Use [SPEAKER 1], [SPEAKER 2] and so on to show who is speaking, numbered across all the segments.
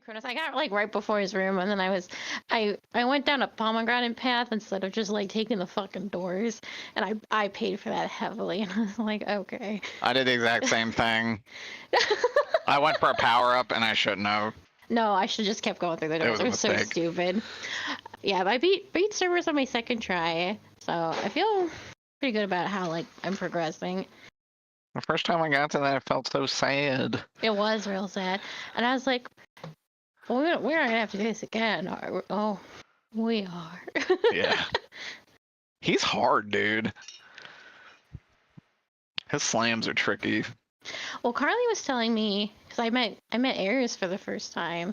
[SPEAKER 1] Cronus. I got like right before his room, and then I went down a pomegranate path instead of just like taking the fucking doors, and I paid for that heavily, and I was like, okay.
[SPEAKER 2] I did the exact same thing. I went for a power up, and I shouldn't have.
[SPEAKER 1] No, I should just kept going through the doors.
[SPEAKER 2] was a
[SPEAKER 1] They're so
[SPEAKER 2] mistake.
[SPEAKER 1] stupid. Yeah, but I beat Cerberus on my second try, so I feel pretty good about how like I'm progressing.
[SPEAKER 2] The first time I got to that, I felt so sad.
[SPEAKER 1] It was real sad, and I was like, well, we're not gonna have to do this again. Oh, we are.
[SPEAKER 2] Yeah. He's hard, dude. His slams are tricky.
[SPEAKER 1] Well, Carly was telling me, because I met Ares for the first time,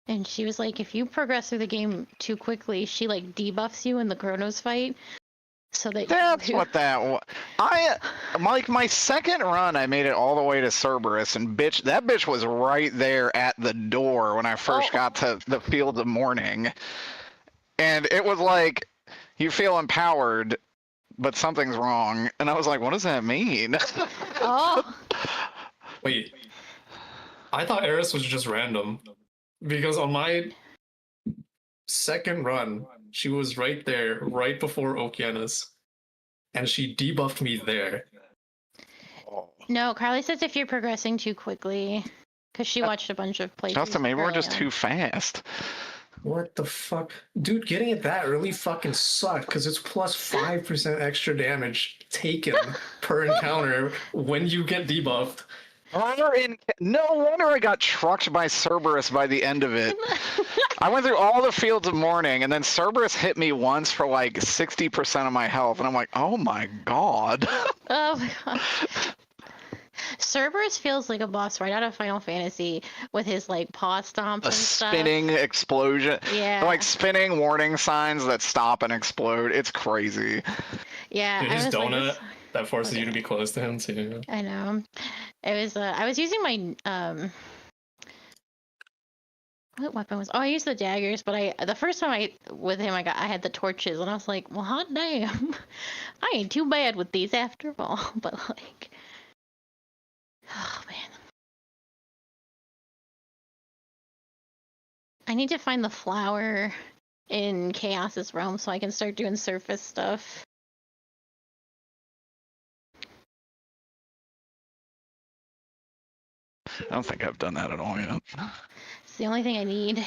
[SPEAKER 1] and she was like, if you progress through the game too quickly, she like debuffs you in the Chronos fight, so that
[SPEAKER 2] That's what that was. My second run, I made it all the way to Cerberus, and that bitch was right there at the door when I first got to the Fields of Morning, and it was like, you feel empowered, but something's wrong, and I was like, what does that mean?
[SPEAKER 1] Oh.
[SPEAKER 3] Wait, I thought Eris was just random, because on my second run, she was right there, right before Okeanos, and she debuffed me there.
[SPEAKER 1] No, Carly says if you're progressing too quickly, because she watched a bunch of playthroughs.
[SPEAKER 2] Justin, maybe we're just too fast.
[SPEAKER 3] What the fuck? Dude, getting it that early fucking sucked, because it's plus 5% extra damage taken per encounter when you get debuffed.
[SPEAKER 2] No wonder I got trucked by Cerberus by the end of it. I went through all the Fields of Morning, and then Cerberus hit me once for like 60% of my health, and I'm like, oh my god.
[SPEAKER 1] Oh my god. Cerberus feels like a boss right out of Final Fantasy with his like paw stomps and stuff.
[SPEAKER 2] Spinning explosion.
[SPEAKER 1] Yeah.
[SPEAKER 2] Like spinning warning signs that stop and explode. It's crazy.
[SPEAKER 1] Yeah.
[SPEAKER 3] Dude, his donut
[SPEAKER 1] like,
[SPEAKER 3] that forces you to be close to him too.
[SPEAKER 1] I know. It was I was using my what weapon was? Oh, I used the daggers, but the first time with him I had the torches, and I was like, well, hot damn, I ain't too bad with these after all. But like, oh man, I need to find the flower in Chaos's realm so I can start doing surface stuff.
[SPEAKER 2] I don't think I've done that at all yet.
[SPEAKER 1] It's the only thing I need.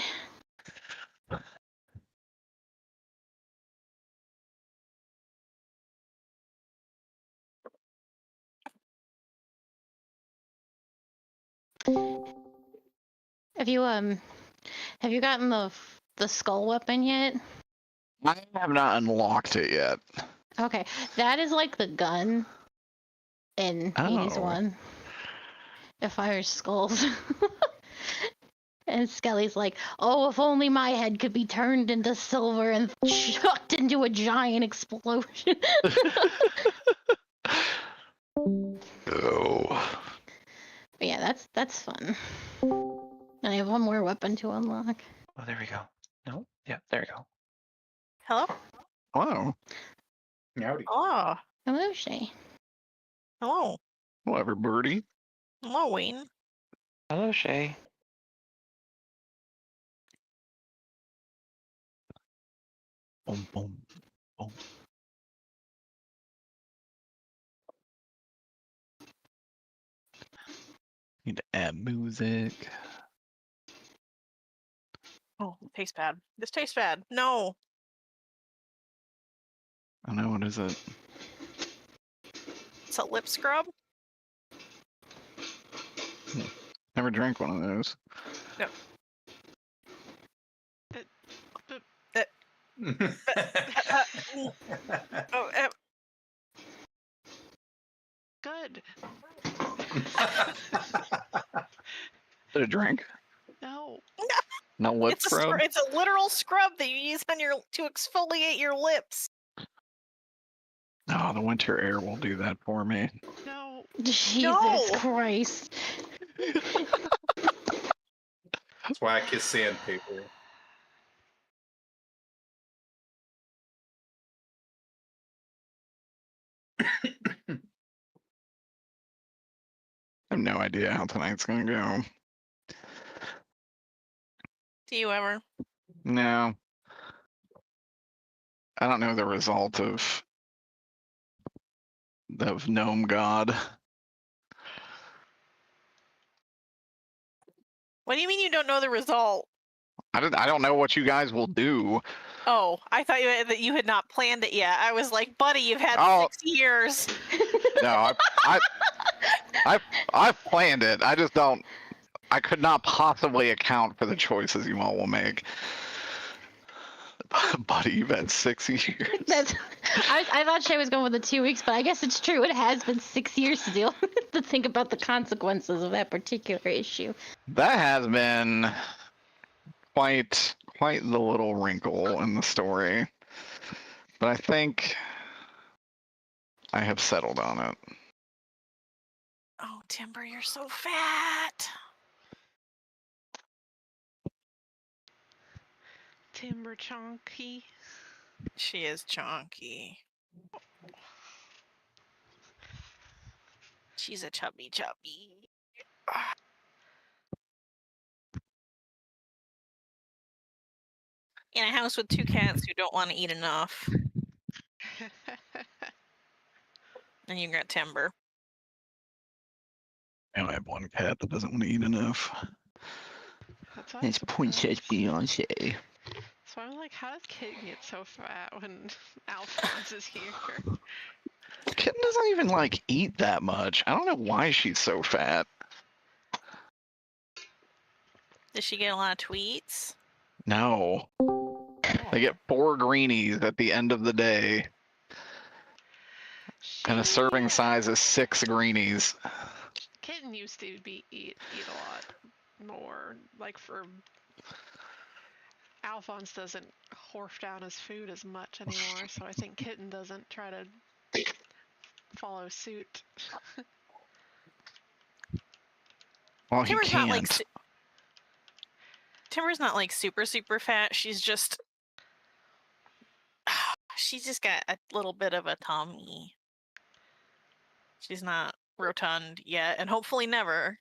[SPEAKER 1] Have you gotten the skull weapon yet?
[SPEAKER 2] I have not unlocked it yet.
[SPEAKER 1] Okay, that is like the gun in Hades 1. It fires skulls. And Skelly's like, oh, if only my head could be turned into silver and chucked into a giant explosion.
[SPEAKER 2] Oh.
[SPEAKER 1] But yeah, that's fun. And I have one more weapon to unlock.
[SPEAKER 4] Oh, there we go. No? Yeah, there we go.
[SPEAKER 5] Hello?
[SPEAKER 2] Hello.
[SPEAKER 6] Howdy.
[SPEAKER 5] Oh,
[SPEAKER 1] Hello, Shay.
[SPEAKER 5] hello.
[SPEAKER 2] Whatever, birdie.
[SPEAKER 5] Hello, Wayne.
[SPEAKER 4] Hello, Shay.
[SPEAKER 2] Boom, boom, boom. Need to add music.
[SPEAKER 5] Oh, it tastes bad. This tastes bad. No.
[SPEAKER 2] I know, what is it?
[SPEAKER 5] It's a lip scrub?
[SPEAKER 2] Never drank one of those.
[SPEAKER 5] No. Oh,
[SPEAKER 7] Good.
[SPEAKER 2] Is it a drink?
[SPEAKER 7] No.
[SPEAKER 2] No lip
[SPEAKER 5] it's
[SPEAKER 2] scrub?
[SPEAKER 5] it's a literal scrub that you use on to exfoliate your lips.
[SPEAKER 2] Oh, the winter air will do that for me.
[SPEAKER 7] No.
[SPEAKER 1] Jesus Christ.
[SPEAKER 6] That's why I kiss sandpaper.
[SPEAKER 2] I have no idea how tonight's gonna go.
[SPEAKER 5] Do you ever?
[SPEAKER 2] No. I don't know the result of Gnome God.
[SPEAKER 5] What do you mean you don't know the result?
[SPEAKER 2] I don't know what you guys will do.
[SPEAKER 5] Oh, I thought that you had not planned it yet. I was like, buddy, you've had
[SPEAKER 2] Oh.
[SPEAKER 5] 6 years.
[SPEAKER 2] No, I've planned it. I just don't. I could not possibly account for the choices you all will make. Buddy, you've had 6 years.
[SPEAKER 1] That's. I thought Shay was going with the 2 weeks, but I guess it's true. It has been 6 years to deal to think about the consequences of that particular issue.
[SPEAKER 2] That has been quite the little wrinkle in the story, but I think I have settled on it.
[SPEAKER 5] Oh, Timber, you're so fat.
[SPEAKER 7] Timber chunky.
[SPEAKER 5] She is chunky. She's a chubby. In a house with 2 cats who don't want to eat enough. And you got Timber.
[SPEAKER 2] And I have one cat that doesn't want to eat enough.
[SPEAKER 7] That's why
[SPEAKER 8] It's Princess Beyonce.
[SPEAKER 7] So I'm like, how does Kitten get so fat when Alphonse is here?
[SPEAKER 2] Kitten doesn't even like eat that much. I don't know why she's so fat.
[SPEAKER 5] Does she get a lot of tweets?
[SPEAKER 2] No. They get 4 greenies at the end of the day. And a serving size is 6 greenies.
[SPEAKER 7] Kitten used to eat a lot more. Like for Alphonse doesn't horf down his food as much anymore, so I think Kitten doesn't try to follow suit.
[SPEAKER 2] Well, he
[SPEAKER 5] Timber's
[SPEAKER 2] can't.
[SPEAKER 5] not like Timber's not like super fat. She's just got a little bit of a tummy. She's not rotund yet, and hopefully never.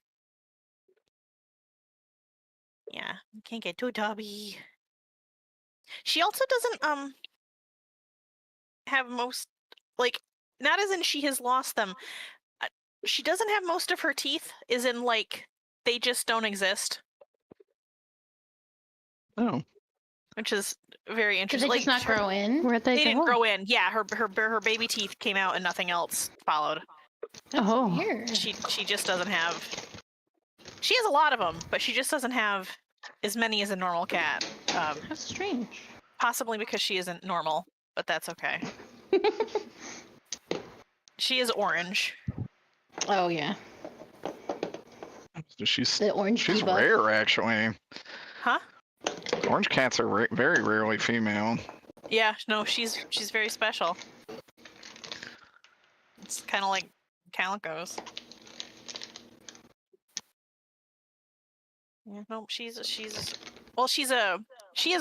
[SPEAKER 5] Yeah, can't get too tubby. She also doesn't have most, like, not as in she has lost them. She doesn't have most of her teeth, as in like they just don't exist.
[SPEAKER 2] Oh.
[SPEAKER 5] Which is very
[SPEAKER 1] Did
[SPEAKER 5] interesting.
[SPEAKER 1] they just not grow in?
[SPEAKER 9] Where'd they
[SPEAKER 5] They
[SPEAKER 9] go?
[SPEAKER 5] didn't grow in. Yeah, her baby teeth came out and nothing else followed.
[SPEAKER 1] That's
[SPEAKER 9] Oh.
[SPEAKER 1] weird.
[SPEAKER 5] She just doesn't have. She has a lot of them, but she just doesn't have as many as a normal cat.
[SPEAKER 1] How strange.
[SPEAKER 5] Possibly because she isn't normal, but that's okay. She is orange.
[SPEAKER 1] Oh yeah,
[SPEAKER 2] She's
[SPEAKER 1] the orange debuff.
[SPEAKER 2] rare, actually.
[SPEAKER 5] Huh?
[SPEAKER 2] Orange cats are very rarely female.
[SPEAKER 5] Yeah, no, she's very special. It's kind of like calicos. Yeah, no, she is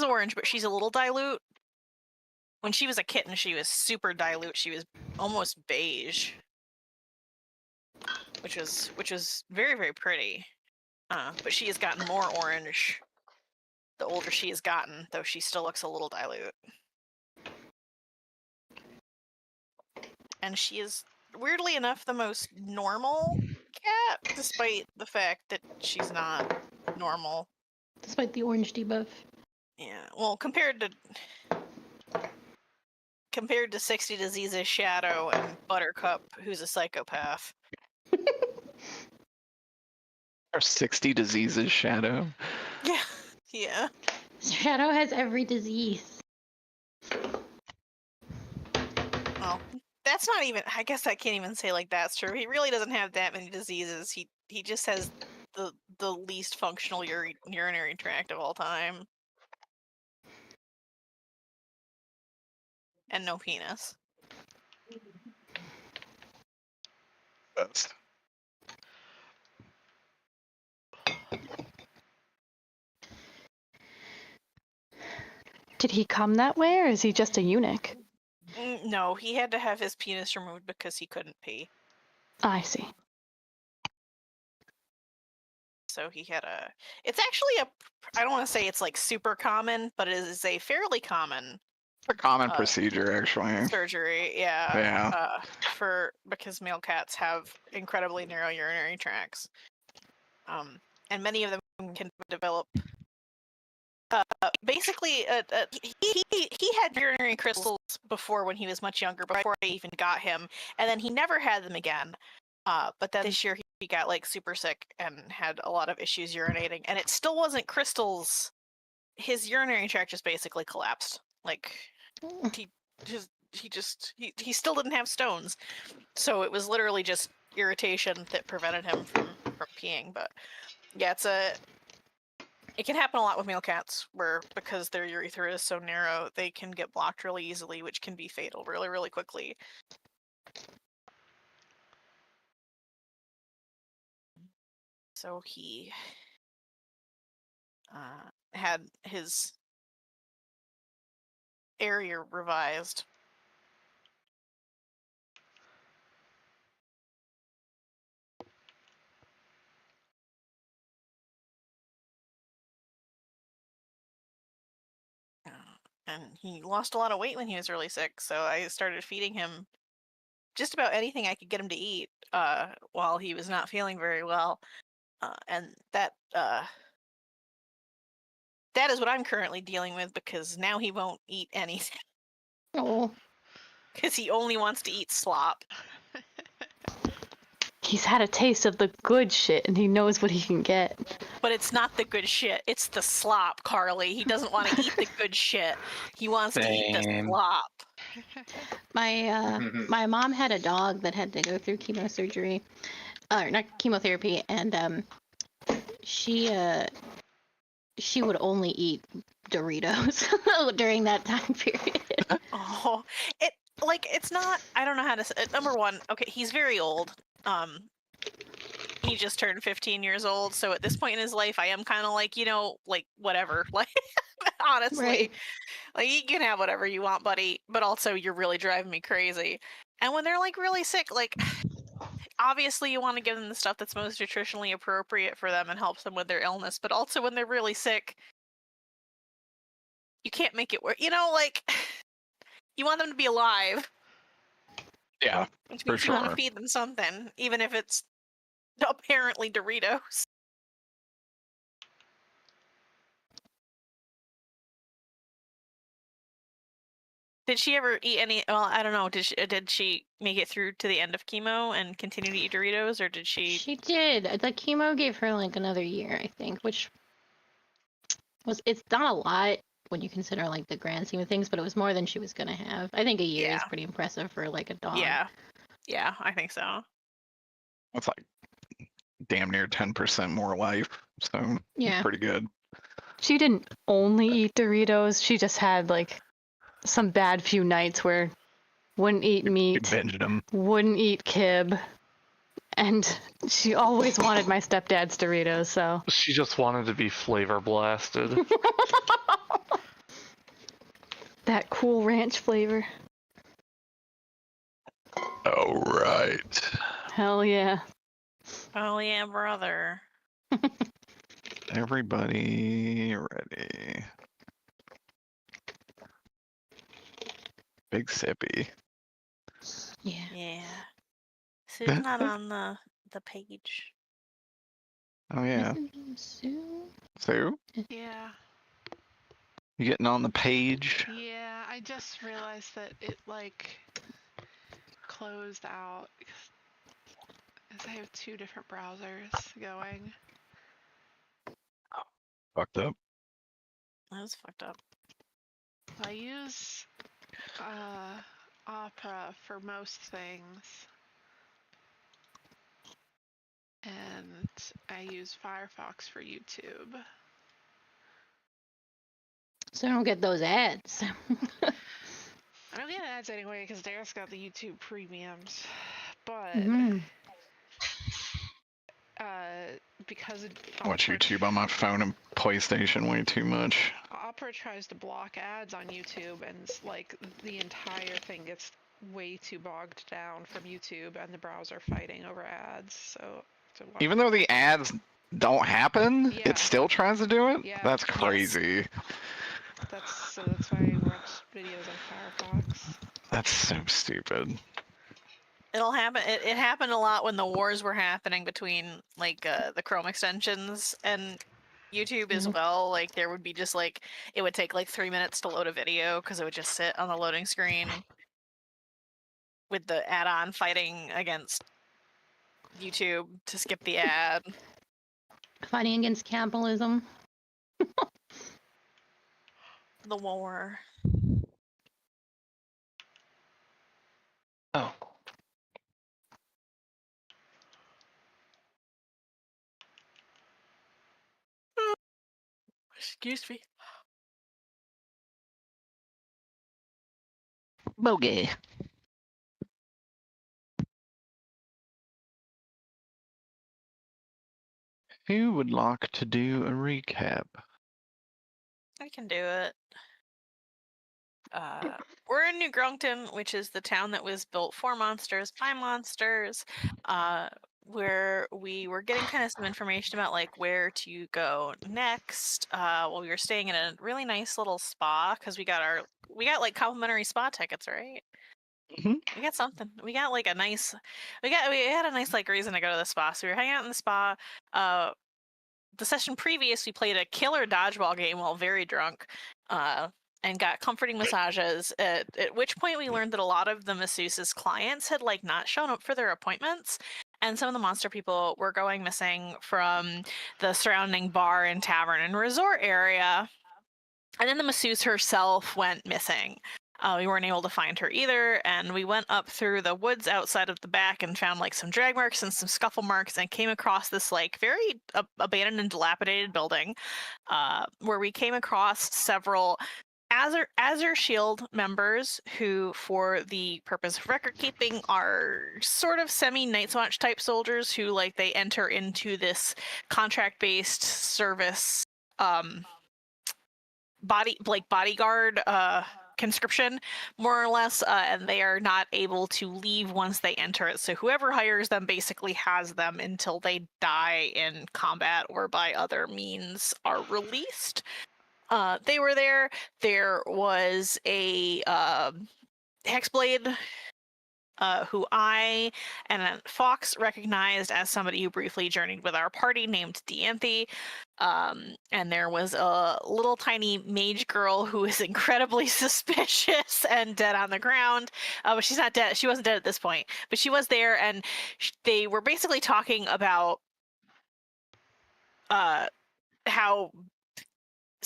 [SPEAKER 5] orange, but she's a little dilute. When she was a kitten, she was super dilute. She was almost beige, which was very pretty. But she has gotten more orange the older she has gotten, though she still looks a little dilute. And she is, weirdly enough, the most normal cat, despite the fact that she's not normal.
[SPEAKER 1] Despite the orange debuff.
[SPEAKER 5] Yeah, well, compared to 60 Diseases, Shadow, and Buttercup, who's a psychopath.
[SPEAKER 2] Or 60 diseases, Shadow.
[SPEAKER 5] Yeah, yeah.
[SPEAKER 1] Shadow has every disease.
[SPEAKER 5] Well, that's not even. I guess I can't even say like that's true. He really doesn't have that many diseases. He just has the least functional urinary tract of all time, and no penis.
[SPEAKER 2] Best.
[SPEAKER 9] Did he come that way, or is he just a eunuch?
[SPEAKER 5] No, he had to have his penis removed because he couldn't pee.
[SPEAKER 9] I see.
[SPEAKER 5] so he had a. It's actually a. I don't want to say it's like super common, but it is a fairly common
[SPEAKER 2] A common procedure, actually.
[SPEAKER 5] surgery. Yeah.
[SPEAKER 2] Yeah.
[SPEAKER 5] Because male cats have incredibly narrow urinary tracts, and many of them can develop. Basically, he had urinary crystals before when he was much younger, before I even got him, and then he never had them again. But then this year he got like super sick and had a lot of issues urinating, and it still wasn't crystals. His urinary tract just basically collapsed. Like he still didn't have stones, so it was literally just irritation that prevented him from peeing. But yeah, it can happen a lot with male cats, where because their urethra is so narrow, they can get blocked really easily, which can be fatal really, really quickly. So he had his area revised. And he lost a lot of weight when he was really sick, so I started feeding him just about anything I could get him to eat while he was not feeling very well. And that is what I'm currently dealing with, because now he won't eat anything.
[SPEAKER 1] Oh.
[SPEAKER 5] Because he only wants to eat slop.
[SPEAKER 9] He's had a taste of the good shit and he knows what he can get.
[SPEAKER 5] But it's not the good shit, it's the slop, Carly. He doesn't want to eat the good shit. He wants to eat the
[SPEAKER 4] Same.
[SPEAKER 5] slop.
[SPEAKER 1] My mom had a dog that had to go through chemosurgery, or not chemotherapy, and she would only eat Doritos during that time period.
[SPEAKER 5] Oh, it's not. I don't know how to say it. Number one, okay, he's very old. He just turned 15 years old, so at this point in his life, I am kind of like, like whatever. Like, honestly,
[SPEAKER 1] Right.
[SPEAKER 5] like you can have whatever you want, buddy. But also, you're really driving me crazy. And when they're like really sick, like obviously you want to give them the stuff that's most nutritionally appropriate for them and helps them with their illness. But also, when they're really sick, you can't make it work. Like you want them to be alive.
[SPEAKER 2] Yeah,
[SPEAKER 5] Which
[SPEAKER 2] for
[SPEAKER 5] means you want to
[SPEAKER 2] sure.
[SPEAKER 5] feed them something, even if it's apparently Doritos. Did she ever eat any? Well, I don't know. Did she make it through to the end of chemo and continue to eat Doritos, or did she?
[SPEAKER 1] She did. The chemo gave her like another year, I think, which it's not a lot when you consider like the grand scheme of things, but it was more than she was gonna have. I think a year is pretty impressive for like a dog.
[SPEAKER 5] Yeah, I think so.
[SPEAKER 2] That's like damn near 10% more life, so
[SPEAKER 1] Yeah,
[SPEAKER 2] pretty good.
[SPEAKER 9] She didn't only eat Doritos. She just had like some bad few nights where wouldn't eat
[SPEAKER 2] You
[SPEAKER 9] meat,
[SPEAKER 2] binged them.
[SPEAKER 9] wouldn't eat kib, and she always wanted my stepdad's Doritos, so.
[SPEAKER 4] She just wanted to be flavor blasted.
[SPEAKER 9] That cool ranch flavor.
[SPEAKER 2] All right.
[SPEAKER 9] Hell yeah.
[SPEAKER 5] Oh yeah, brother.
[SPEAKER 2] Everybody ready? Big sippy.
[SPEAKER 1] yeah.
[SPEAKER 5] Yeah. Sue's not on the page.
[SPEAKER 2] Oh yeah.
[SPEAKER 1] Sue?
[SPEAKER 2] Sue,
[SPEAKER 7] Yeah.
[SPEAKER 2] you getting on the page?
[SPEAKER 7] Yeah, I just realized that it like closed out because I have two different browsers going.
[SPEAKER 2] Fucked up.
[SPEAKER 5] That was fucked up.
[SPEAKER 7] I use Opera for most things. And I use Firefox for YouTube.
[SPEAKER 1] So I don't get those ads.
[SPEAKER 7] I don't get ads anyway because Derek's got the YouTube premiums. But because
[SPEAKER 2] I watch YouTube on my phone and PlayStation way too much.
[SPEAKER 7] Opera tries to block ads on YouTube, and like the entire thing gets way too bogged down from YouTube and the browser fighting over ads. So
[SPEAKER 2] Even though the ads don't happen?
[SPEAKER 7] Yeah.
[SPEAKER 2] It still tries to do it?
[SPEAKER 7] Yeah.
[SPEAKER 2] That's
[SPEAKER 7] Yes.
[SPEAKER 2] crazy.
[SPEAKER 7] That's why I watch videos on Firefox.
[SPEAKER 2] That's so stupid.
[SPEAKER 5] It'll happen. It happened a lot when the wars were happening between like the Chrome extensions and YouTube as well. Like there would be just like it would take like 3 minutes to load a video because it would just sit on the loading screen with the add-on fighting against YouTube to skip the ad.
[SPEAKER 1] Fighting against capitalism.
[SPEAKER 5] The war.
[SPEAKER 4] Oh.
[SPEAKER 5] Excuse me.
[SPEAKER 8] Bogey.
[SPEAKER 2] Who would like to do a recap?
[SPEAKER 5] I can do it. We're in New Grunkton, which is the town that was built for monsters by monsters. Where we were getting kind of some information about like where to go next. Well, we were staying in a really nice little spa because we got like complimentary spa tickets, right?
[SPEAKER 2] Mhm.
[SPEAKER 5] We got something. We got like a nice. We had a nice like reason to go to the spa. So we were hanging out in the spa. The session previous, we played a killer dodgeball game while very drunk. And got comforting massages. At which point we learned that a lot of the masseuse's clients had like not shown up for their appointments, and some of the monster people were going missing from the surrounding bar and tavern and resort area. And then the masseuse herself went missing. We weren't able to find her either, and we went up through the woods outside of the back and found like some drag marks and some scuffle marks, and came across this like very abandoned and dilapidated building, where we came across several Azure Shield members who, for the purpose of record keeping, are sort of semi-Night's Watch type soldiers who, like, they enter into this contract-based service, bodyguard, conscription, more or less, and they are not able to leave once they enter it. So whoever hires them basically has them until they die in combat or by other means are released. They were there. There was a Hexblade, who I and Fox recognized as somebody who briefly journeyed with our party, named Dianthe. And there was a little tiny mage girl who is incredibly suspicious and dead on the ground. But she's not dead. She wasn't dead at this point, but she was there, and they were basically talking about how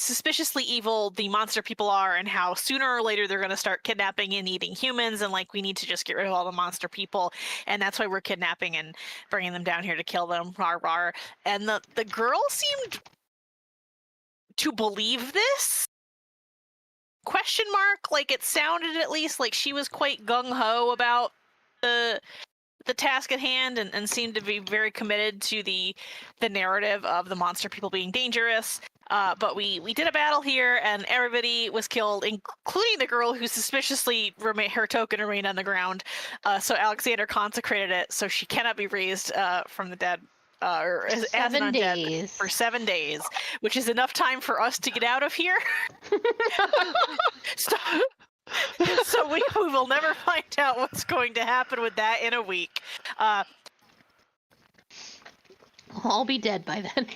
[SPEAKER 5] suspiciously evil the monster people are, and how sooner or later they're going to start kidnapping and eating humans, and like we need to just get rid of all the monster people, and that's why we're kidnapping and bringing them down here to kill them. Rar rar. And the girl seemed to believe this? Question mark? Like it sounded at least like she was quite gung-ho about the task at hand, and seemed to be very committed to the narrative of the monster people being dangerous. But we did a battle here, and everybody was killed, including the girl who suspiciously her token remained on the ground. So Alexander consecrated it, so she cannot be raised from the dead, or as an
[SPEAKER 1] 7
[SPEAKER 5] undead
[SPEAKER 1] days.
[SPEAKER 5] for 7 days, which is enough time for us to get out of here. So we will never find out what's going to happen with that in a week.
[SPEAKER 1] I'll be dead by then.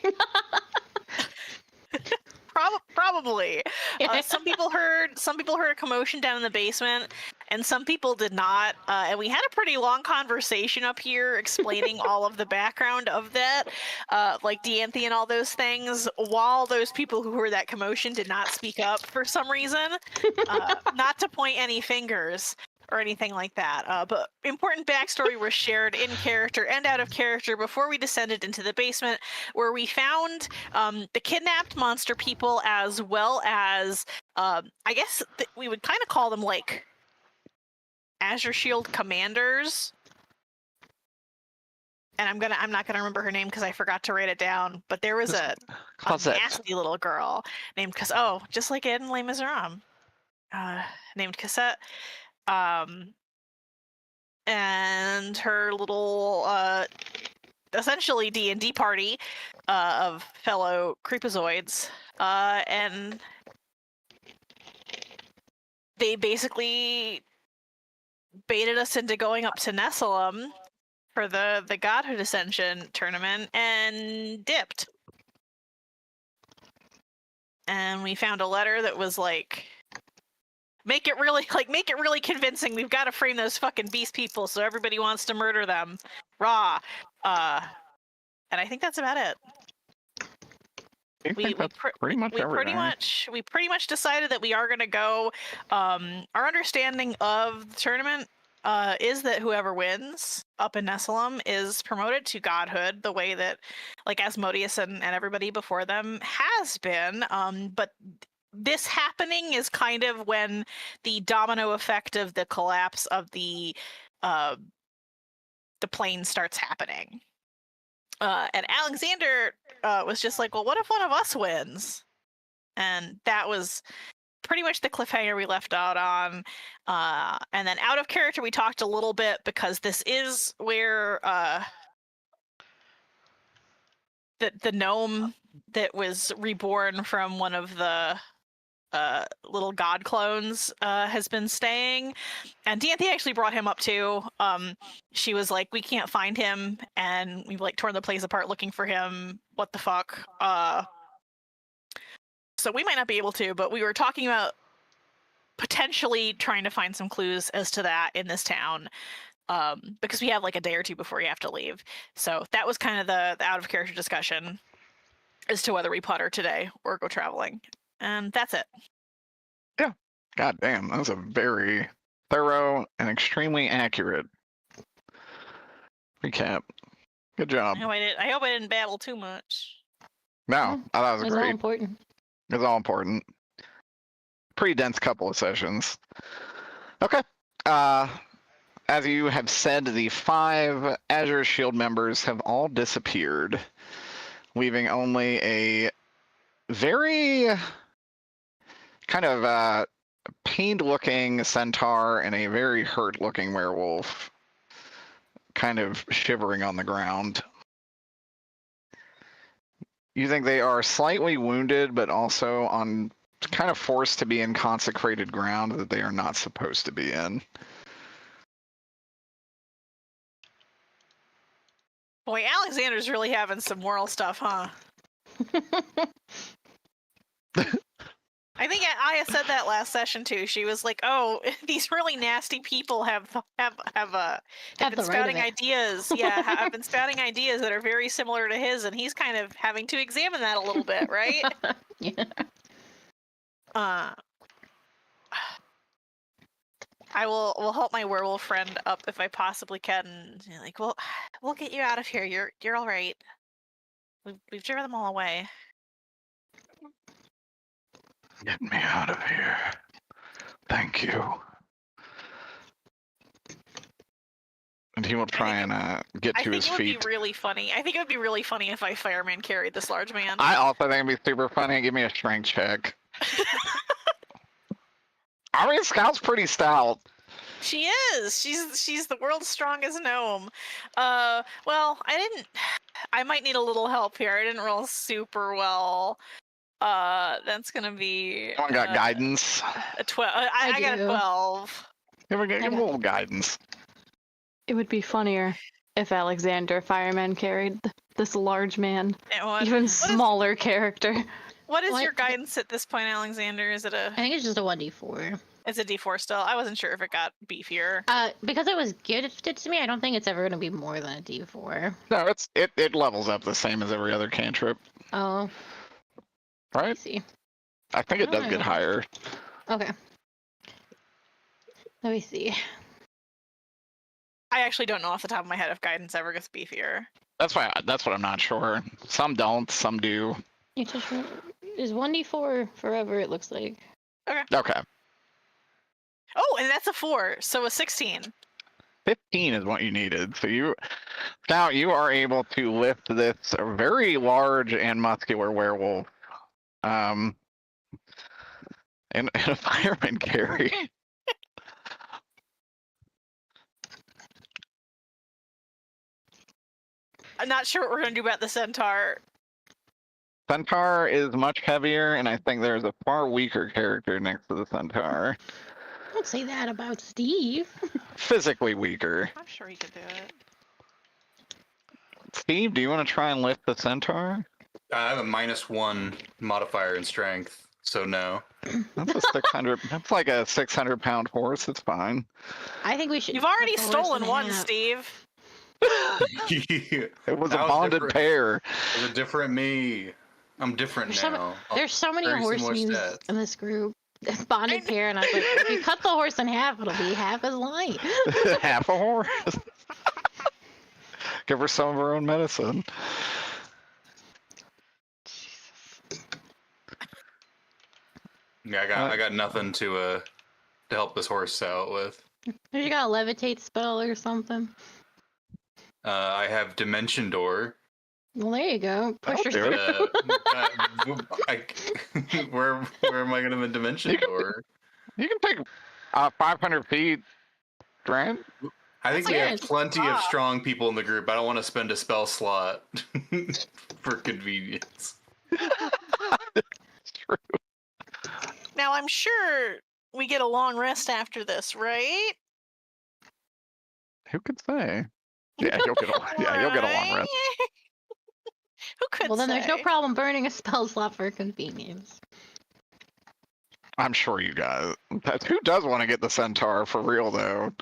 [SPEAKER 5] Probably. Some people heard a commotion down in the basement, and some people did not. And we had a pretty long conversation up here explaining all of the background of that, like Dianthe and all those things, while those people who heard that commotion did not speak up for some reason. Not to point any fingers or anything like that. But important backstory was shared in character and out of character before we descended into the basement, where we found the kidnapped monster people, as well as I guess we would kind of call them like Azure Shield commanders. And I'm not gonna remember her name because I forgot to write it down. But there was a nasty little girl named just like in Les Miserables, named Cassette. And her little essentially D&D party of fellow creepazoids, and they basically baited us into going up to Nessalum for the Godhood Ascension tournament and dipped. And we found a letter that was like, make it really convincing. We've got to frame those fucking beast people so everybody wants to murder them. Rah. And I think that's about it. We pretty much decided that we are going to go. Our understanding of the tournament is that whoever wins up in Nessalum is promoted to godhood, the way that like Asmodeus and everybody before them has been. But this happening is kind of when the domino effect of the collapse of the plane starts happening. And Alexander was just like, well, what if one of us wins? And that was pretty much the cliffhanger we left out on. And then out of character, we talked a little bit because this is where the gnome that was reborn from one of the little god clones has been staying, and Dianthe actually brought him up too. She was like, we can't find him, and we've like torn the place apart looking for him. What the fuck? So we might not be able to, but we were talking about potentially trying to find some clues as to that in this town, because we have like a day or two before we have to leave. So that was kind of the out of character discussion as to whether we putter today or go traveling. And that's it.
[SPEAKER 2] Yeah. God damn, that was a very thorough and extremely accurate recap. Good job.
[SPEAKER 5] I hope I didn't babble too much.
[SPEAKER 2] No, I thought it was
[SPEAKER 1] all
[SPEAKER 2] great.
[SPEAKER 1] important.
[SPEAKER 2] It was all important. Pretty dense couple of sessions. Okay. As you have said, the 5 Azure Shield members have all disappeared, leaving only a very kind of pained-looking centaur and a very hurt-looking werewolf kind of shivering on the ground. You think they are slightly wounded, but also on kind of forced to be in consecrated ground that they are not supposed to be in.
[SPEAKER 5] Boy, Alexander's really having some moral stuff, huh? I think Aya said that last session too. She was like, "Oh, these really nasty people have been spouting ideas. Yeah, have been spouting ideas that are very similar to his, and he's kind of having to examine that a little bit, right?"
[SPEAKER 1] Yeah.
[SPEAKER 5] I will help my werewolf friend up if I possibly can. Like, well, we'll get you out of here. You're all right. We've driven them all away.
[SPEAKER 2] Get me out of here. Thank you. And he will try and get to his feet.
[SPEAKER 5] I think it would be really funny. I think it would be really funny if I fireman carried this large man.
[SPEAKER 2] I also think it'd be super funny. Give me a strength check. I mean, Scout's pretty stout.
[SPEAKER 5] She is. She's the world's strongest gnome. Well, I might need a little help here. I didn't roll super well. That's gonna be.
[SPEAKER 2] Someone got guidance.
[SPEAKER 5] A 12. I got a 12.
[SPEAKER 2] Give a little guidance.
[SPEAKER 9] It would be funnier if Alexander Fireman carried this large man, even smaller character.
[SPEAKER 5] What is your guidance at this point, Alexander? Is it
[SPEAKER 1] I think it's just a 1d4.
[SPEAKER 5] It's a D4 still. I wasn't sure if it got beefier.
[SPEAKER 1] Because it was gifted to me, I don't think it's ever going to be more than a D4.
[SPEAKER 2] No, it levels up the same as every other cantrip.
[SPEAKER 1] Oh.
[SPEAKER 2] Right?
[SPEAKER 1] See.
[SPEAKER 2] I think it does get higher.
[SPEAKER 1] Okay. Let me see.
[SPEAKER 5] I actually don't know off the top of my head if guidance ever gets beefier.
[SPEAKER 2] That's what I'm not sure. Some don't, some do.
[SPEAKER 1] You just is 1d4 forever, it looks like.
[SPEAKER 2] Okay.
[SPEAKER 5] Oh, and that's a 4, so a 16.
[SPEAKER 2] 15 is what you needed. So you are able to lift this very large and muscular werewolf in a fireman carry.
[SPEAKER 5] I'm not sure what we're gonna do about the centaur.
[SPEAKER 2] Centaur is much heavier, and I think there's a far weaker character next to the Centaur.
[SPEAKER 1] Don't say that about Steve.
[SPEAKER 2] Physically weaker.
[SPEAKER 7] I'm sure he could do it.
[SPEAKER 2] Steve, do you want to try and lift the Centaur?
[SPEAKER 6] I have a -1 modifier in strength, so no.
[SPEAKER 2] That's a 600. That's like a 600-pound horse. It's fine.
[SPEAKER 1] I think we should.
[SPEAKER 5] You've already
[SPEAKER 1] cut the horse
[SPEAKER 5] stolen
[SPEAKER 1] in
[SPEAKER 5] one,
[SPEAKER 1] half.
[SPEAKER 5] Steve.
[SPEAKER 2] It was a
[SPEAKER 6] That was
[SPEAKER 2] bonded
[SPEAKER 6] different.
[SPEAKER 2] pair.
[SPEAKER 6] It was a different me. I'm different now.
[SPEAKER 1] There's so many
[SPEAKER 6] Very
[SPEAKER 1] horse
[SPEAKER 6] similar
[SPEAKER 1] memes
[SPEAKER 6] stats.
[SPEAKER 1] in this group. Bonded pair, and I was like, if you cut the horse in half, it'll be half as light.
[SPEAKER 2] Half a horse. Give her some of her own medicine.
[SPEAKER 7] Jesus.
[SPEAKER 6] Yeah, I got nothing to help this horse out with.
[SPEAKER 1] You got a levitate spell or something?
[SPEAKER 6] I have Dimension Door.
[SPEAKER 1] Well, there you go. Push her
[SPEAKER 2] That'll do
[SPEAKER 1] through.
[SPEAKER 6] Where am I gonna have a Dimension Door?
[SPEAKER 2] You can take 500 feet, Grant.
[SPEAKER 6] I think we
[SPEAKER 1] Yeah,
[SPEAKER 6] have
[SPEAKER 1] it's
[SPEAKER 6] plenty of
[SPEAKER 5] stop.
[SPEAKER 6] strong people in the group. I don't want to spend a spell slot for convenience.
[SPEAKER 2] It's true.
[SPEAKER 5] Now I'm sure we get a long rest after this, right?
[SPEAKER 2] Who could say? Yeah, you'll get a long rest.
[SPEAKER 5] Who could
[SPEAKER 1] Well, then there's no
[SPEAKER 5] say?
[SPEAKER 1] problem burning a spell slot for convenience.
[SPEAKER 2] I'm sure you guys. Who does want to get the Centaur for real though?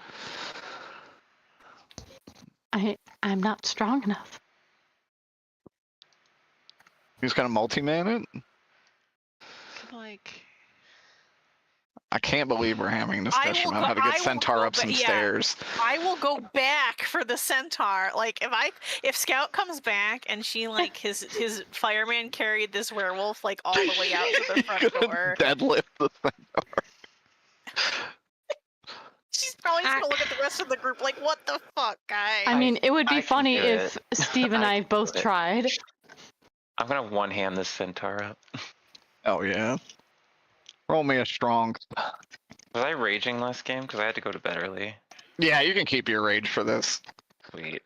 [SPEAKER 9] I'm not strong enough.
[SPEAKER 2] Who's gonna multi-man it?
[SPEAKER 7] Like,
[SPEAKER 2] I can't believe we're having a
[SPEAKER 5] I
[SPEAKER 2] discussion
[SPEAKER 5] will
[SPEAKER 2] about how to
[SPEAKER 5] go-
[SPEAKER 2] get
[SPEAKER 5] I will
[SPEAKER 2] Centaur
[SPEAKER 5] go
[SPEAKER 2] up some
[SPEAKER 5] ba- yeah.
[SPEAKER 2] stairs.
[SPEAKER 5] I will go back for the centaur. Like if Scout comes back and she like his fireman carried this werewolf like all the way out to the front door.
[SPEAKER 2] Deadlift the Centaur.
[SPEAKER 5] She's probably just gonna look at the rest of the group like, what the fuck, guys?
[SPEAKER 9] I mean, it would
[SPEAKER 8] I
[SPEAKER 9] be
[SPEAKER 8] can
[SPEAKER 9] funny
[SPEAKER 8] do
[SPEAKER 9] if Steve and
[SPEAKER 8] I
[SPEAKER 9] I
[SPEAKER 8] can
[SPEAKER 9] both
[SPEAKER 8] do it.
[SPEAKER 9] tried.
[SPEAKER 8] I'm gonna one-hand this centaur up.
[SPEAKER 2] Oh yeah. Roll me a strong.
[SPEAKER 8] Was I raging last game? Because I had to go to bed early.
[SPEAKER 2] Yeah, you can keep your rage for this.
[SPEAKER 8] Sweet.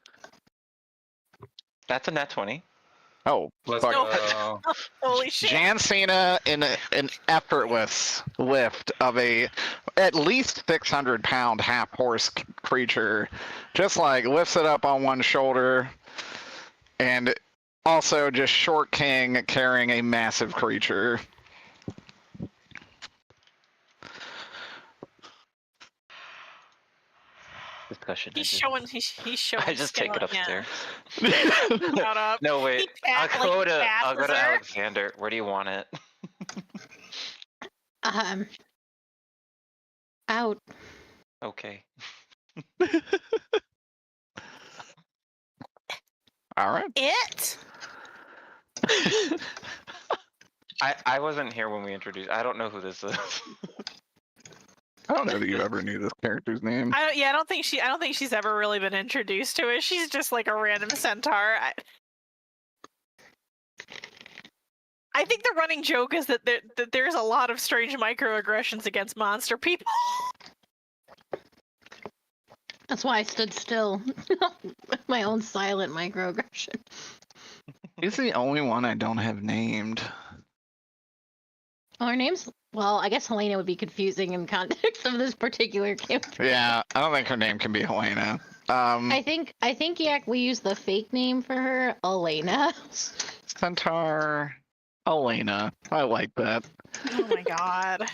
[SPEAKER 8] That's a net 20.
[SPEAKER 2] Oh,
[SPEAKER 6] Let's
[SPEAKER 2] fuck.
[SPEAKER 6] go.
[SPEAKER 5] Holy shit.
[SPEAKER 2] Jan Cena in an effortless lift of a at least 600-pound half horse creature, just like lifts it up on one shoulder, and also just short king carrying a massive creature.
[SPEAKER 8] Discussion.
[SPEAKER 5] He's showing. He's showing.
[SPEAKER 8] I just take it upstairs.
[SPEAKER 5] Shut up.
[SPEAKER 8] No wait.
[SPEAKER 5] He pat-
[SPEAKER 8] I'll go
[SPEAKER 5] like,
[SPEAKER 8] to
[SPEAKER 5] passes her.
[SPEAKER 8] Alexander. Where do you want it?
[SPEAKER 1] Out.
[SPEAKER 8] Okay.
[SPEAKER 2] All right.
[SPEAKER 5] It.
[SPEAKER 8] I wasn't here when we introduced. I don't know who this is.
[SPEAKER 2] I don't know that you ever knew this character's name.
[SPEAKER 5] I don't think she's ever really been introduced to it. She's just like a random centaur. I think the running joke is that there's a lot of strange microaggressions against monster people.
[SPEAKER 1] That's why I stood still. My own silent microaggression.
[SPEAKER 2] He's the only one I don't have named.
[SPEAKER 1] Well, her name's. Well, I guess Helena would be confusing in context of this particular character.
[SPEAKER 2] Yeah, I don't think her name can be Helena.
[SPEAKER 1] I think Yak, we use the fake name for her, Elena.
[SPEAKER 2] Centaur Elena. I like that.
[SPEAKER 5] Oh my god.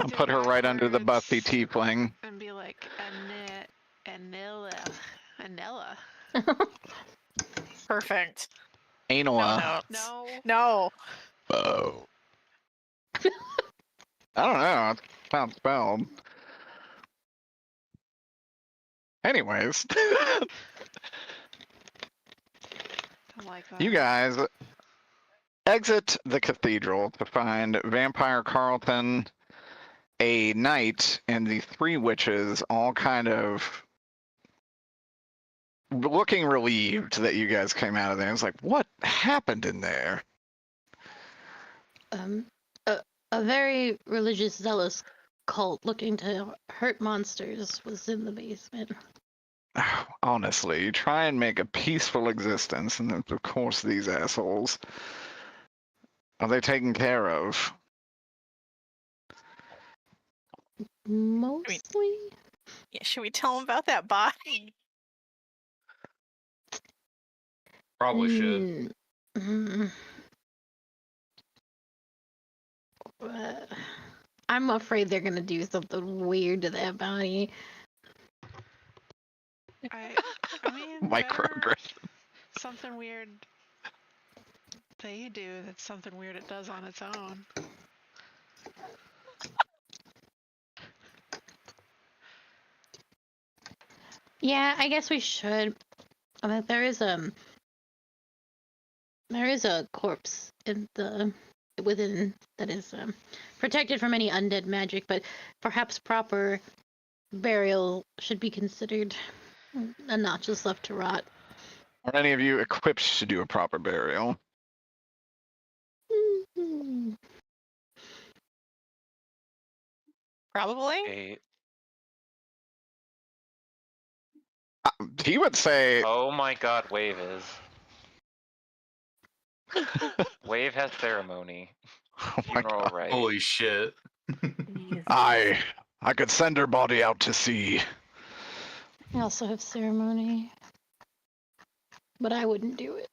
[SPEAKER 2] I'll put her right under the busty
[SPEAKER 7] backwards
[SPEAKER 2] tiefling.
[SPEAKER 7] and be like, Anilla.
[SPEAKER 5] Perfect.
[SPEAKER 2] Anola.
[SPEAKER 7] No.
[SPEAKER 5] No.
[SPEAKER 2] Oh. I don't know. It's not spelled. Anyways,
[SPEAKER 7] I like that.
[SPEAKER 2] you guys exit the cathedral to find Vampire Carlton, a knight, and the three witches all kind of looking relieved that you guys came out of there. It's like, what happened in there?
[SPEAKER 1] A very religious, zealous cult looking to hurt monsters was in the basement.
[SPEAKER 2] honestly, try and make a peaceful existence, and then, of course, these assholes. Are they taken care of?
[SPEAKER 1] Mostly.
[SPEAKER 5] Yeah, should we tell him about that body?
[SPEAKER 6] Probably should.
[SPEAKER 1] I'm afraid they're gonna do something weird to that body.
[SPEAKER 7] I mean,
[SPEAKER 2] Microaggression.
[SPEAKER 7] something weird they do that's something weird it does on its own.
[SPEAKER 1] Yeah, I guess we should. There is a corpse within that is protected from any undead magic, but perhaps proper burial should be considered, and not just left to rot.
[SPEAKER 2] Are any of you equipped to do a proper burial?
[SPEAKER 5] Probably.
[SPEAKER 8] Eight.
[SPEAKER 2] He would say.
[SPEAKER 8] Oh my god, Wave is. Wave has ceremony.
[SPEAKER 2] Oh my
[SPEAKER 8] Funeral
[SPEAKER 2] God.
[SPEAKER 8] right.
[SPEAKER 6] Holy shit.
[SPEAKER 2] I could send her body out to sea.
[SPEAKER 1] I also have ceremony, but I wouldn't do it.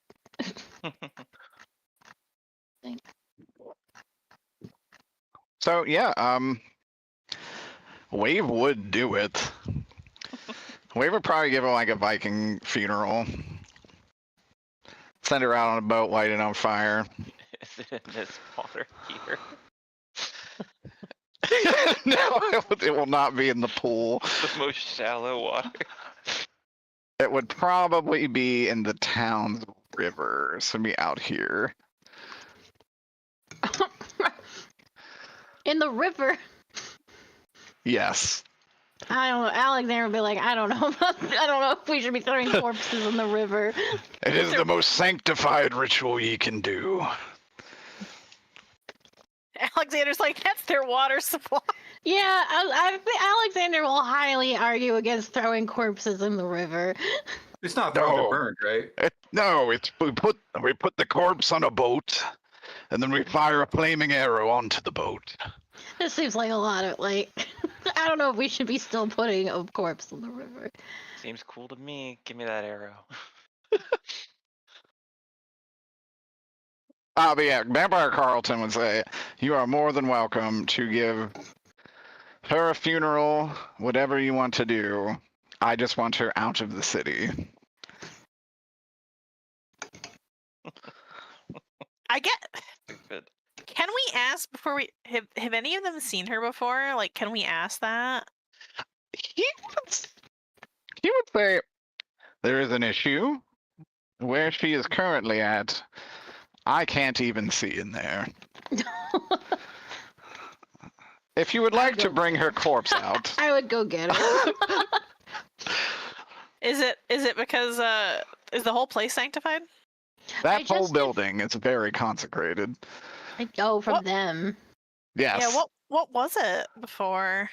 [SPEAKER 2] So yeah, Wave would do it. Wave would probably give her like a Viking funeral. Send her out on a boat, light it on fire.
[SPEAKER 8] Is it in this water here?
[SPEAKER 2] No, it will not be in the pool.
[SPEAKER 8] The most shallow water.
[SPEAKER 2] It would probably be in the town's river. So it'd be out here.
[SPEAKER 1] In the river.
[SPEAKER 2] Yes.
[SPEAKER 1] I don't know. Alexander would be like, I don't know. I don't know if we should be throwing corpses in the river.
[SPEAKER 2] It is the most sanctified ritual ye can do.
[SPEAKER 5] Alexander's like, that's their water supply.
[SPEAKER 1] Yeah, I think Alexander will highly argue against throwing corpses in the river.
[SPEAKER 6] It's not throwing
[SPEAKER 2] No.
[SPEAKER 6] it burned, right?
[SPEAKER 2] We put the corpse on a boat, and then we fire a flaming arrow onto the boat.
[SPEAKER 1] This seems like a lot of I don't know if we should be still putting a corpse in the river.
[SPEAKER 8] Seems cool to me. Give me that arrow.
[SPEAKER 2] But yeah, Vampire Carlton would say, you are more than welcome to give her a funeral, whatever you want to do. I just want her out of the city.
[SPEAKER 5] I get.
[SPEAKER 8] Good.
[SPEAKER 5] Can we ask before we have any of them seen her before? Like, can we ask that?
[SPEAKER 2] He would say there is an issue where she is currently at. I can't even see in there. If you would like to bring her corpse out,
[SPEAKER 1] I would go get her.
[SPEAKER 5] Is it because is the whole place sanctified?
[SPEAKER 2] that whole building is very consecrated.
[SPEAKER 1] From
[SPEAKER 5] What?
[SPEAKER 1] them.
[SPEAKER 2] Yes.
[SPEAKER 5] Yeah. What was it before?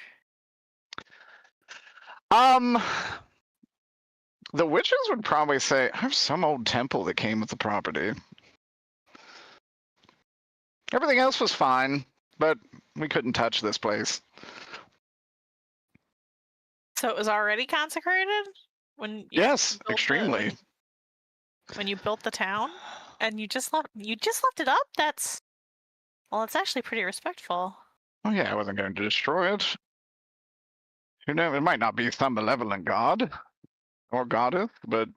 [SPEAKER 2] The witches would probably say, I have some old temple that came with the property. Everything else was fine, but we couldn't touch this place.
[SPEAKER 5] So it was already consecrated when you
[SPEAKER 2] Yes,
[SPEAKER 5] built
[SPEAKER 2] extremely.
[SPEAKER 5] when you built the town, and you just left it up. That's actually pretty respectful.
[SPEAKER 2] Oh yeah, I wasn't going to destroy it. You know, it might not be some malevolent god or goddess, but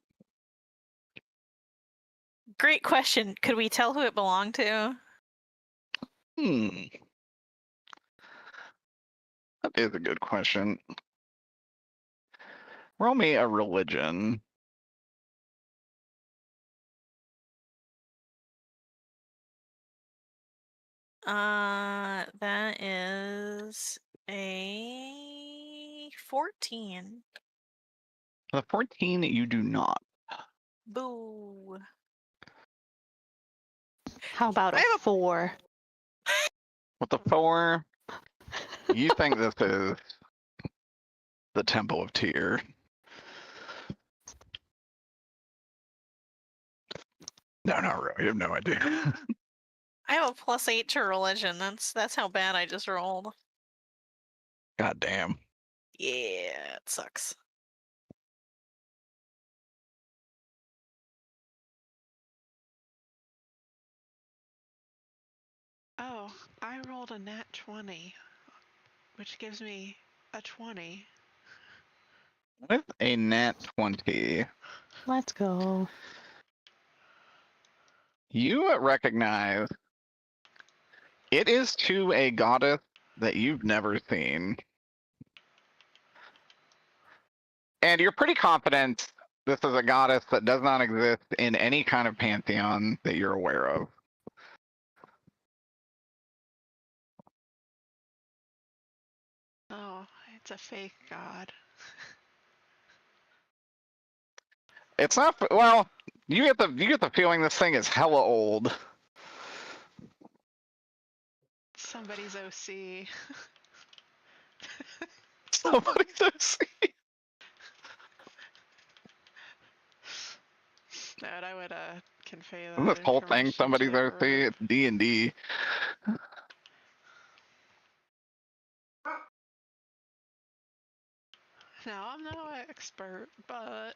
[SPEAKER 5] Great question. Could we tell who it belonged to?
[SPEAKER 2] that is a good question. Roll me a religion.
[SPEAKER 5] That is a 14.
[SPEAKER 2] The 14 you do not.
[SPEAKER 5] Boo.
[SPEAKER 9] How about a 4?
[SPEAKER 2] With the 4, you think this is the Temple of Tyr. No, not really. I have no idea.
[SPEAKER 5] I have a +8 to religion. That's how bad I just rolled.
[SPEAKER 2] God damn.
[SPEAKER 5] Yeah, it sucks.
[SPEAKER 7] Oh, I rolled a nat 20, which gives me a 20.
[SPEAKER 2] With a nat 20,
[SPEAKER 9] Let's go.
[SPEAKER 2] you recognize it is to a goddess that you've never seen. And you're pretty confident this is a goddess that does not exist in any kind of pantheon that you're aware of.
[SPEAKER 7] Oh, it's a fake god.
[SPEAKER 2] It's not, well, you get the feeling this thing is hella old.
[SPEAKER 7] Somebody's OC.
[SPEAKER 2] Somebody's OC.
[SPEAKER 7] No, I would convey
[SPEAKER 2] Isn't
[SPEAKER 7] that
[SPEAKER 2] this whole thing
[SPEAKER 7] information
[SPEAKER 2] somebody's
[SPEAKER 7] to
[SPEAKER 2] OC?
[SPEAKER 7] her.
[SPEAKER 2] It's D&D.
[SPEAKER 7] No, I'm no expert, but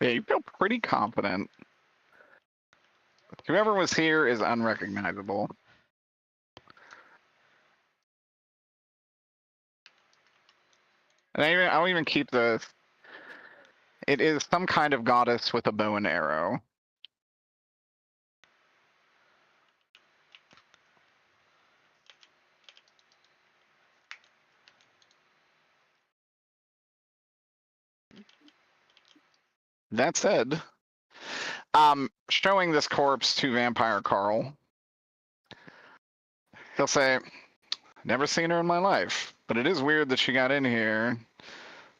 [SPEAKER 2] Yeah, you feel pretty confident. Whoever was here is unrecognizable. And I'll even keep the. It is some kind of goddess with a bow and arrow. That said, showing this corpse to Vampire Carl, he'll say, "Never seen her in my life, but it is weird that she got in here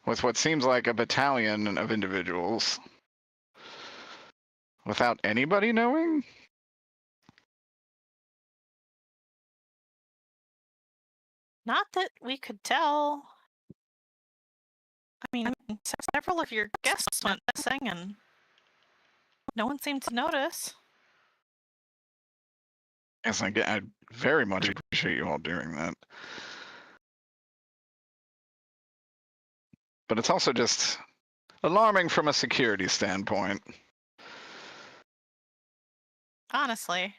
[SPEAKER 2] with what seems like a battalion of individuals without anybody knowing."
[SPEAKER 5] Not that we could tell. I mean, several of your guests went missing, and no one seemed to notice.
[SPEAKER 2] Yes, I very much appreciate you all doing that. But it's also just alarming from a security standpoint.
[SPEAKER 5] Honestly,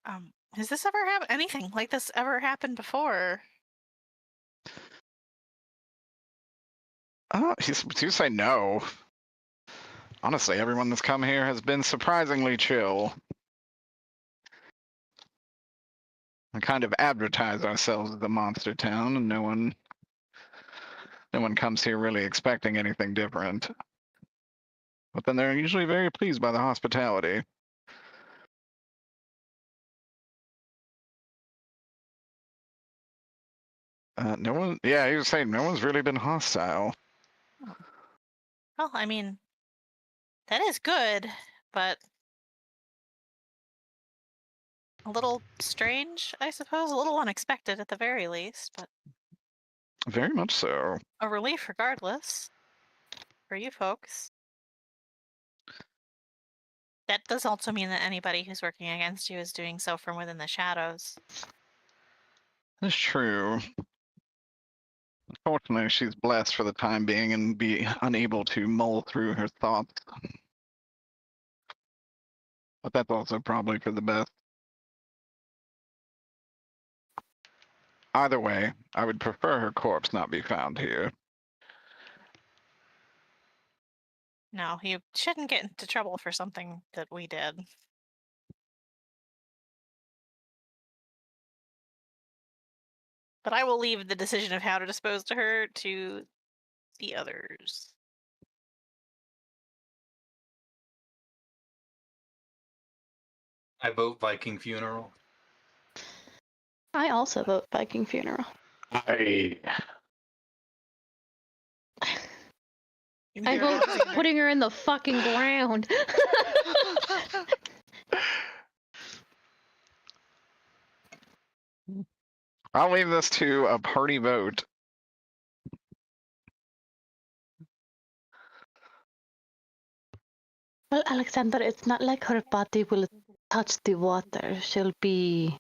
[SPEAKER 5] has this ever happened? Anything like this ever happened before?
[SPEAKER 2] You say no. Honestly, everyone that's come here has been surprisingly chill. We kind of advertise ourselves as a monster town, and no one comes here really expecting anything different. But then they're usually very pleased by the hospitality. No one, yeah, he was saying no one's really been hostile.
[SPEAKER 5] Well, I mean, that is good, but a little strange, I suppose. A little unexpected at the very least, but
[SPEAKER 2] Very much so.
[SPEAKER 5] a relief regardless for you folks. That does also mean that anybody who's working against you is doing so from within the shadows.
[SPEAKER 2] That's true. Unfortunately, she's blessed for the time being and be unable to mull through her thoughts. But that's also probably for the best. Either way, I would prefer her corpse not be found here.
[SPEAKER 5] No, you shouldn't get into trouble for something that we did. But I will leave the decision of how to dispose to her to the others.
[SPEAKER 6] I vote Viking funeral.
[SPEAKER 9] I also vote Viking funeral.
[SPEAKER 2] I
[SPEAKER 9] vote putting her in the fucking ground.
[SPEAKER 2] I'll leave this to a party vote.
[SPEAKER 9] Well, Alexander, it's not like her body will touch the water. She'll be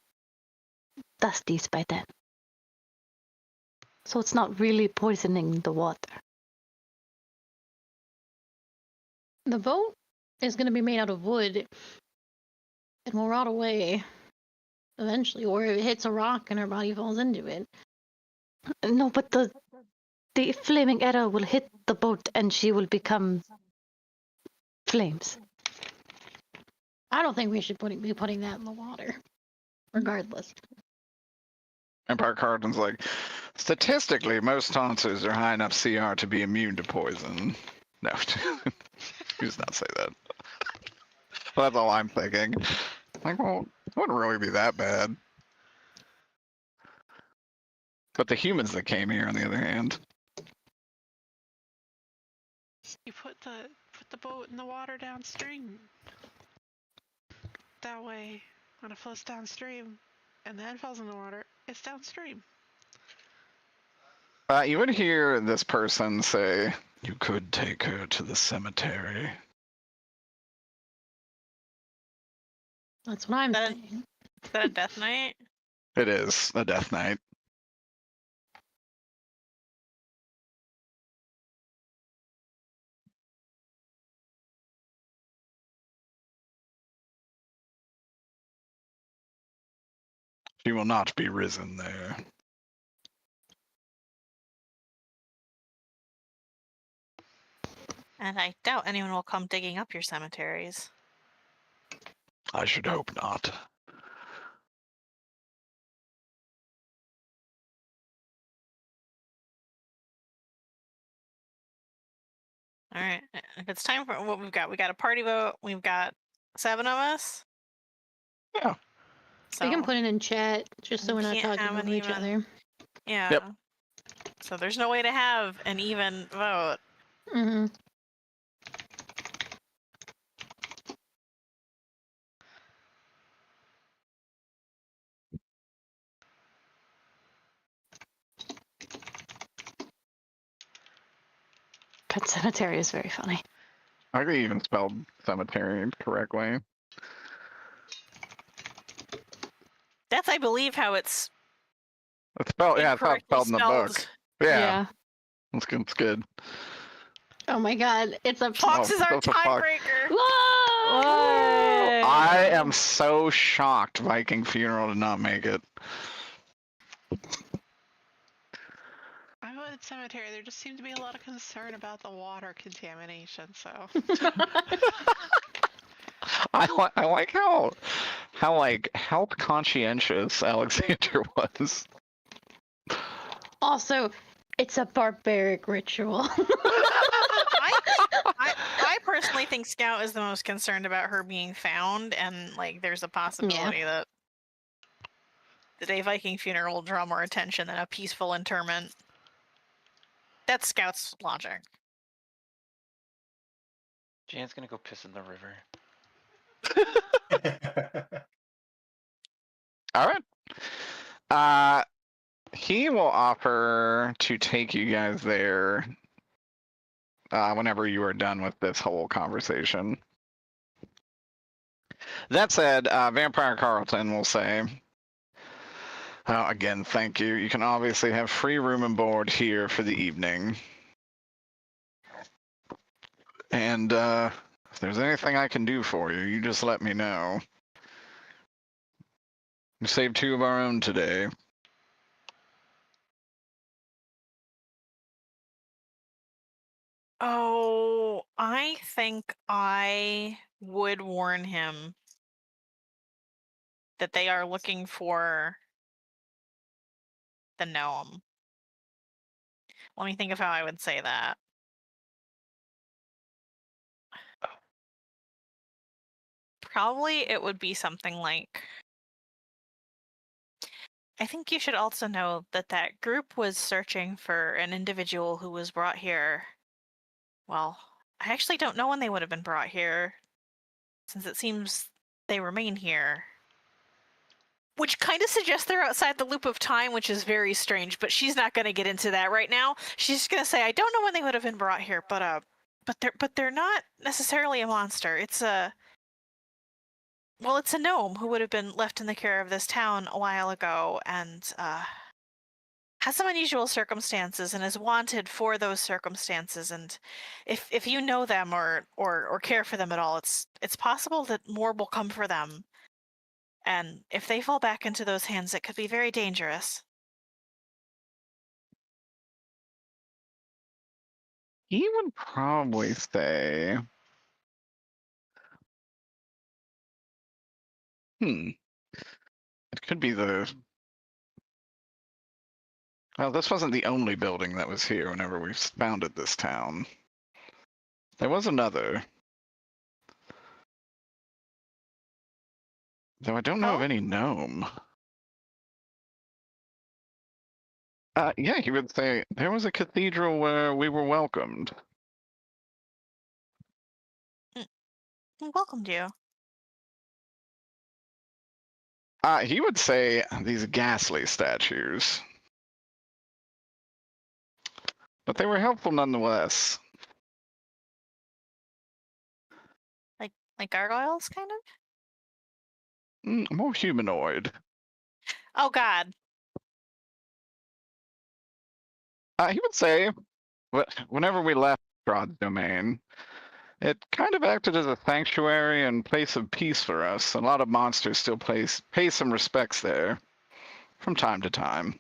[SPEAKER 9] dusty by then. So it's not really poisoning the water.
[SPEAKER 1] The boat is going to be made out of wood and will rot away eventually, or it hits a rock and her body falls into it.
[SPEAKER 9] No, but the flaming arrow will hit the boat and she will become flames.
[SPEAKER 1] I don't think we should be putting that in the water, regardless.
[SPEAKER 2] Empire Cardin's like, statistically, most tonsors are high enough CR to be immune to poison. No, he does not say that. Well, that's all I'm thinking. Like, well, it wouldn't really be that bad. But the humans that came here, on the other hand.
[SPEAKER 7] You put the boat in the water downstream. That way, when it floats downstream and then falls in the water, it's downstream.
[SPEAKER 2] You would hear this person say, "You could take her to the cemetery."
[SPEAKER 1] That's what I'm saying.
[SPEAKER 5] Is that a death knight?
[SPEAKER 2] It is a death knight. She will not be risen there.
[SPEAKER 5] And I doubt anyone will come digging up your cemeteries.
[SPEAKER 2] I should hope not.
[SPEAKER 5] All right, if it's time for what we got a party vote. We've got 7 of us.
[SPEAKER 2] Yeah.
[SPEAKER 5] So
[SPEAKER 1] We can put it in chat just so
[SPEAKER 5] we
[SPEAKER 1] we're not
[SPEAKER 5] can't
[SPEAKER 1] talking
[SPEAKER 5] have
[SPEAKER 1] over
[SPEAKER 5] an
[SPEAKER 1] each
[SPEAKER 5] even-
[SPEAKER 1] other.
[SPEAKER 5] yeah.
[SPEAKER 2] Yep.
[SPEAKER 5] So there's no way to have an even vote.
[SPEAKER 1] Mm-hmm.
[SPEAKER 9] Pet cemetery is very funny.
[SPEAKER 2] I could even spelled cemetery correctly.
[SPEAKER 5] That's, I believe, how it's
[SPEAKER 2] It's spelled, yeah, it's how it's
[SPEAKER 5] incorrectly
[SPEAKER 2] spelled in the book. Yeah, That's good. It's good.
[SPEAKER 1] Oh my god, it's a
[SPEAKER 5] Fox is our
[SPEAKER 2] what the fuck?
[SPEAKER 5] tiebreaker.
[SPEAKER 1] Whoa!
[SPEAKER 2] I am so shocked Viking Funeral did not make it.
[SPEAKER 7] I voted cemetery. There just seemed to be a lot of concern about the water contamination, so.
[SPEAKER 2] I like how like health conscientious Alexander was.
[SPEAKER 1] Also, it's a barbaric ritual.
[SPEAKER 5] I personally think Scout is the most concerned about her being found, and like there's a possibility that a Viking funeral will draw more attention than a peaceful interment. That's Scout's logic.
[SPEAKER 8] Jan's gonna go piss in the river.
[SPEAKER 2] All right. He will offer to take you guys there whenever you are done with this whole conversation. That said, Vampire Carlton will say, again, thank you. You can obviously have free room and board here for the evening. And if there's anything I can do for you, you just let me know. We saved 2 of our own today.
[SPEAKER 5] Oh, I think I would warn him that they are looking for the gnome. Let me think of how I would say that. Probably it would be something like, I think you should also know that that group was searching for an individual who was brought here. Well, I actually don't know when they would have been brought here, since it seems they remain here. Which kind of suggests they're outside the loop of time, which is very strange, but she's not going to get into that right now. She's just going to say, I don't know when they would have been brought here, but but they're not necessarily a monster. It's a gnome who would have been left in the care of this town a while ago, and has some unusual circumstances and is wanted for those circumstances. And if you know them or care for them at all, it's possible that more will come for them. And if they fall back into those hands, it could be very dangerous.
[SPEAKER 2] He would probably say, it could be the. Well, this wasn't the only building that was here whenever we founded this town. There was another. Though I don't know of any gnome. Yeah, he would say there was a cathedral where we were welcomed.
[SPEAKER 5] Welcomed you.
[SPEAKER 2] He would say these ghastly statues. But they were helpful nonetheless.
[SPEAKER 5] Like gargoyles, kind of?
[SPEAKER 2] More humanoid.
[SPEAKER 5] Oh, God.
[SPEAKER 2] He would say, whenever we left God's domain, it kind of acted as a sanctuary and place of peace for us. A lot of monsters still pay some respects there from time to time.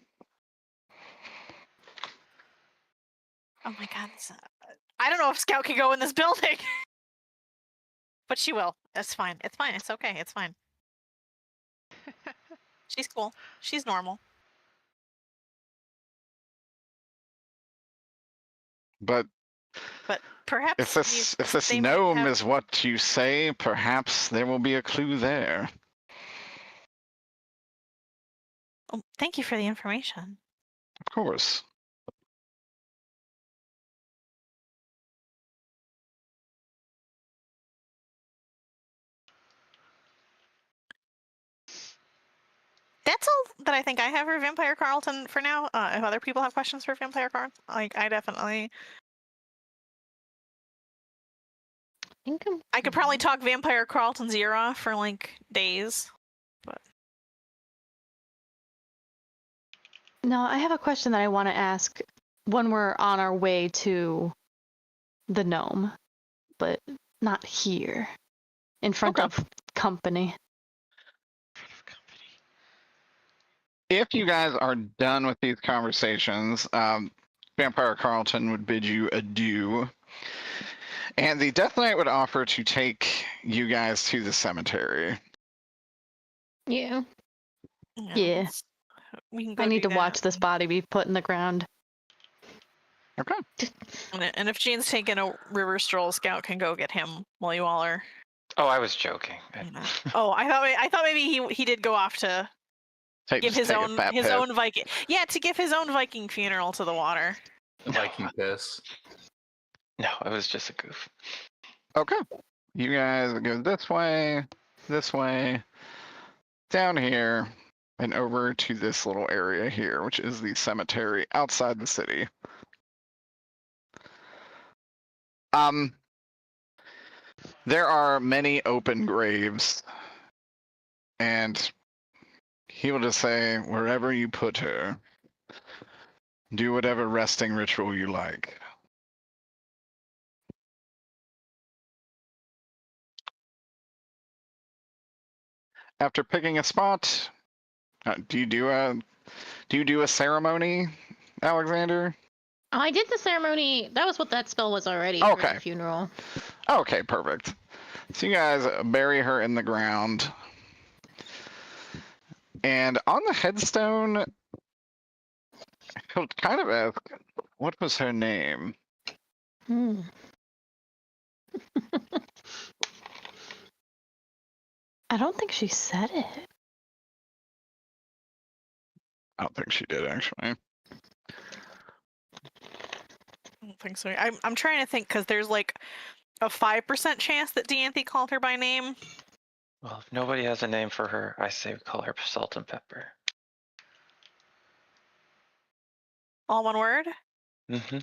[SPEAKER 5] Oh my God. I don't know if Scout can go in this building. But she will. It's fine. It's fine. It's okay. It's fine. She's cool. She's normal.
[SPEAKER 2] But
[SPEAKER 5] perhaps
[SPEAKER 2] if this gnome is what you say, perhaps there will be a clue there.
[SPEAKER 5] Oh, thank you for the information.
[SPEAKER 2] Of course.
[SPEAKER 5] That's all that I think I have for Vampire Carlton for now. If other people have questions for Vampire Carlton, I definitely. I could probably talk Vampire Carlton's era for like days, but.
[SPEAKER 9] No, I have a question that I want to ask when we're on our way to the gnome, but not here, in front of company.
[SPEAKER 2] If you guys are done with these conversations, Vampire Carlton would bid you adieu. And the Death Knight would offer to take you guys to the cemetery.
[SPEAKER 1] Yeah.
[SPEAKER 9] Yeah. I need to
[SPEAKER 5] that.
[SPEAKER 9] watch this body be put in the ground.
[SPEAKER 2] Okay.
[SPEAKER 5] And if Jean's taking a river stroll, Scout can go get him while you all are.
[SPEAKER 8] Oh, I was joking.
[SPEAKER 5] Oh, I thought maybe he did go off to give his own Viking. Yeah, to give his own Viking funeral to the water.
[SPEAKER 6] Viking piss.
[SPEAKER 8] No, it was just a goof.
[SPEAKER 2] Okay. You guys go this way, down here, and over to this little area here, which is the cemetery outside the city. There are many open graves, and he will just say, wherever you put her, do whatever resting ritual you like. After picking a spot, do you do a ceremony, Alexander?
[SPEAKER 1] I did the ceremony. That was what that spell was already.
[SPEAKER 2] Okay.
[SPEAKER 1] For the funeral.
[SPEAKER 2] Okay, perfect. So you guys bury her in the ground. And on the headstone, he'll kind of ask, what was her name?
[SPEAKER 9] I don't think she said it.
[SPEAKER 2] I don't think she did, actually.
[SPEAKER 5] I don't think so. I'm trying to think because there's like a 5% chance that Dianthe called her by name.
[SPEAKER 8] Well, if nobody has a name for her, I say we call her Salt and Pepper.
[SPEAKER 5] All one word?
[SPEAKER 8] Mm-hmm.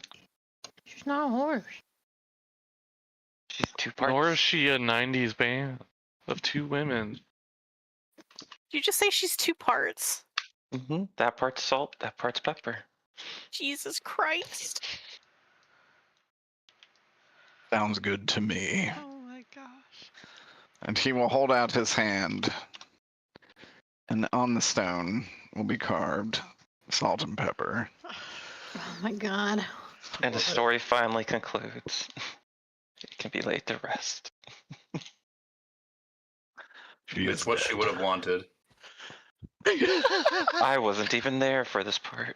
[SPEAKER 1] She's not a horse.
[SPEAKER 8] She's two parts.
[SPEAKER 4] Nor is she a 90s band of two women.
[SPEAKER 5] Did you just say she's two parts?
[SPEAKER 8] That part's salt, that part's pepper.
[SPEAKER 5] Jesus Christ.
[SPEAKER 2] Sounds good to me.
[SPEAKER 7] Oh my gosh.
[SPEAKER 2] And he will hold out his hand, and on the stone will be carved salt and pepper.
[SPEAKER 1] Oh my god.
[SPEAKER 8] And the story finally concludes. It can be laid to rest.
[SPEAKER 2] She
[SPEAKER 6] It's
[SPEAKER 2] is
[SPEAKER 6] what she
[SPEAKER 2] dead.
[SPEAKER 6] would have wanted.
[SPEAKER 8] I wasn't even there for this part.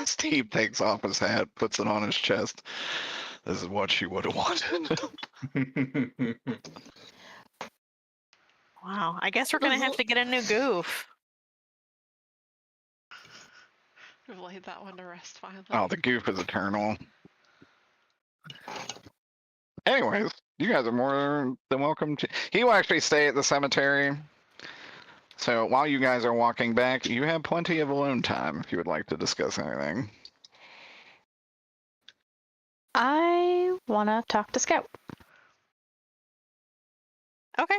[SPEAKER 2] Steve takes off his hat, puts it on his chest. This is what she would have wanted.
[SPEAKER 5] Wow, I guess we're gonna have to get a new goof.
[SPEAKER 7] We've laid that one to rest finally.
[SPEAKER 2] Oh, the goof is eternal. Anyways, you guys are more than welcome to. He will actually stay at the cemetery. So while you guys are walking back, you have plenty of alone time if you would like to discuss anything.
[SPEAKER 9] I want to talk to Scout.
[SPEAKER 5] Okay.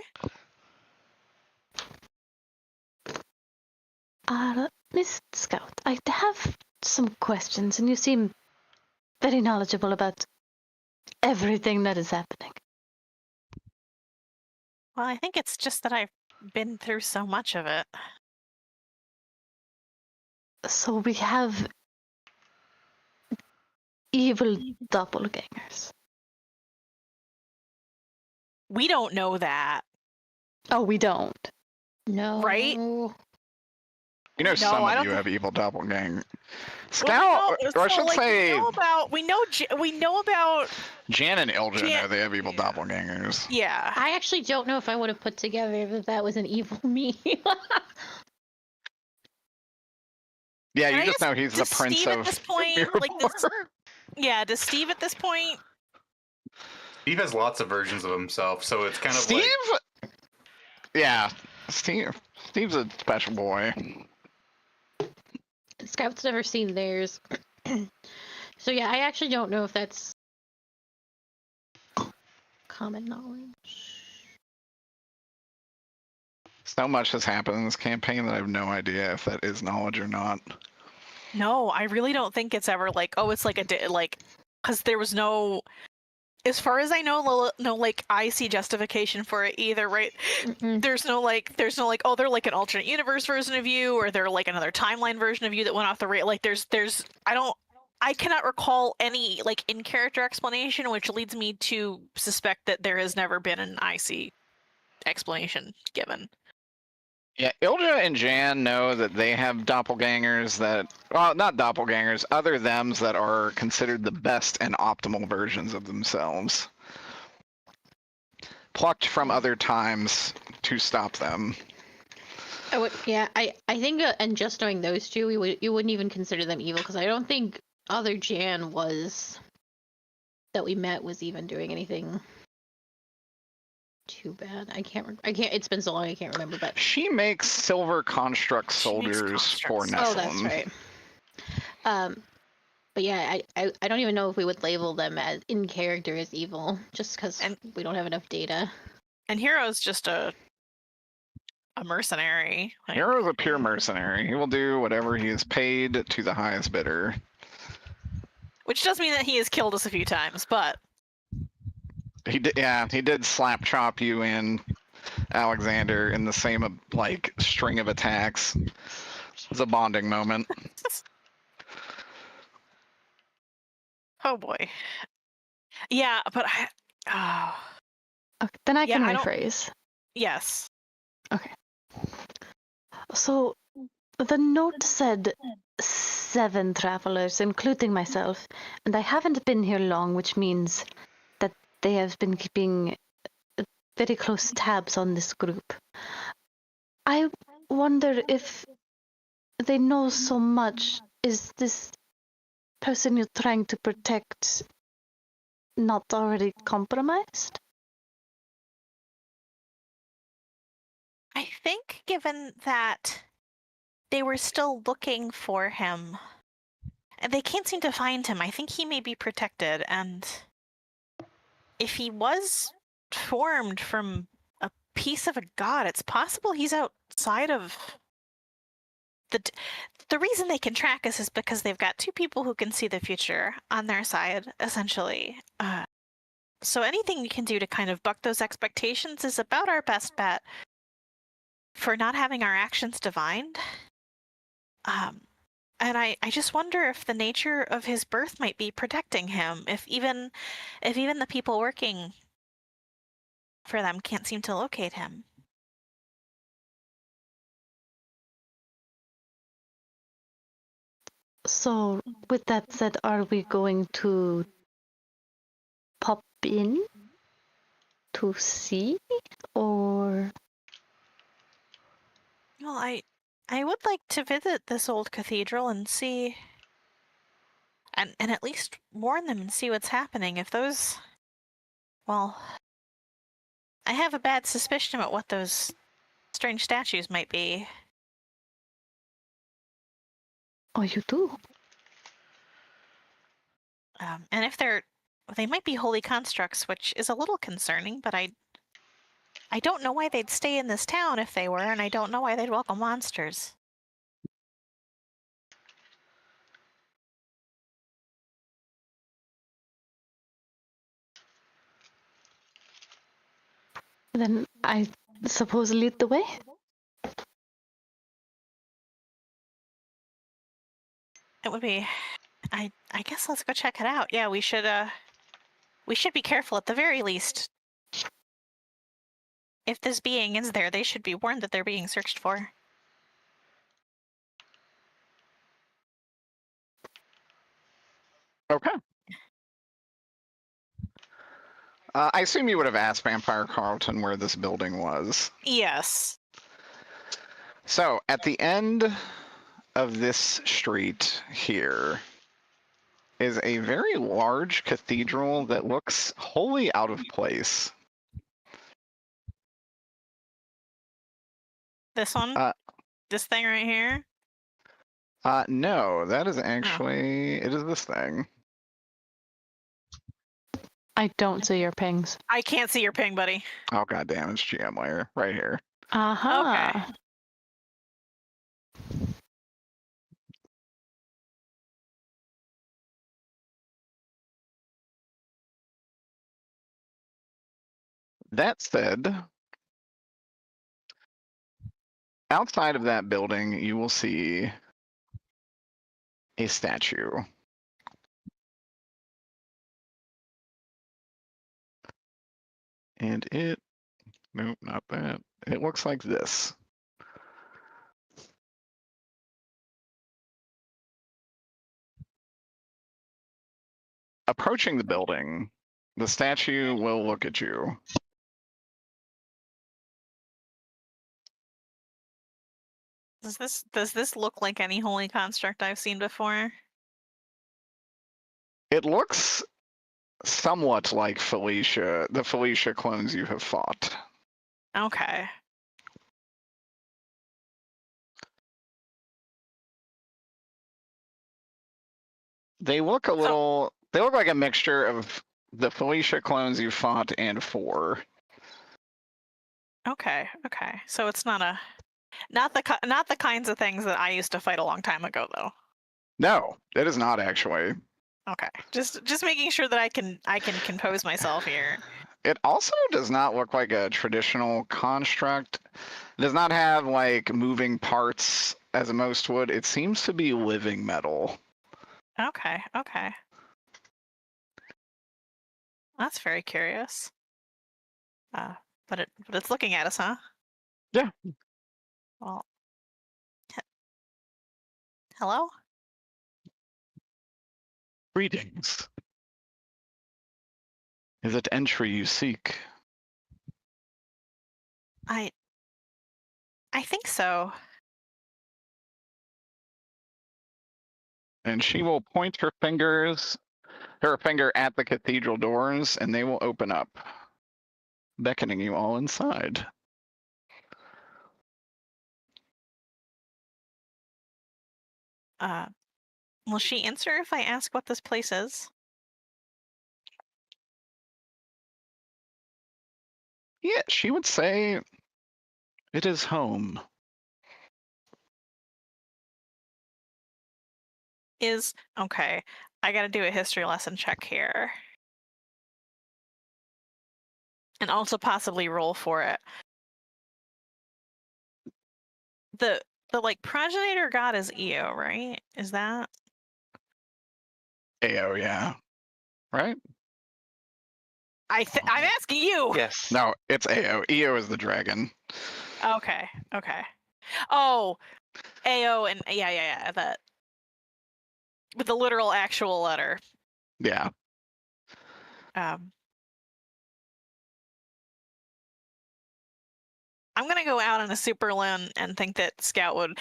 [SPEAKER 9] Miss Scout, I have some questions, and you seem very knowledgeable about everything that is happening.
[SPEAKER 5] Well, I think it's just that I've been through so much of it.
[SPEAKER 9] So we have evil doppelgangers.
[SPEAKER 5] We don't know that.
[SPEAKER 9] Oh, we don't.
[SPEAKER 1] No.
[SPEAKER 5] Right?
[SPEAKER 2] You know,
[SPEAKER 5] No,
[SPEAKER 2] some
[SPEAKER 5] I
[SPEAKER 2] of
[SPEAKER 5] don't
[SPEAKER 2] you have evil doppelganger.
[SPEAKER 5] Well,
[SPEAKER 2] Scout, or I should say,
[SPEAKER 5] we know about.
[SPEAKER 2] Jan and Ilja
[SPEAKER 5] Jan-
[SPEAKER 2] know they have evil
[SPEAKER 7] Yeah.
[SPEAKER 2] doppelgangers.
[SPEAKER 5] Yeah.
[SPEAKER 1] I actually don't know if I would have put together that that was an evil me.
[SPEAKER 2] Yeah,
[SPEAKER 5] And
[SPEAKER 2] you
[SPEAKER 5] I
[SPEAKER 2] just
[SPEAKER 5] guess,
[SPEAKER 2] know he's the
[SPEAKER 5] does
[SPEAKER 2] prince
[SPEAKER 5] Steve
[SPEAKER 2] of.
[SPEAKER 5] at this point, like this. Yeah, does Steve at this point?
[SPEAKER 6] Steve has lots of versions of himself, so it's kind of
[SPEAKER 2] Steve?
[SPEAKER 6] like
[SPEAKER 2] Yeah, Steve's a special boy.
[SPEAKER 1] Scout's never seen theirs. So yeah, I actually don't know if that's common knowledge.
[SPEAKER 2] So much has happened in this campaign that I have no idea if that is knowledge or not.
[SPEAKER 5] No, I really don't think it's ever like, oh, it's like because there was no, as far as I know, no like IC justification for it either, right?
[SPEAKER 1] Mm-mm.
[SPEAKER 5] There's no like, oh, they're like an alternate universe version of you, or they're like another timeline version of you that went off the rail. Like I cannot recall any like in character explanation, which leads me to suspect that there has never been an IC explanation given.
[SPEAKER 2] Yeah, Ilja and Jan know that they have doppelgangers that, well, not doppelgangers, other thems that are considered the best and optimal versions of themselves. Plucked from other times to stop them.
[SPEAKER 1] I think, and just knowing those two, you wouldn't even consider them evil, because I don't think other Jan that we met was even doing anything too bad. I can't. It's been so long. I can't remember. But
[SPEAKER 2] She makes silver construct soldiers for Nephilim.
[SPEAKER 1] oh, that's right. But yeah, I don't even know if we would label them as in character as evil, just because we don't have enough data.
[SPEAKER 5] And Hero's just a mercenary. Like,
[SPEAKER 2] Hero's a pure mercenary. He will do whatever he is paid to the highest bidder.
[SPEAKER 5] which does mean that he has killed us a few times, but
[SPEAKER 2] He did slap chop you in, Alexander, in the same like string of attacks. It was a bonding moment.
[SPEAKER 5] oh boy. Yeah, but
[SPEAKER 9] Okay, then I
[SPEAKER 5] Yeah,
[SPEAKER 9] can
[SPEAKER 5] I don't-
[SPEAKER 9] rephrase.
[SPEAKER 5] yes.
[SPEAKER 9] So, the note said 7 travelers, including myself, and I haven't been here long, which means that they have been keeping very close tabs on this group. I wonder if they know so much. Is this person you're trying to protect not already compromised?
[SPEAKER 5] I think given that they were still looking for him, and they can't seem to find him, I think he may be protected, and if he was formed from a piece of a god, it's possible he's outside of the reason they can track us is because they've got two people who can see the future on their side, essentially. So anything we can do to kind of buck those expectations is about our best bet for not having our actions divined. And I just wonder if the nature of his birth might be protecting him, if even the people working for them can't seem to locate him.
[SPEAKER 9] So, with that said, are we going to pop in to see, or?
[SPEAKER 5] Well, I would like to visit this old cathedral and see, and at least warn them and see what's happening. If those, well, I have a bad suspicion about what those strange statues might be.
[SPEAKER 9] Oh, you do?
[SPEAKER 5] And if they might be holy constructs, which is a little concerning, but I don't know why they'd stay in this town if they were, and I don't know why they'd welcome monsters.
[SPEAKER 9] Then I suppose lead the way?
[SPEAKER 5] It would be, I guess let's go check it out. Yeah, we should be careful at the very least. If this being is there, they should be warned that they're being searched for.
[SPEAKER 2] Okay. I assume you would have asked Vampire Carlton where this building was.
[SPEAKER 5] Yes.
[SPEAKER 2] So, at the end of this street here is a very large cathedral that looks wholly out of place.
[SPEAKER 5] This one? This thing right here?
[SPEAKER 2] No, that is actually, it is this thing.
[SPEAKER 9] I don't see your pings.
[SPEAKER 5] I can't see your ping, buddy.
[SPEAKER 2] Oh, goddamn, it's GM layer right here.
[SPEAKER 9] Uh-huh.
[SPEAKER 5] Okay.
[SPEAKER 2] That said, outside of that building, you will see a statue. And nope, not that. It looks like this. Approaching the building, the statue will look at you.
[SPEAKER 5] Does this look like any holy construct I've seen before?
[SPEAKER 2] It looks somewhat like Felicia, the Felicia clones you have fought.
[SPEAKER 5] Okay.
[SPEAKER 2] They look a little, they look like a mixture of the Felicia clones you fought and 4.
[SPEAKER 5] Okay. So it's not the kinds of things that I used to fight a long time ago, though.
[SPEAKER 2] No, it is not actually.
[SPEAKER 5] Okay. Just making sure that I can compose myself here.
[SPEAKER 2] It also does not look like a traditional construct. It does not have like moving parts as most would. It seems to be living metal.
[SPEAKER 5] Okay. That's very curious. But it's looking at us, huh?
[SPEAKER 2] Yeah.
[SPEAKER 5] Well. Hello?
[SPEAKER 2] Greetings. Is it entry you seek?
[SPEAKER 5] I think so.
[SPEAKER 2] And she will point her finger at the cathedral doors, and they will open up, beckoning you all inside.
[SPEAKER 5] Will she answer if I ask what this place is?
[SPEAKER 2] Yeah, she would say it is home.
[SPEAKER 5] Okay. I gotta do a history lesson check here. And also possibly roll for it. The like progenitor god is Io, right? Is that?
[SPEAKER 2] Ao, yeah. Right?
[SPEAKER 5] I'm asking you.
[SPEAKER 8] Yes.
[SPEAKER 2] No, it's Ao. Io is the dragon.
[SPEAKER 5] Okay. Okay. Oh, Ao and yeah. That with the literal actual letter.
[SPEAKER 2] Yeah.
[SPEAKER 5] I'm gonna go out on a super limb and think that Scout would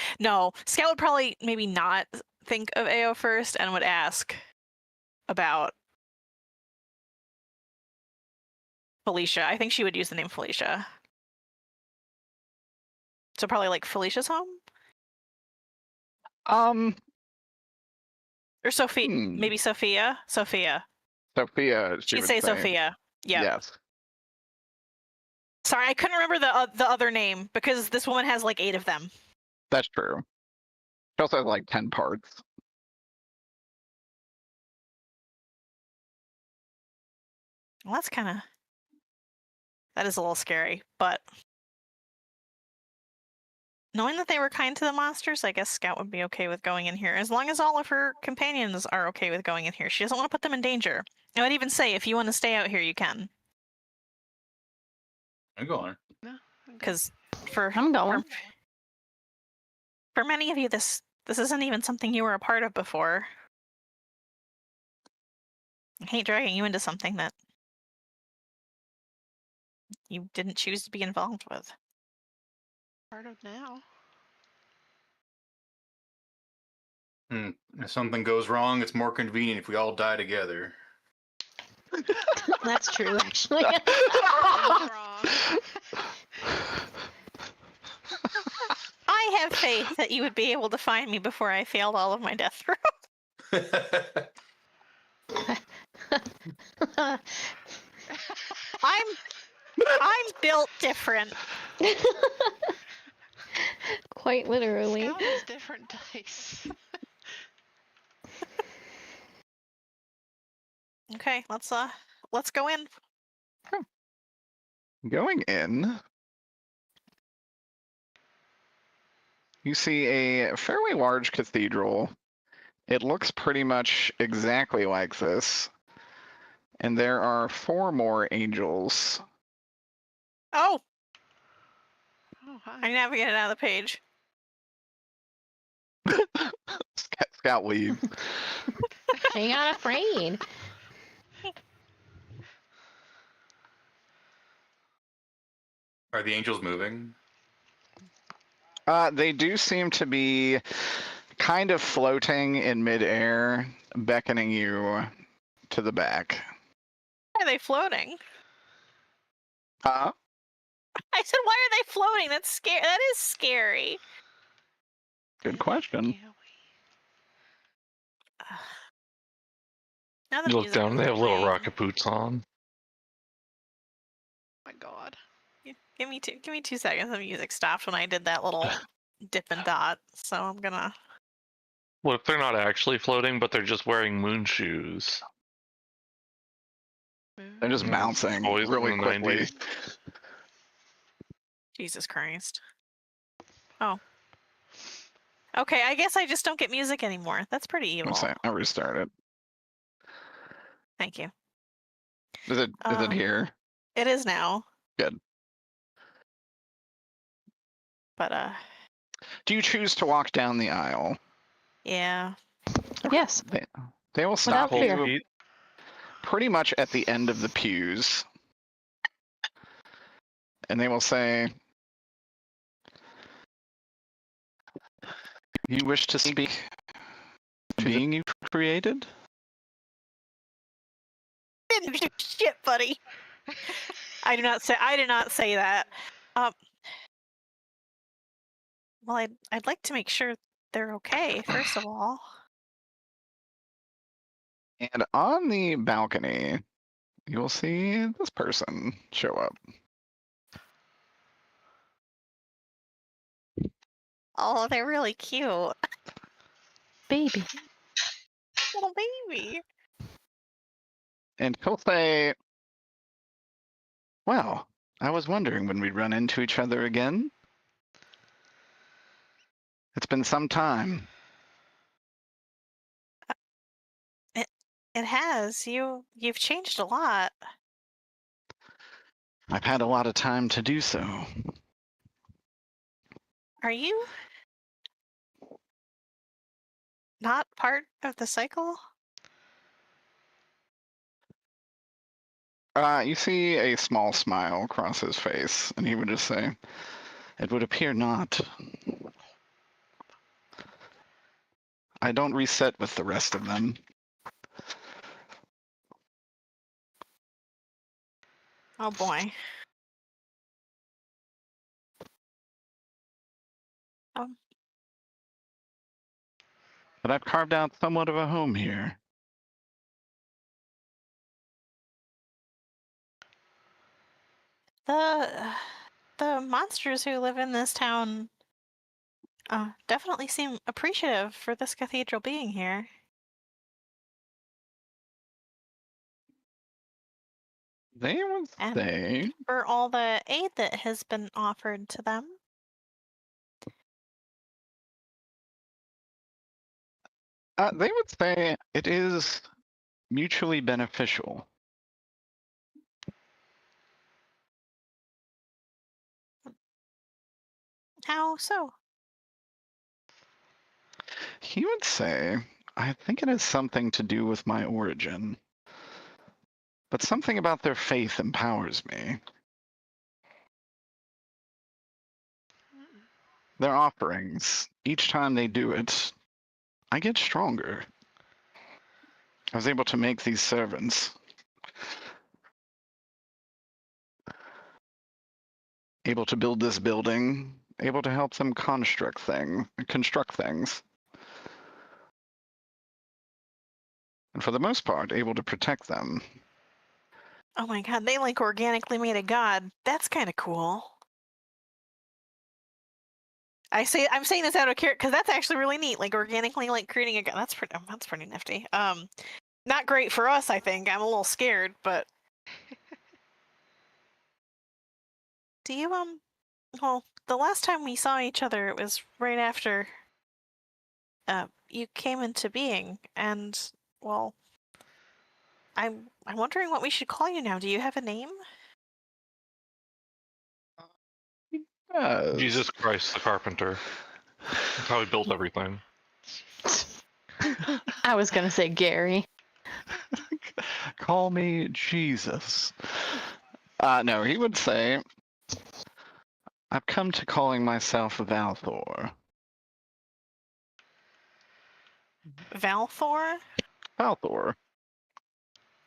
[SPEAKER 5] probably maybe not think of Ao first and would ask about Felicia. I think she would use the name Felicia. So probably like Felicia's home? Or Sophia, maybe Sophia? Sophia.
[SPEAKER 2] Sophia,
[SPEAKER 5] She'd say Sophia. Yeah.
[SPEAKER 2] Yes.
[SPEAKER 5] Sorry, I couldn't remember the other name because this woman has like 8 of them.
[SPEAKER 2] That's true. She also has like 10 parts.
[SPEAKER 5] Well, that is a little scary, but knowing that they were kind to the monsters, I guess Scout would be okay with going in here. As long as all of her companions are okay with going in here. She doesn't want to put them in danger. I would even say, if you want to stay out here, you can.
[SPEAKER 6] I'm going.
[SPEAKER 7] No.
[SPEAKER 5] Because
[SPEAKER 9] I'm going.
[SPEAKER 5] For many of you, this isn't even something you were a part of before. I hate dragging you into something that you didn't choose to be involved with.
[SPEAKER 7] Part of now.
[SPEAKER 6] If something goes wrong, it's more convenient if we all die together.
[SPEAKER 1] That's true, actually.
[SPEAKER 7] Wrong.
[SPEAKER 5] I have faith that you would be able to find me before I failed all of my death throws. I'm built different.
[SPEAKER 1] Quite literally.
[SPEAKER 7] Scout has different dice.
[SPEAKER 5] Okay, let's go in.
[SPEAKER 2] Going in, you see a fairly large cathedral. It looks pretty much exactly like this. And there are 4 more angels.
[SPEAKER 5] Oh,
[SPEAKER 7] Oh, hi.
[SPEAKER 5] I navigated out of the page.
[SPEAKER 2] Scout leave.
[SPEAKER 1] Hang on, afraid.
[SPEAKER 6] Are the angels moving?
[SPEAKER 2] They do seem to be kind of floating in midair, beckoning you to the back.
[SPEAKER 5] Why are they floating?
[SPEAKER 2] Huh?
[SPEAKER 5] I said, why are they floating? That's scary. That is scary.
[SPEAKER 2] Good question.
[SPEAKER 5] Now the
[SPEAKER 4] You look
[SPEAKER 5] music
[SPEAKER 4] down,
[SPEAKER 5] is
[SPEAKER 4] they have little
[SPEAKER 5] playing.
[SPEAKER 4] rocket boots on.
[SPEAKER 7] My God.
[SPEAKER 5] Give me 2 seconds. The music stopped when I did that little dip and dot. So I'm gonna.
[SPEAKER 4] What if they're not actually floating, but they're just wearing moon shoes?
[SPEAKER 2] They're just
[SPEAKER 4] Yeah,
[SPEAKER 2] bouncing
[SPEAKER 4] always in
[SPEAKER 2] really
[SPEAKER 4] the
[SPEAKER 2] quickly.
[SPEAKER 4] 90s.
[SPEAKER 5] Jesus Christ. Oh. Okay, I guess I just don't get music anymore. That's pretty evil.
[SPEAKER 2] I restarted.
[SPEAKER 5] Thank you.
[SPEAKER 2] Is it here?
[SPEAKER 5] It is now.
[SPEAKER 2] Good.
[SPEAKER 5] But
[SPEAKER 2] Do you choose to walk down the aisle?
[SPEAKER 5] yeah.
[SPEAKER 9] Yes.
[SPEAKER 2] They will stop
[SPEAKER 9] Without
[SPEAKER 2] you
[SPEAKER 9] fear.
[SPEAKER 2] pretty much at the end of the pews. And they will say, "You wish to speak to the being you created?"
[SPEAKER 5] Shit, buddy. I did not say that. Well, I'd like to make sure they're okay, first of all.
[SPEAKER 2] And on the balcony, you will see this person show up.
[SPEAKER 5] Oh, they're really cute.
[SPEAKER 9] Baby.
[SPEAKER 5] Little baby.
[SPEAKER 2] And he'll say, well, I was wondering when we'd run into each other again. It's been some time.
[SPEAKER 5] It has. You've changed a lot.
[SPEAKER 2] I've had a lot of time to do so.
[SPEAKER 5] Are you not part of the cycle?
[SPEAKER 2] You see a small smile cross his face, and he would just say, it would appear not. I don't reset with the rest of them.
[SPEAKER 5] Oh boy.
[SPEAKER 2] But I've carved out somewhat of a home here.
[SPEAKER 5] The monsters who live in this town definitely seem appreciative for this cathedral being here.
[SPEAKER 2] They would
[SPEAKER 5] And
[SPEAKER 2] say,
[SPEAKER 5] for all the aid that has been offered to them.
[SPEAKER 2] they would say it is mutually beneficial.
[SPEAKER 5] How so?
[SPEAKER 2] He would say, I think it has something to do with my origin. But something about their faith empowers me. Their offerings, each time they do it, I get stronger. I was able to make these servants. Able to build this building, able to help them construct things. And for the most part, able to protect them.
[SPEAKER 5] Oh my god, they like organically made a god. That's kind of cool. I'm saying this out of character because that's actually really neat. Like organically, like creating a god. That's pretty nifty. Not great for us, I think. I'm a little scared, but do you well, the last time we saw each other, it was right after you came into being, and well, I'm wondering what we should call you now. Do you have a name?
[SPEAKER 4] Jesus Christ, the carpenter. That's how he built everything.
[SPEAKER 9] I was gonna say Gary.
[SPEAKER 2] Call me Jesus. No, he would say, I've come to calling myself Valthor.
[SPEAKER 5] Valthor?
[SPEAKER 2] Valthor.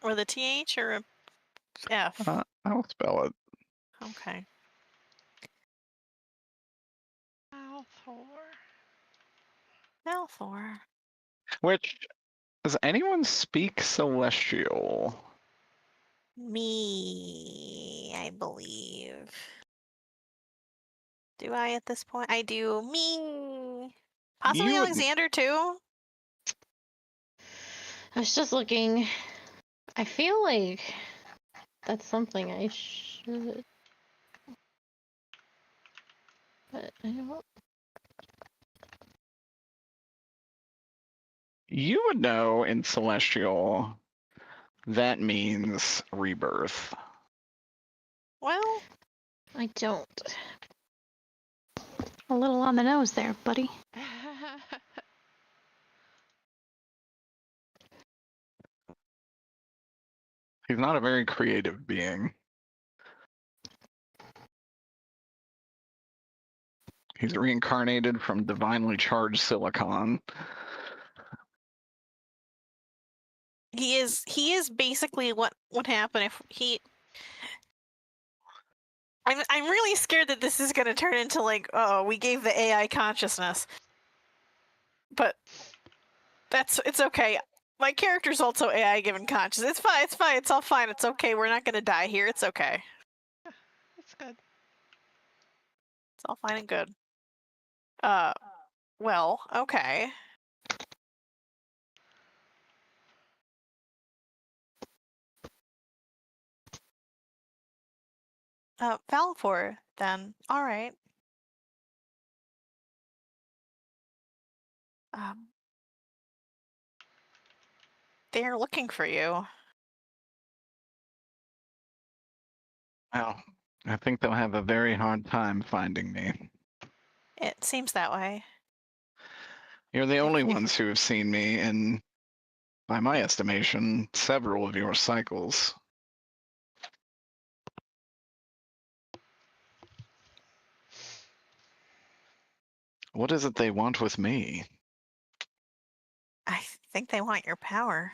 [SPEAKER 5] Or the TH or a F?
[SPEAKER 2] I'll spell it.
[SPEAKER 5] Okay. Valthor.
[SPEAKER 2] Which, does anyone speak Celestial?
[SPEAKER 5] Me, I believe. Do I at this point? I do. Me. Possibly
[SPEAKER 2] You would-
[SPEAKER 5] Alexander too.
[SPEAKER 1] I was just looking. I feel like that's something I should. But I don't.
[SPEAKER 2] You would know in Celestial that means rebirth.
[SPEAKER 5] Well,
[SPEAKER 1] I don't.
[SPEAKER 9] A little on the nose there, buddy.
[SPEAKER 2] He's not a very creative being. He's reincarnated from divinely charged silicon.
[SPEAKER 5] he is basically what would happen if he. I'm really scared that this is gonna turn into like, oh, we gave the AI consciousness. But it's okay. My character's also AI given conscious. It's fine, it's all fine, it's okay. We're not gonna die here, it's okay.
[SPEAKER 7] That's good.
[SPEAKER 5] It's all fine and good. Well, okay. Valfor, then. All right. They're looking for you.
[SPEAKER 2] Well, I think they'll have a very hard time finding me.
[SPEAKER 5] It seems that way.
[SPEAKER 2] You're the only ones who have seen me in, by my estimation, several of your cycles. What is it they want with me?
[SPEAKER 5] I think they want your power.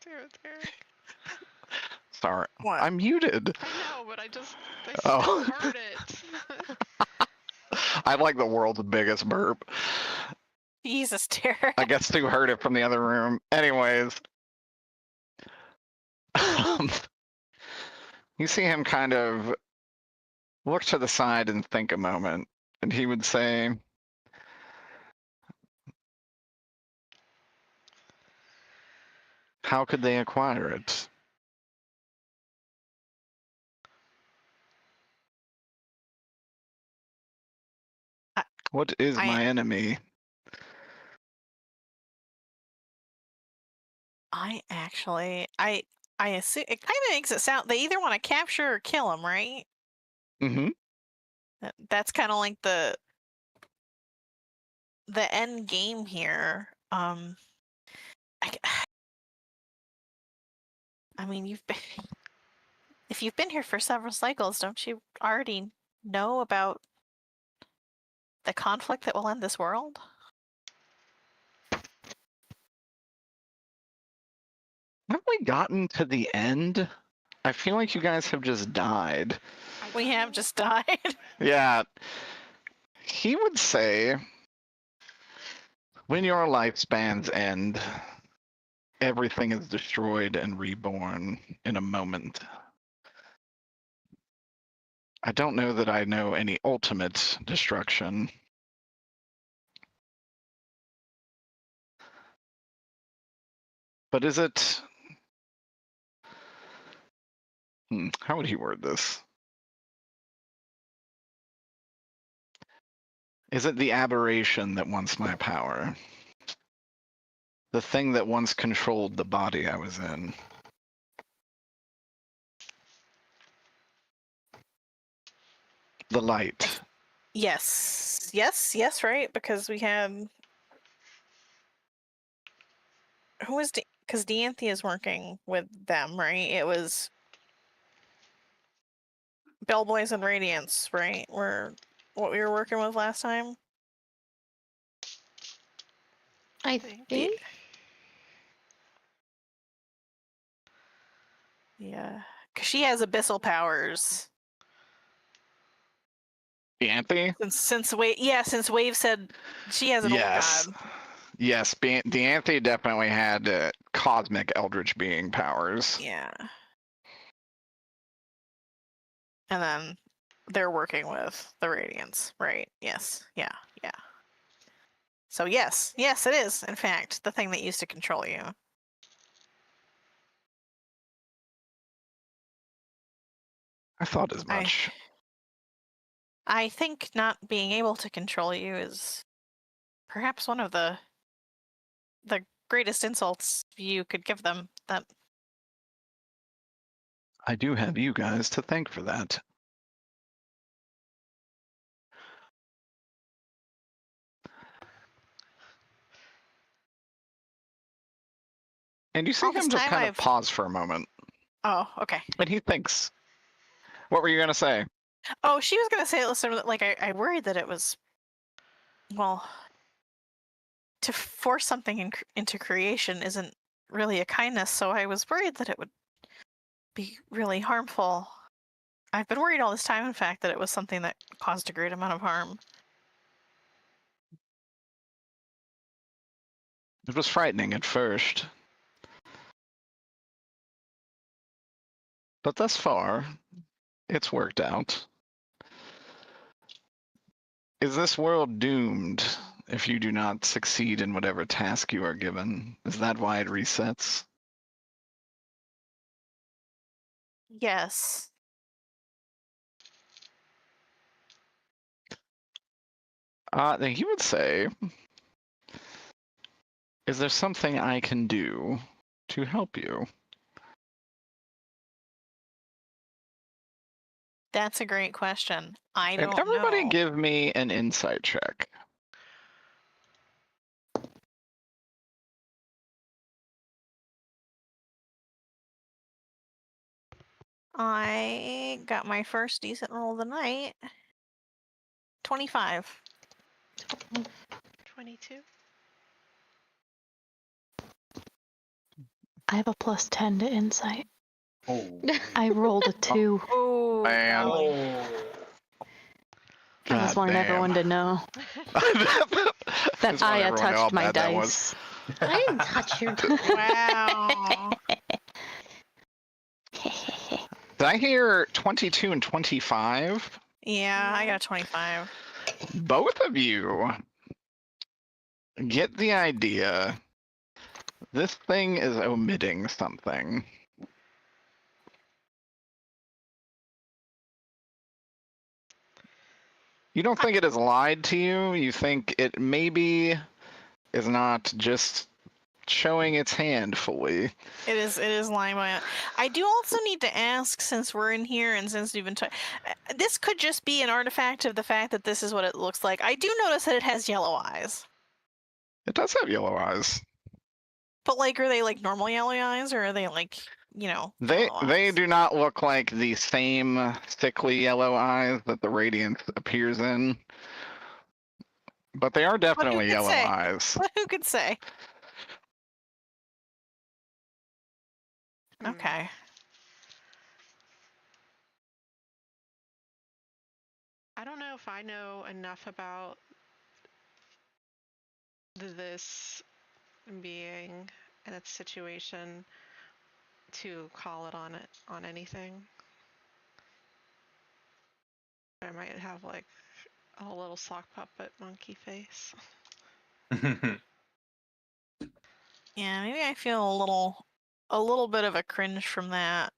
[SPEAKER 7] Damn it, Derek.
[SPEAKER 2] Sorry,
[SPEAKER 5] What?
[SPEAKER 2] I'm muted.
[SPEAKER 7] I know, but I still
[SPEAKER 2] Oh.
[SPEAKER 7] heard it.
[SPEAKER 2] I like the world's biggest burp.
[SPEAKER 5] Jesus, Derek.
[SPEAKER 2] I guess Stu heard it from the other room. Anyways. You see him kind of look to the side and think a moment, and he would say, how could they acquire it? What is my enemy?
[SPEAKER 5] I assume it kind of makes it sound they either want to capture or kill him, right?
[SPEAKER 2] Mm-hmm.
[SPEAKER 5] That's kind of like the end game here. I mean, if you've been here for several cycles, don't you already know about the conflict that will end this world?
[SPEAKER 2] Haven't we gotten to the end? I feel like you guys have just died.
[SPEAKER 5] We have just died.
[SPEAKER 2] Yeah. He would say, when your lifespans end, everything is destroyed and reborn in a moment. I don't know that I know any ultimate destruction. But is it... how would he word this? Is it the aberration that wants my power? The thing that once controlled the body I was in? The light.
[SPEAKER 5] Yes, right. Because we had who was because Dianthe is working with them, right? It was Bellboys and Radiance, right? Were what we were working with last time.
[SPEAKER 1] I think.
[SPEAKER 5] Yeah, because she has abyssal powers.
[SPEAKER 2] Dianthe?
[SPEAKER 5] Since Wave said she has an old god.
[SPEAKER 2] Yes, Dianthe definitely had cosmic eldritch being powers.
[SPEAKER 5] Yeah. And then they're working with the Radiance, right? Yes. Yeah. So yes, it is, in fact, the thing that used to control you.
[SPEAKER 2] I thought as much.
[SPEAKER 5] I think not being able to control you is perhaps one of the greatest insults you could give them. That
[SPEAKER 2] I do have you guys to thank for that. And you see him just kind of pause for a moment.
[SPEAKER 5] Oh, okay.
[SPEAKER 2] And he thinks. What were you going to say?
[SPEAKER 5] Oh, she was going to say, listen, like, I worried that it was, well, to force something into creation isn't really a kindness, so I was worried that it would be really harmful. I've been worried all this time, in fact, that it was something that caused a great amount of harm.
[SPEAKER 2] It was frightening at first. But thus far, it's worked out. Is this world doomed if you do not succeed in whatever task you are given? Is that why it resets?
[SPEAKER 5] Yes.
[SPEAKER 2] Then he would say, is there something I can do to help you?
[SPEAKER 5] That's a great question. I
[SPEAKER 2] And
[SPEAKER 5] don't
[SPEAKER 2] everybody
[SPEAKER 5] know.
[SPEAKER 2] give me an insight check.
[SPEAKER 5] I got my first decent roll of the night. 25.
[SPEAKER 7] 22.
[SPEAKER 9] I have a plus 10 to insight.
[SPEAKER 6] Oh.
[SPEAKER 9] I rolled a 2.
[SPEAKER 5] Oh,
[SPEAKER 2] Man.
[SPEAKER 6] Oh.
[SPEAKER 9] I just
[SPEAKER 2] God
[SPEAKER 9] wanted
[SPEAKER 2] damn.
[SPEAKER 9] everyone to know
[SPEAKER 2] I
[SPEAKER 9] that
[SPEAKER 2] just want
[SPEAKER 9] Aya
[SPEAKER 2] everyone to know how
[SPEAKER 9] touched my
[SPEAKER 2] bad that was.
[SPEAKER 9] dice.
[SPEAKER 1] I didn't touch your.
[SPEAKER 5] wow.
[SPEAKER 2] Did I hear 22 and 25?
[SPEAKER 5] Yeah, I got 25.
[SPEAKER 2] Both of you get the idea. This thing is omitting something. You don't think it has lied to you? You think it maybe is not just showing its hand fully.
[SPEAKER 5] It is lying by. I do also need to ask, since we're in here and since we've been talking, this could just be an artifact of the fact that this is what it looks like. I do notice that it has yellow eyes.
[SPEAKER 2] It does have yellow eyes.
[SPEAKER 5] But like, are they like normal yellow eyes, or are they like, you know,
[SPEAKER 2] They
[SPEAKER 5] yellow
[SPEAKER 2] they
[SPEAKER 5] eyes?
[SPEAKER 2] do not look like the same sickly yellow eyes that the radiance appears in. But they are
[SPEAKER 5] But who
[SPEAKER 2] definitely
[SPEAKER 5] could
[SPEAKER 2] yellow
[SPEAKER 5] say?
[SPEAKER 2] eyes.
[SPEAKER 5] But who could say?
[SPEAKER 7] Hmm.
[SPEAKER 5] Okay.
[SPEAKER 7] I don't know if I know enough about this being and its situation to call it on anything. I might have like a little sock puppet monkey face.
[SPEAKER 5] Yeah, maybe I feel a little bit of a cringe from that.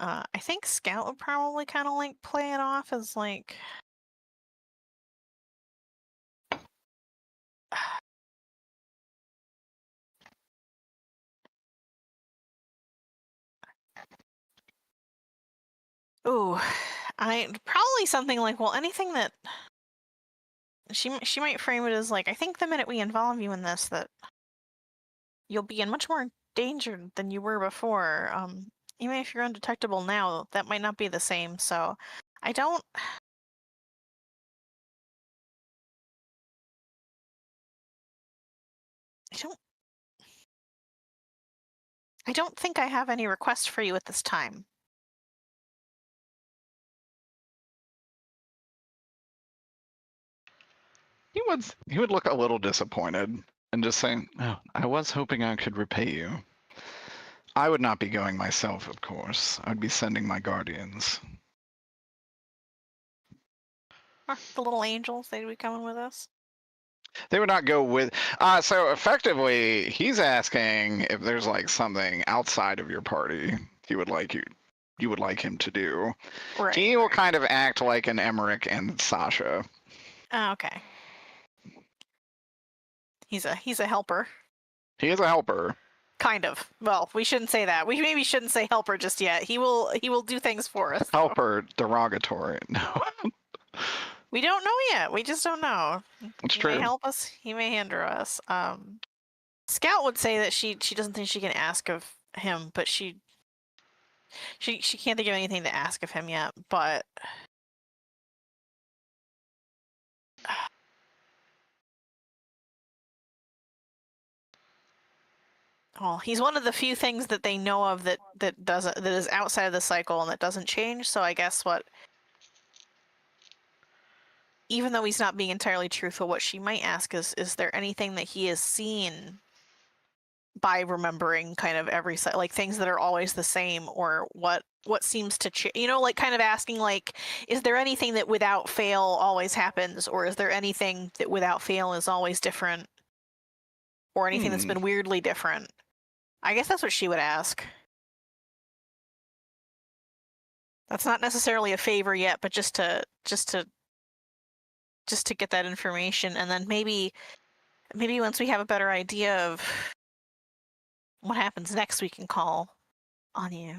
[SPEAKER 5] I think Scout would probably kind of like play it off as like. Ooh, I probably something like, well, anything that she might frame it as like, I think the minute we involve you in this, that you'll be in much more danger than you were before. Even if you're undetectable now, that might not be the same. So, I don't. I don't think I have any requests for you at this time.
[SPEAKER 2] He would look a little disappointed and just say, "Oh, I was hoping I could repay you. I would not be going myself, of course. I'd be sending my guardians."
[SPEAKER 5] The little angels, they'd be coming with us.
[SPEAKER 2] They would not go with. So effectively, he's asking if there's like something outside of your party you would like him to do.
[SPEAKER 5] Right.
[SPEAKER 2] He will kind of act like an Emmerich and Sasha.
[SPEAKER 5] Oh, okay. He's a helper.
[SPEAKER 2] He is a helper.
[SPEAKER 5] Kind of. Well, we shouldn't say that. We maybe shouldn't say helper just yet. He will do things for us. though.
[SPEAKER 2] Helper, derogatory. No,
[SPEAKER 5] We don't know yet. We just don't know.
[SPEAKER 2] it's
[SPEAKER 5] He
[SPEAKER 2] true.
[SPEAKER 5] may help us. He may hinder us. Scout would say that she doesn't think she can ask of him, but she can't think of anything to ask of him yet. But well, he's one of the few things that they know of that is outside of the cycle and that doesn't change. So I guess even though he's not being entirely truthful, what she might ask is there anything that he has seen by remembering kind of every like things that are always the same, or what seems to like kind of asking like, is there anything that without fail always happens, or is there anything that without fail is always different, or anything that's been weirdly different? I guess that's what she would ask. That's not necessarily a favor yet, but just to get that information, and then maybe once we have a better idea of what happens next, we can call on you.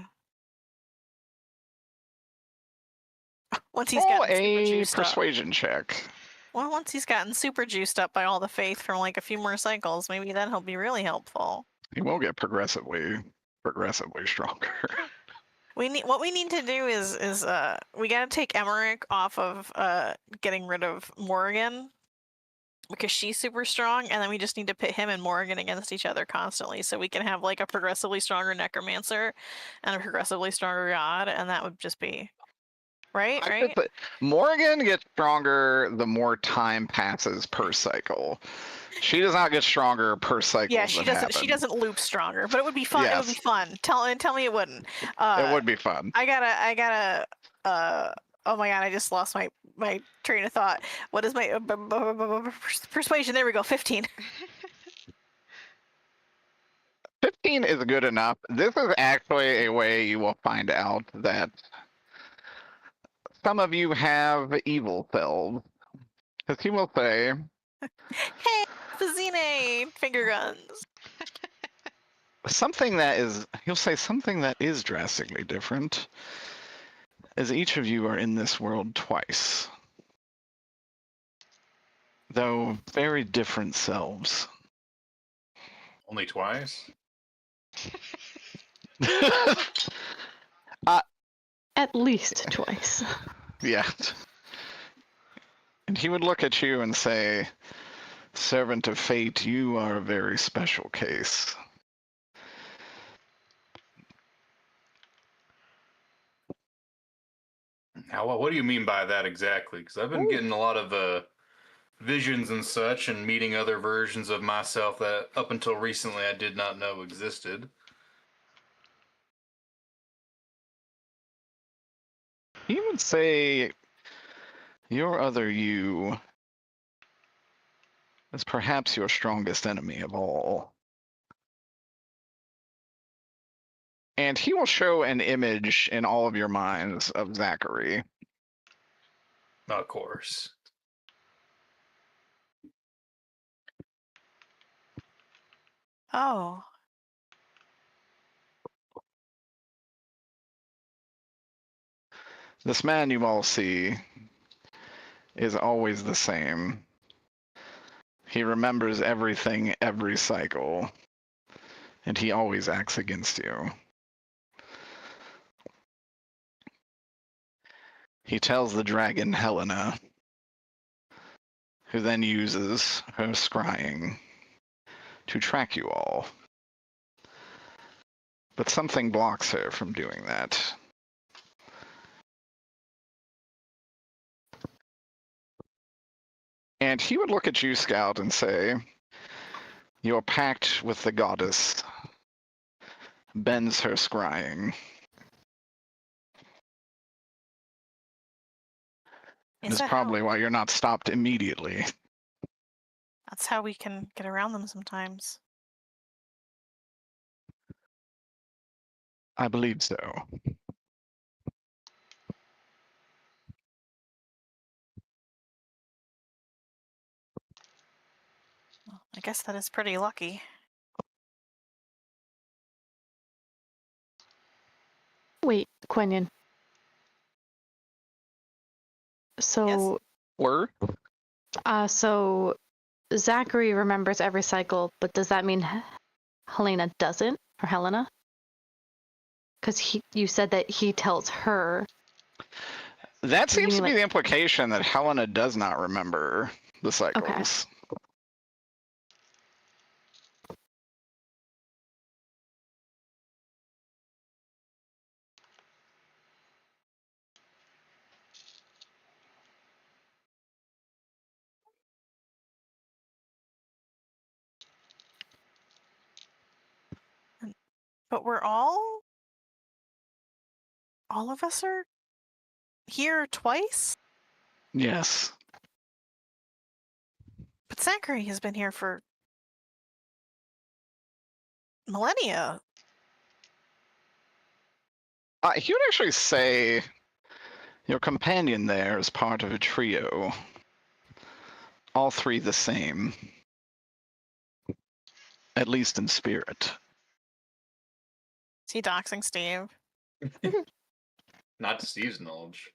[SPEAKER 5] Once he's gotten super juiced
[SPEAKER 2] persuasion check.
[SPEAKER 5] Well, once he's gotten super juiced up by all the faith from like a few more cycles, maybe then he'll be really helpful.
[SPEAKER 2] He will get progressively stronger.
[SPEAKER 5] What we need to do is we gotta take Emmerich off of getting rid of Morrigan, because she's super strong, and then we just need to pit him and Morrigan against each other constantly, so we can have like a progressively stronger Necromancer and a progressively stronger God, and that would just be right.
[SPEAKER 2] But Morrigan gets stronger the more time passes per cycle. She does not get stronger per cycle.
[SPEAKER 5] Yeah, she doesn't. She doesn't loop stronger, but it would be fun.
[SPEAKER 2] Yes.
[SPEAKER 5] It would be fun. Tell me it wouldn't.
[SPEAKER 2] It would be fun.
[SPEAKER 5] I gotta. Oh my god! I just lost my train of thought. What is my persuasion? There we go. 15.
[SPEAKER 2] 15 is good enough. This is actually a way you will find out that some of you have evil selves. Because he will say,
[SPEAKER 5] Hey, Fazine, finger guns.
[SPEAKER 2] he'll say something that is drastically different, is each of you are in this world twice. Though very different selves.
[SPEAKER 6] Only twice?
[SPEAKER 9] At least twice.
[SPEAKER 2] Yeah. And he would look at you and say, Servant of Fate, you are a very special case.
[SPEAKER 6] Now, what do you mean by that exactly? Because I've been getting a lot of visions and such, and meeting other versions of myself that up until recently I did not know existed.
[SPEAKER 2] He would say your other you is perhaps your strongest enemy of all. And he will show an image in all of your minds of Zachary.
[SPEAKER 6] Of course.
[SPEAKER 5] Oh.
[SPEAKER 2] This man you all see is always the same. He remembers everything every cycle, and he always acts against you. He tells the dragon Helena, who then uses her scrying to track you all. But something blocks her from doing that. And he would look at you, Scout, and say, your pact with the goddess bends her scrying. It's probably why you're not stopped immediately.
[SPEAKER 5] That's how we can get around them sometimes.
[SPEAKER 2] I believe so.
[SPEAKER 5] Well, I guess that is pretty lucky.
[SPEAKER 9] Wait, Quentin. So,
[SPEAKER 2] Were?
[SPEAKER 9] So Zachary remembers every cycle, but does that mean Helena doesn't, or Helena? Because you said that he tells her.
[SPEAKER 2] That seems to be the implication, that Helena does not remember the cycles.
[SPEAKER 9] Okay.
[SPEAKER 5] But we're all of us are here twice?
[SPEAKER 2] Yes.
[SPEAKER 5] But Zachary has been here for millennia.
[SPEAKER 2] He would actually say your companion there is part of a trio. All three the same. At least in spirit.
[SPEAKER 5] Is he doxing Steve?
[SPEAKER 6] Not to Steve's knowledge.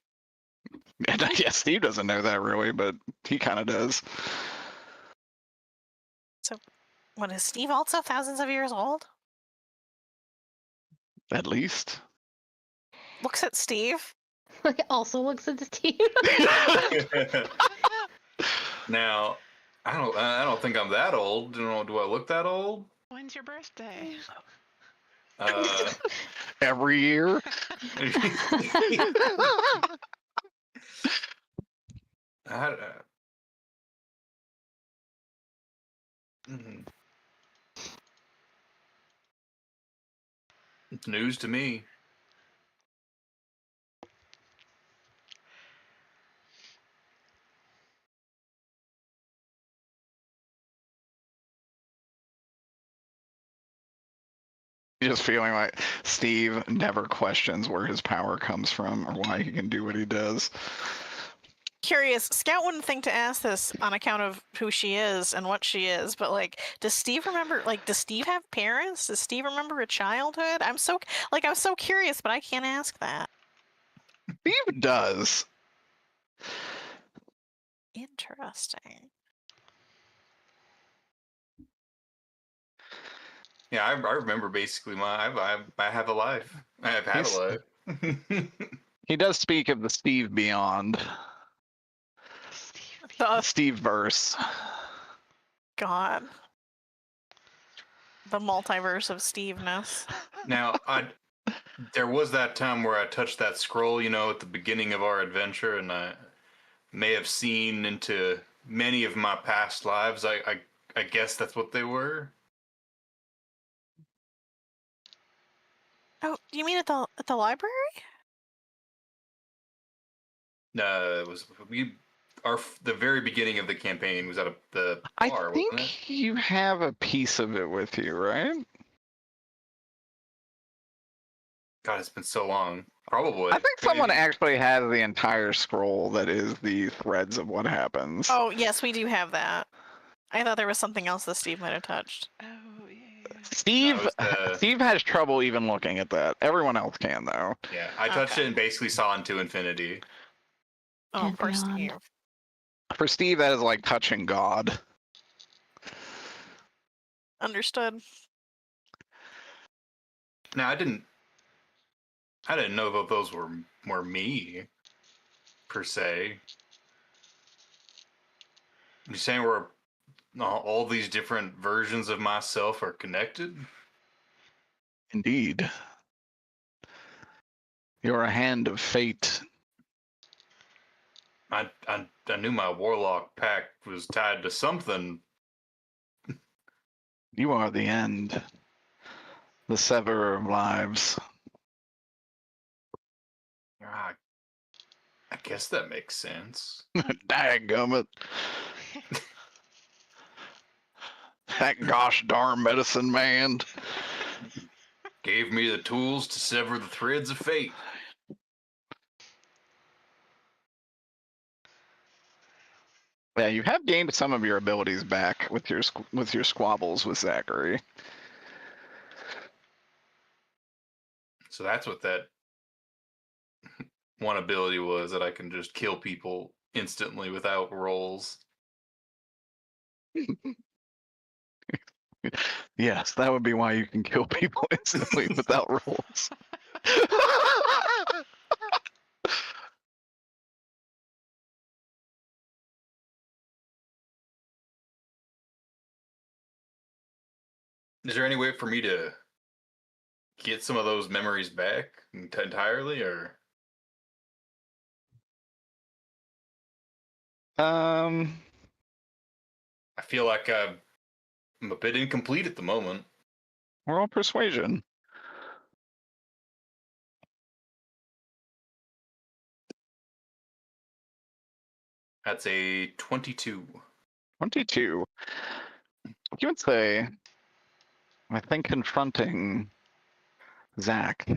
[SPEAKER 2] Yeah, Steve doesn't know that really, but he kind of does.
[SPEAKER 5] What, is Steve also thousands of years old?
[SPEAKER 2] At least.
[SPEAKER 5] Looks at Steve.
[SPEAKER 1] Also looks at Steve.
[SPEAKER 6] Now, I don't think I'm that old. Do I look that old?
[SPEAKER 7] When's your birthday?
[SPEAKER 2] Every year.
[SPEAKER 6] It's news to me.
[SPEAKER 2] Just feeling like Steve never questions where his power comes from or why he can do what he does.
[SPEAKER 5] Curious, Scout wouldn't think to ask this on account of who she is and what she is, but like, does Steve remember, like, does Steve have parents? Does Steve remember a childhood? I'm so curious, but I can't ask that.
[SPEAKER 2] Steve does.
[SPEAKER 5] Interesting.
[SPEAKER 6] Yeah, I remember basically I have a life. I have had a life.
[SPEAKER 2] He does speak of the Steve beyond.
[SPEAKER 5] The
[SPEAKER 2] Steve verse.
[SPEAKER 5] God. The multiverse of Steve-ness.
[SPEAKER 6] Now, there was that time where I touched that scroll, at the beginning of our adventure, and I may have seen into many of my past lives. I guess that's what they were.
[SPEAKER 5] Oh, you mean at the library?
[SPEAKER 6] It was the very beginning of the campaign was at the bar,
[SPEAKER 2] I think
[SPEAKER 6] wasn't it?
[SPEAKER 2] you have a piece of it with you, right?
[SPEAKER 6] God, it's been so long. Probably.
[SPEAKER 2] I think someone actually has the entire scroll that is the threads of what happens.
[SPEAKER 5] Oh, yes, we do have that. I thought there was something else that Steve might have touched.
[SPEAKER 7] Oh, yeah.
[SPEAKER 2] Steve Steve has trouble even looking at that. Everyone else can though.
[SPEAKER 6] Yeah, I touched
[SPEAKER 5] Okay.
[SPEAKER 6] it and basically saw into infinity.
[SPEAKER 5] Oh,
[SPEAKER 9] And
[SPEAKER 5] poor
[SPEAKER 9] beyond.
[SPEAKER 5] Steve.
[SPEAKER 2] For Steve, that is like touching God.
[SPEAKER 5] Understood.
[SPEAKER 6] Now, I didn't know that those were me, per se. You saying we're all these different versions of myself are connected?
[SPEAKER 2] Indeed. You're a hand of fate.
[SPEAKER 6] I knew my warlock pact was tied to something.
[SPEAKER 2] You are the end. The severer of lives.
[SPEAKER 6] I guess that makes sense.
[SPEAKER 2] Dadgummit. That gosh darn medicine man.
[SPEAKER 6] Gave me the tools to sever the threads of fate.
[SPEAKER 2] Yeah, you have gained some of your abilities back with your squabbles with Zachary.
[SPEAKER 6] So that's what that one ability was, that I can just kill people instantly without rolls.
[SPEAKER 2] Yes, that would be why you can kill people instantly without rolls.
[SPEAKER 6] Is there any way for me to get some of those memories back entirely, or? I feel like I'm a bit incomplete at the moment.
[SPEAKER 2] Roll persuasion.
[SPEAKER 6] That's a 22.
[SPEAKER 2] 22. You would say, I think confronting Zach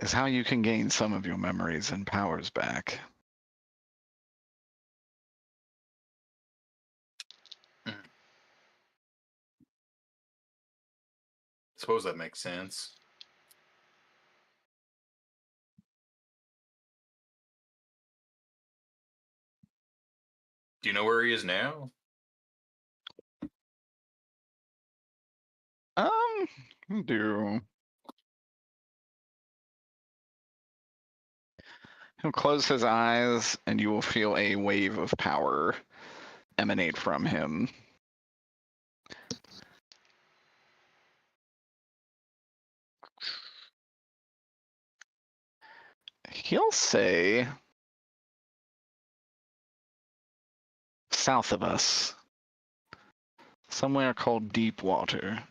[SPEAKER 2] is how you can gain some of your memories and powers back.
[SPEAKER 6] Suppose that makes sense. Do you know where he is now?
[SPEAKER 2] Do he'll close his eyes and you will feel a wave of power emanate from him. He'll say south of us, somewhere called Deep Water.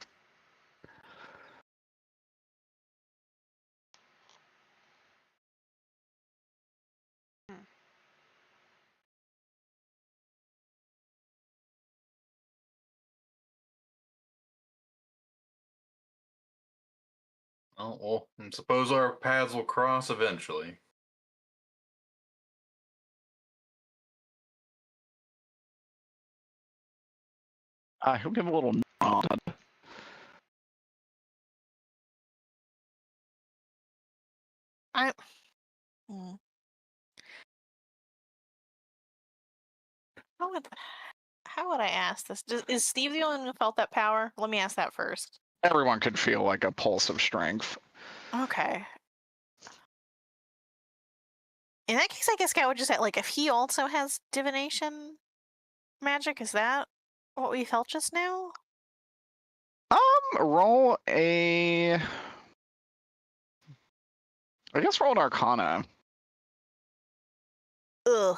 [SPEAKER 6] Oh, well, I suppose our paths will cross eventually.
[SPEAKER 2] He'll give a little nod.
[SPEAKER 5] Hmm. How would I ask this? Is Steve the only one who felt that power? Let me ask that first.
[SPEAKER 2] Everyone could feel like a pulse of strength.
[SPEAKER 5] Okay. In that case, I guess Scout would just say, like, if he also has divination magic, is that what we felt just now?
[SPEAKER 2] Roll a. I guess roll an Arcana.
[SPEAKER 5] Ugh.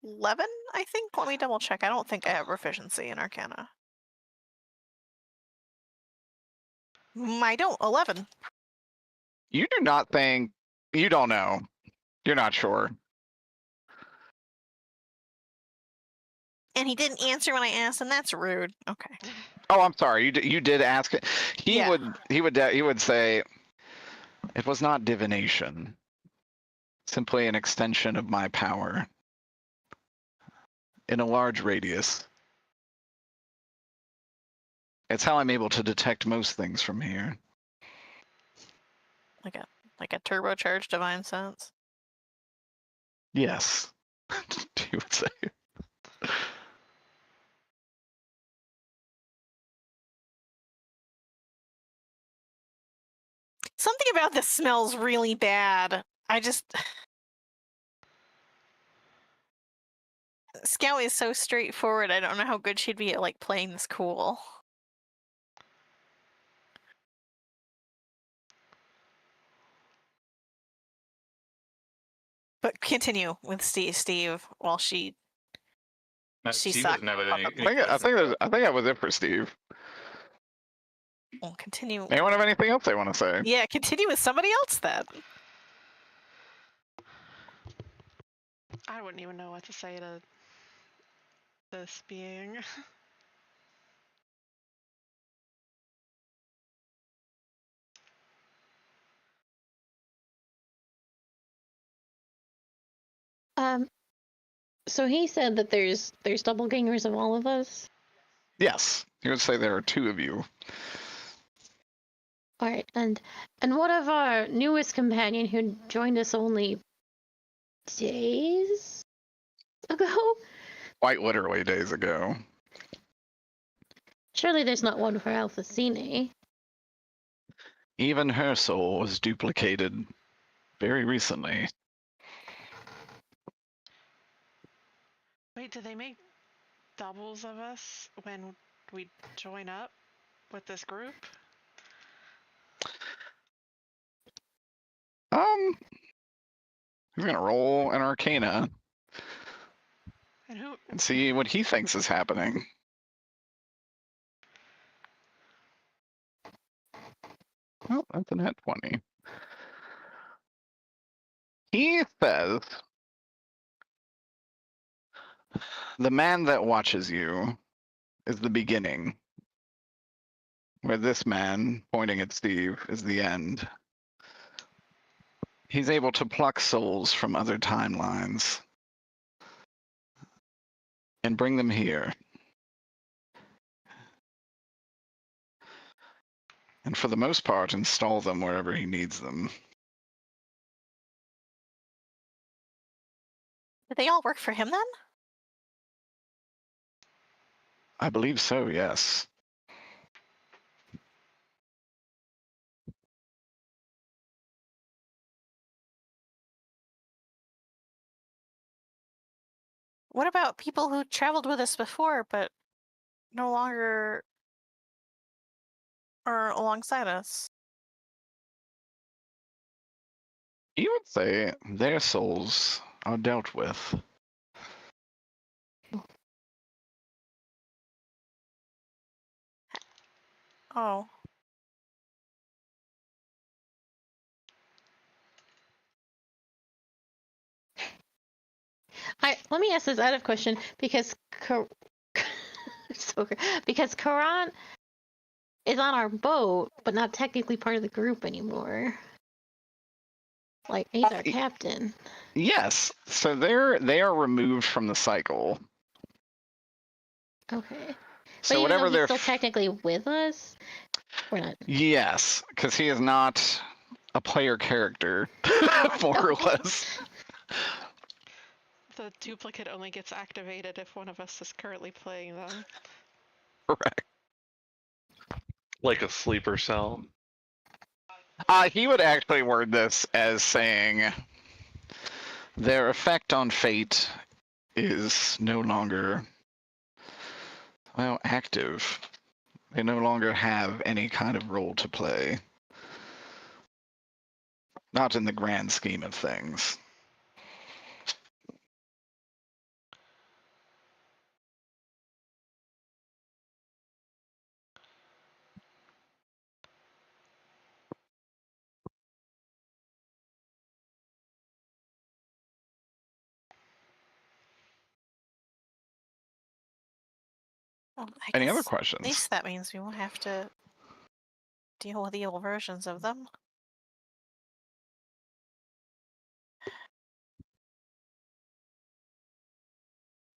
[SPEAKER 5] 11, I think? Let me double check. I don't think I have proficiency in Arcana. I don't. 11.
[SPEAKER 2] You do not think. You don't know. You're not sure.
[SPEAKER 5] And he didn't answer when I asked, and that's rude. Okay.
[SPEAKER 2] Oh, I'm sorry. You did ask it. He
[SPEAKER 5] Yeah.
[SPEAKER 2] would say it was not divination. Simply an extension of my power in a large radius. It's how I'm able to detect most things from here.
[SPEAKER 5] Like a turbocharged divine sense.
[SPEAKER 2] Yes. You would say.
[SPEAKER 5] Something about this smells really bad. I just... Scout is so straightforward. I don't know how good she'd be at, like, playing this cool. But continue with Steve while she
[SPEAKER 6] Steve
[SPEAKER 5] sucked.
[SPEAKER 6] doesn't have any.
[SPEAKER 2] I think that was it for Steve.
[SPEAKER 5] We'll continue.
[SPEAKER 2] Anyone have anything else they want to say?
[SPEAKER 5] Yeah, continue with somebody else then.
[SPEAKER 7] I wouldn't even know what to say to this being.
[SPEAKER 1] So he said that there's doppelgangers of all of us.
[SPEAKER 2] Yes. He would say there are two of you.
[SPEAKER 1] All right, and what of our newest companion who joined us only days ago?
[SPEAKER 2] Quite literally days ago.
[SPEAKER 1] Surely there's not one for Alphacine.
[SPEAKER 2] Even her soul was duplicated very recently.
[SPEAKER 7] Wait, do they make doubles of us when we join up with this group?
[SPEAKER 2] He's gonna roll an Arcana and see what he thinks is happening. Oh, that's a net 20. He says, the man that watches you is the beginning, where this man, pointing at Steve, is the end. He's able to pluck souls from other timelines and bring them here. And for the most part, install them wherever he needs them.
[SPEAKER 5] Did they all work for him then?
[SPEAKER 2] I believe so, yes.
[SPEAKER 5] What about people who traveled with us before but no longer are alongside us?
[SPEAKER 2] You would say their souls are dealt with.
[SPEAKER 5] Oh.
[SPEAKER 1] Let me ask this out of question because because Karan is on our boat, but not technically part of the group anymore. Like he's our captain.
[SPEAKER 2] Yes, so they are removed from the cycle.
[SPEAKER 1] Okay.
[SPEAKER 2] So
[SPEAKER 1] but even
[SPEAKER 2] whatever
[SPEAKER 1] though he's
[SPEAKER 2] they're
[SPEAKER 1] still technically with us, we're not.
[SPEAKER 2] Yes, because he is not a player character, more or less.
[SPEAKER 7] The duplicate only gets activated if one of us is currently playing them.
[SPEAKER 2] Correct.
[SPEAKER 4] Like a sleeper cell.
[SPEAKER 2] He would actually word this as saying their effect on fate is no longer, well, active. They no longer have any kind of role to play. Not in the grand scheme of things.
[SPEAKER 5] Well, I
[SPEAKER 2] Any other
[SPEAKER 5] guess
[SPEAKER 2] questions?
[SPEAKER 5] At least that means we won't have to deal with evil versions of them.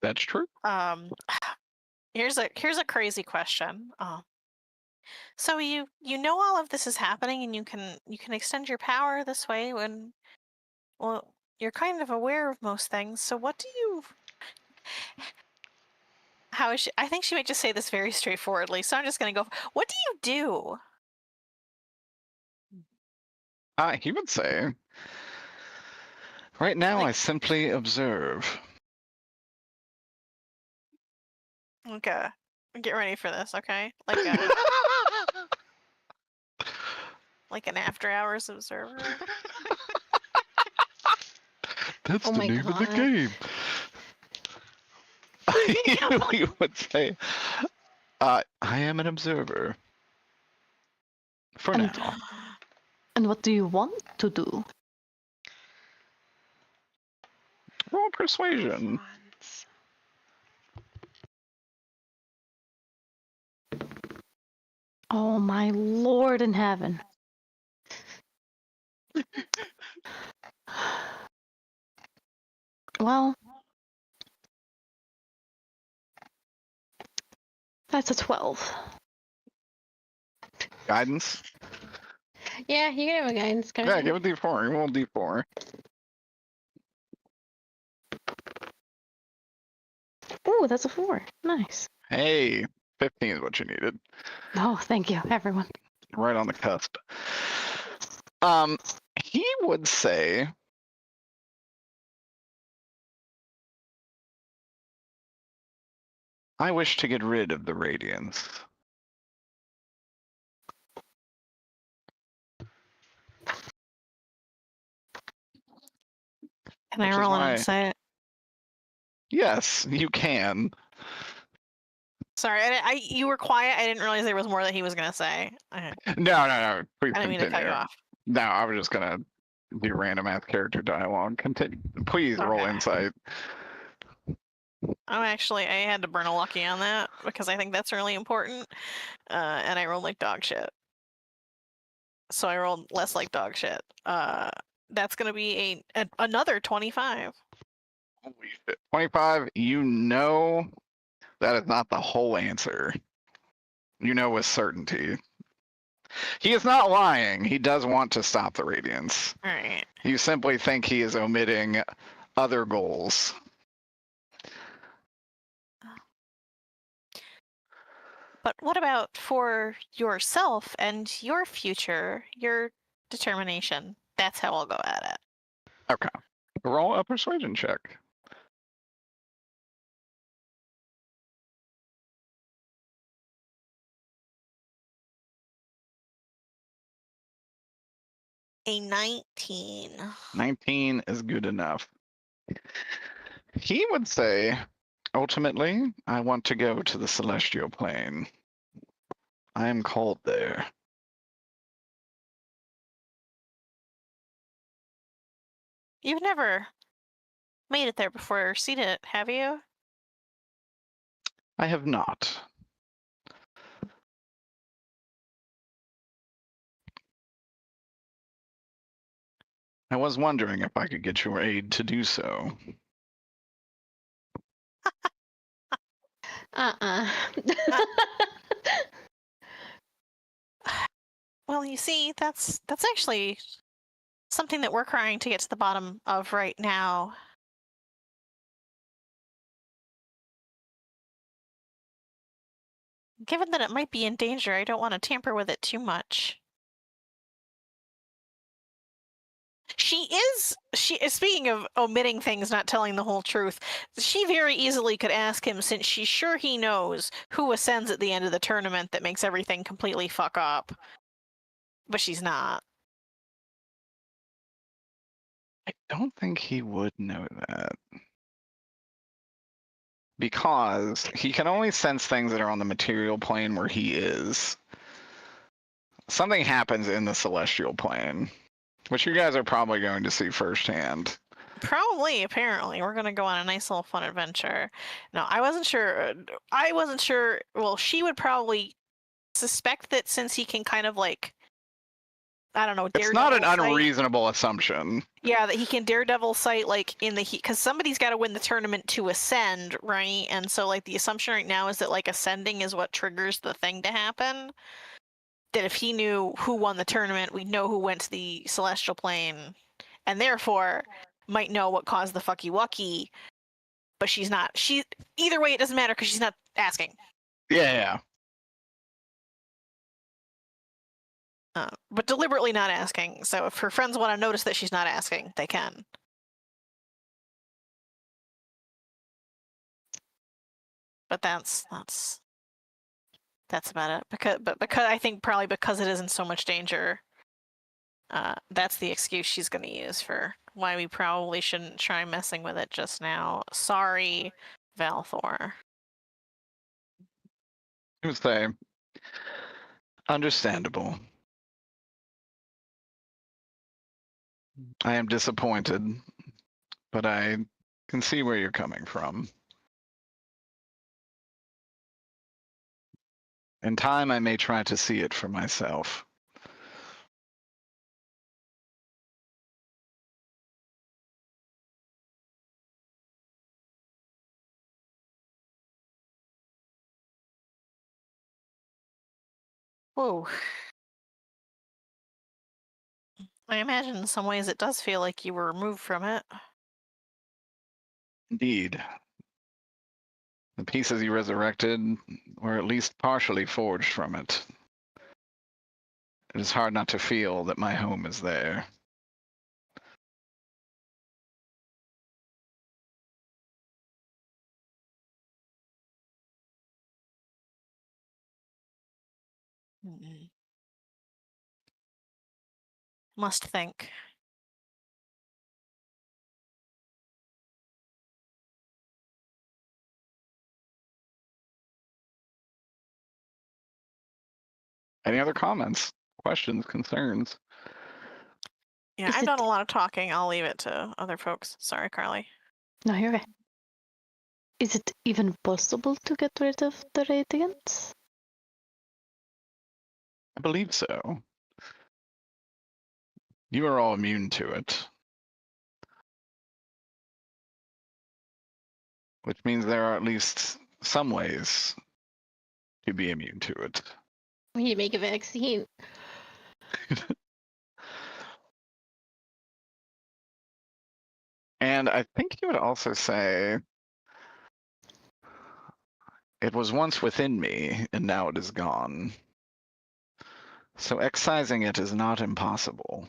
[SPEAKER 2] That's true.
[SPEAKER 5] Here's a crazy question. So you know all of this is happening, and you can extend your power this way when, well, you're kind of aware of most things. So what do you? How is she? I think she might just say this very straightforwardly. So I'm just gonna go. What do you do?
[SPEAKER 2] He would say, right now I
[SPEAKER 5] Like-
[SPEAKER 2] simply observe.
[SPEAKER 5] Okay, get ready for this. Okay, like a like an after hours observer.
[SPEAKER 2] That's
[SPEAKER 1] Oh
[SPEAKER 2] the
[SPEAKER 1] my
[SPEAKER 2] name of the
[SPEAKER 1] God.
[SPEAKER 2] game. You would say, I am an observer. For
[SPEAKER 9] And-
[SPEAKER 2] now.
[SPEAKER 9] And what do you want to do?
[SPEAKER 2] Roll persuasion.
[SPEAKER 7] Wands.
[SPEAKER 9] Oh my lord in heaven. Well, that's a 12.
[SPEAKER 2] Guidance?
[SPEAKER 1] Yeah, you can have a guidance card.
[SPEAKER 2] Yeah, give it D4. Roll D4.
[SPEAKER 9] Ooh, that's a 4. Nice.
[SPEAKER 2] Hey, 15 is what you needed.
[SPEAKER 9] Oh, thank you, everyone.
[SPEAKER 2] Right on the cusp. He would say, I wish to get rid of the Radiance.
[SPEAKER 5] Can I
[SPEAKER 2] Which is
[SPEAKER 5] roll an
[SPEAKER 2] why-
[SPEAKER 5] insight?
[SPEAKER 2] Yes, you can.
[SPEAKER 5] Sorry, you were quiet. I didn't realize there was more that he was gonna say. Okay.
[SPEAKER 2] No. Please
[SPEAKER 5] I didn't mean to cut you
[SPEAKER 2] continue.
[SPEAKER 5] off.
[SPEAKER 2] No, I was just gonna do random ass character dialogue. Continue. Please roll
[SPEAKER 5] Okay.
[SPEAKER 2] insight.
[SPEAKER 5] Oh, actually, I had to burn a lucky on that because I think that's really important. And I rolled like dog shit. So I rolled less like dog shit. That's gonna be another 25.
[SPEAKER 2] Holy shit. 25, you know that is not the whole answer. You know with certainty. He is not lying. He does want to stop the Radiance.
[SPEAKER 5] All right.
[SPEAKER 2] You simply think he is omitting other goals.
[SPEAKER 5] But what about for yourself and your future, your determination? That's how I'll go at it.
[SPEAKER 2] Okay. Roll a persuasion check.
[SPEAKER 5] A 19.
[SPEAKER 2] 19 is good enough. He would say, ultimately, I want to go to the celestial plane. I am called there.
[SPEAKER 5] You've never made it there before or seen it, have you?
[SPEAKER 2] I have not. I was wondering if I could get your aid to do so.
[SPEAKER 5] Well, you see, that's actually something that we're trying to get to the bottom of right now. Given that it might be in danger, I don't want to tamper with it too much. Speaking of omitting things, not telling the whole truth, she very easily could ask him, since she's sure he knows who ascends at the end of the tournament that makes everything completely fuck up. But she's not.
[SPEAKER 2] I don't think he would know that. Because he can only sense things that are on the material plane where he is. Something happens in the celestial plane, which you guys are probably going to see firsthand.
[SPEAKER 5] Probably, apparently. We're gonna go on a nice little fun adventure. No, I wasn't sure. Well, she would probably suspect that since he can kind of like, I don't know,
[SPEAKER 2] It's not an
[SPEAKER 5] daredevil sight.
[SPEAKER 2] unreasonable assumption.
[SPEAKER 5] Yeah, that he can daredevil sight like in the heat, because somebody's got to win the tournament to ascend, right? And so like the assumption right now is that like ascending is what triggers the thing to happen. That if he knew who won the tournament, we'd know who went to the celestial plane, and therefore might know what caused the fucky wucky. But she's not. Either way, it doesn't matter because she's not asking.
[SPEAKER 2] Yeah.
[SPEAKER 5] But deliberately not asking. So if her friends want to notice that she's not asking, they can. But that's about it. Because I think probably because it is in so much danger, that's the excuse she's going to use for why we probably shouldn't try messing with it just now. Sorry, Valthor.
[SPEAKER 2] I would say, understandable. I am disappointed, but I can see where you're coming from. In time, I may try to see it for myself.
[SPEAKER 5] Whoa. I imagine in some ways it does feel like you were removed from it.
[SPEAKER 2] Indeed. The pieces you resurrected were at least partially forged from it. It is hard not to feel that my home is there.
[SPEAKER 5] Must think.
[SPEAKER 2] Any other comments, questions, concerns?
[SPEAKER 5] Yeah,
[SPEAKER 9] Is
[SPEAKER 5] I've
[SPEAKER 9] it-
[SPEAKER 5] done a lot of talking. I'll leave it to other folks. Sorry, Carly.
[SPEAKER 9] No, you're okay. Is it even possible to get rid of the radiance?
[SPEAKER 2] I believe so. You are all immune to it. Which means there are at least some ways to be immune to it.
[SPEAKER 1] We need to make a vaccine.
[SPEAKER 2] And I think you would also say it was once within me, and now it is gone. So excising it is not impossible.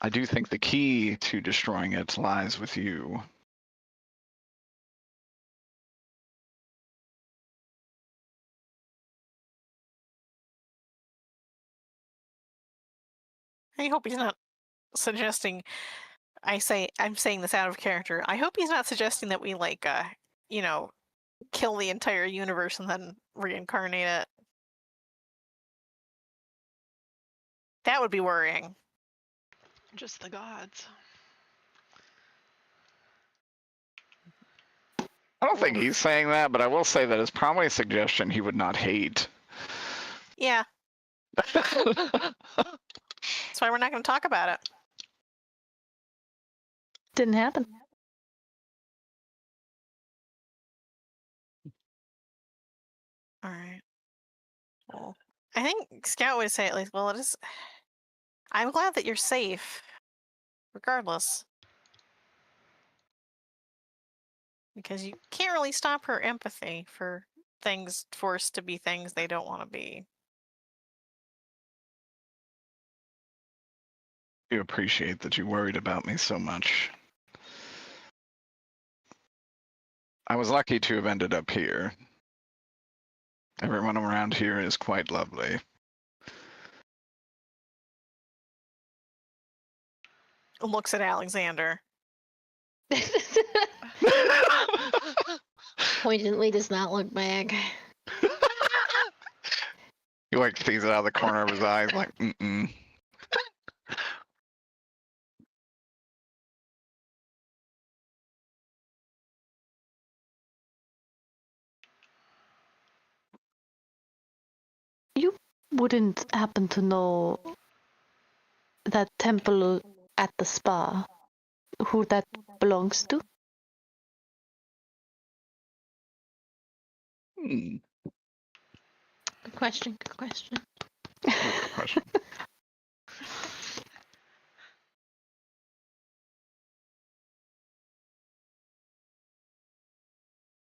[SPEAKER 2] I do think the key to destroying it lies with you.
[SPEAKER 5] I hope he's not suggesting. I'm saying this out of character. I hope he's not suggesting that we kill the entire universe and then reincarnate it. That would be worrying.
[SPEAKER 7] Just the gods.
[SPEAKER 2] I don't think he's saying that, but I will say that it's probably a suggestion he would not hate.
[SPEAKER 5] Yeah, that's why we're not going to talk about it.
[SPEAKER 9] Didn't happen.
[SPEAKER 5] All right. Well, I think Scout would say at least. Well, it is. I'm glad that you're safe, regardless, because you can't really stop her empathy for things forced to be things they don't want to be.
[SPEAKER 2] I appreciate that you worried about me so much. I was lucky to have ended up here. Everyone around here is quite lovely.
[SPEAKER 5] Looks at Alexander.
[SPEAKER 1] Poignantly does not look back.
[SPEAKER 2] He like sees it out of the corner of his eyes, like, mm-mm.
[SPEAKER 9] You wouldn't happen to know that temple at the spa, who that belongs to?
[SPEAKER 2] Hmm.
[SPEAKER 1] Good question. Good question.
[SPEAKER 2] Good question.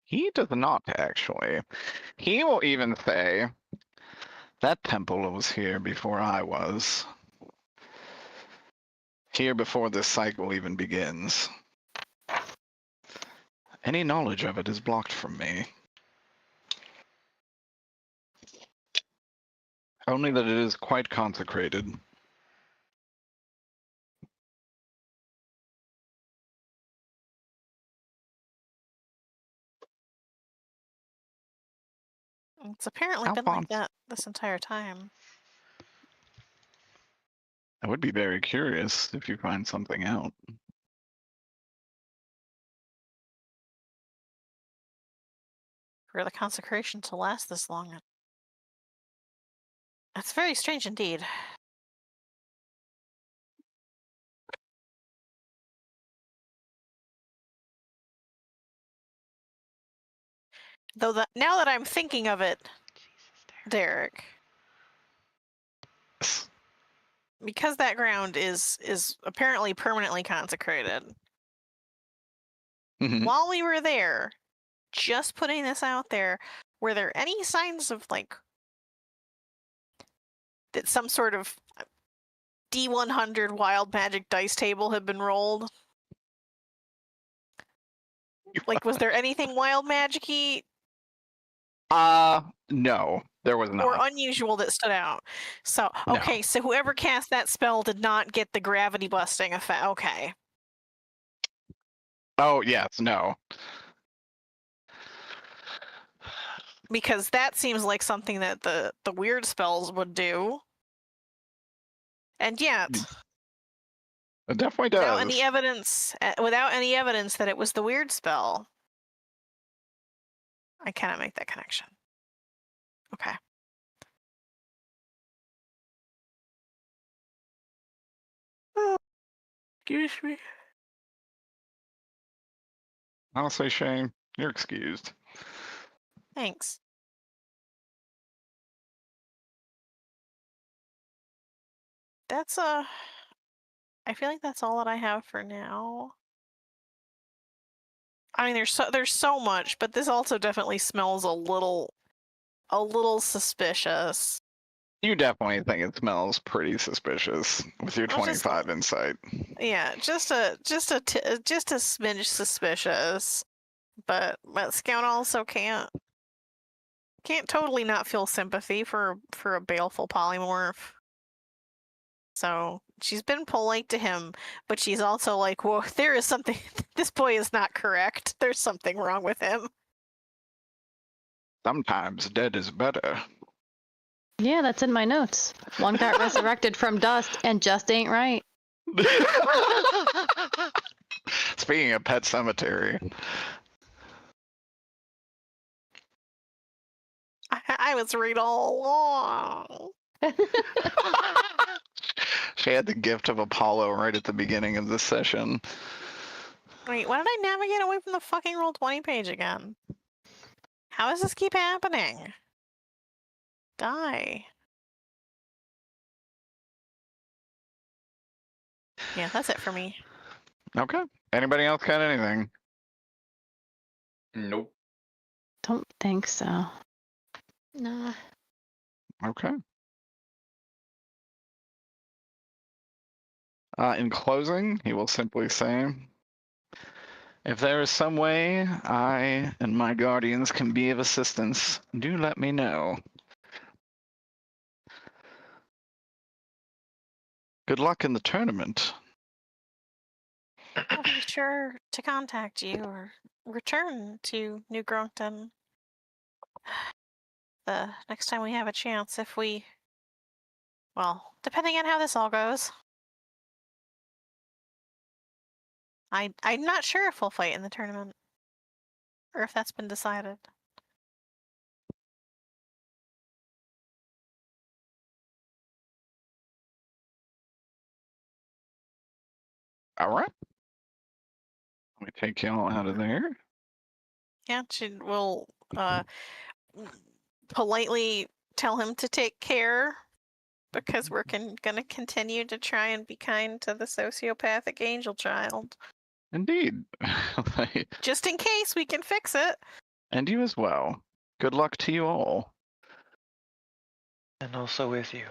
[SPEAKER 2] He does not, actually. He will even say, that temple was here before I was. Here before this cycle even begins. Any knowledge of it is blocked from me. Only that it is quite consecrated.
[SPEAKER 5] It's apparently
[SPEAKER 2] How
[SPEAKER 5] been
[SPEAKER 2] far?
[SPEAKER 5] like that this entire time.
[SPEAKER 2] I would be very curious if you find something out.
[SPEAKER 5] For the consecration to last this long. That's very strange indeed. Though now that I'm thinking of it,
[SPEAKER 7] Jesus,
[SPEAKER 5] Derek, because that ground is apparently permanently consecrated.
[SPEAKER 2] Mhm.
[SPEAKER 5] While we were there, just putting this out there, were there any signs of like that some sort of D100 wild magic dice table had been rolled? Like, was there anything wild magic-y
[SPEAKER 2] No, there was not.
[SPEAKER 5] or unusual that stood out? So, okay,
[SPEAKER 2] No.
[SPEAKER 5] so whoever cast that spell did not get the gravity busting effect. Okay.
[SPEAKER 2] Oh, yes, no.
[SPEAKER 5] Because that seems like something that the weird spells would do. And yet,
[SPEAKER 2] It definitely
[SPEAKER 5] without
[SPEAKER 2] does.
[SPEAKER 5] without any evidence that it was the weird spell, I cannot make that connection. Okay. Oh, excuse me.
[SPEAKER 2] Honestly, Shane, you're excused.
[SPEAKER 5] Thanks. That's I feel like that's all that I have for now. I mean, there's so much, but this also definitely smells a little suspicious.
[SPEAKER 2] You definitely think it smells pretty suspicious with your
[SPEAKER 5] Well, just-
[SPEAKER 2] 25 insight.
[SPEAKER 5] Yeah, just a smidge suspicious, but Scout also can't totally not feel sympathy for a baleful polymorph. So she's been polite to him, but she's also like, "Whoa, there is something. This boy is not correct. There's something wrong with him."
[SPEAKER 2] Sometimes dead is better.
[SPEAKER 9] Yeah, that's in my notes. One got resurrected from dust and just ain't right.
[SPEAKER 2] Speaking of Pet Cemetery,
[SPEAKER 5] I was right all along.
[SPEAKER 2] she had the gift of Apollo right at the beginning of this session.
[SPEAKER 5] Wait, why did I navigate away from the fucking Roll20 page again? How does this keep happening? Die. Yeah, that's it for me.
[SPEAKER 2] Okay. Anybody else got anything?
[SPEAKER 6] Nope.
[SPEAKER 9] Don't think so.
[SPEAKER 1] Nah.
[SPEAKER 2] Okay. In closing, he will simply say, if there is some way I and my guardians can be of assistance, do let me know. Good luck in the tournament.
[SPEAKER 5] I'll be sure to contact you or return to New Groton the next time we have a chance, if we... Well, depending on how this all goes. I'm not sure if we'll fight in the tournament. Or if that's been decided.
[SPEAKER 2] All right. Let me take y'all out of there.
[SPEAKER 5] Yeah, we'll politely tell him to take care, because we're gonna continue to try and be kind to the sociopathic angel child.
[SPEAKER 2] Indeed.
[SPEAKER 5] Just in case we can fix it.
[SPEAKER 2] And you as well. Good luck to you all.
[SPEAKER 8] And also with you.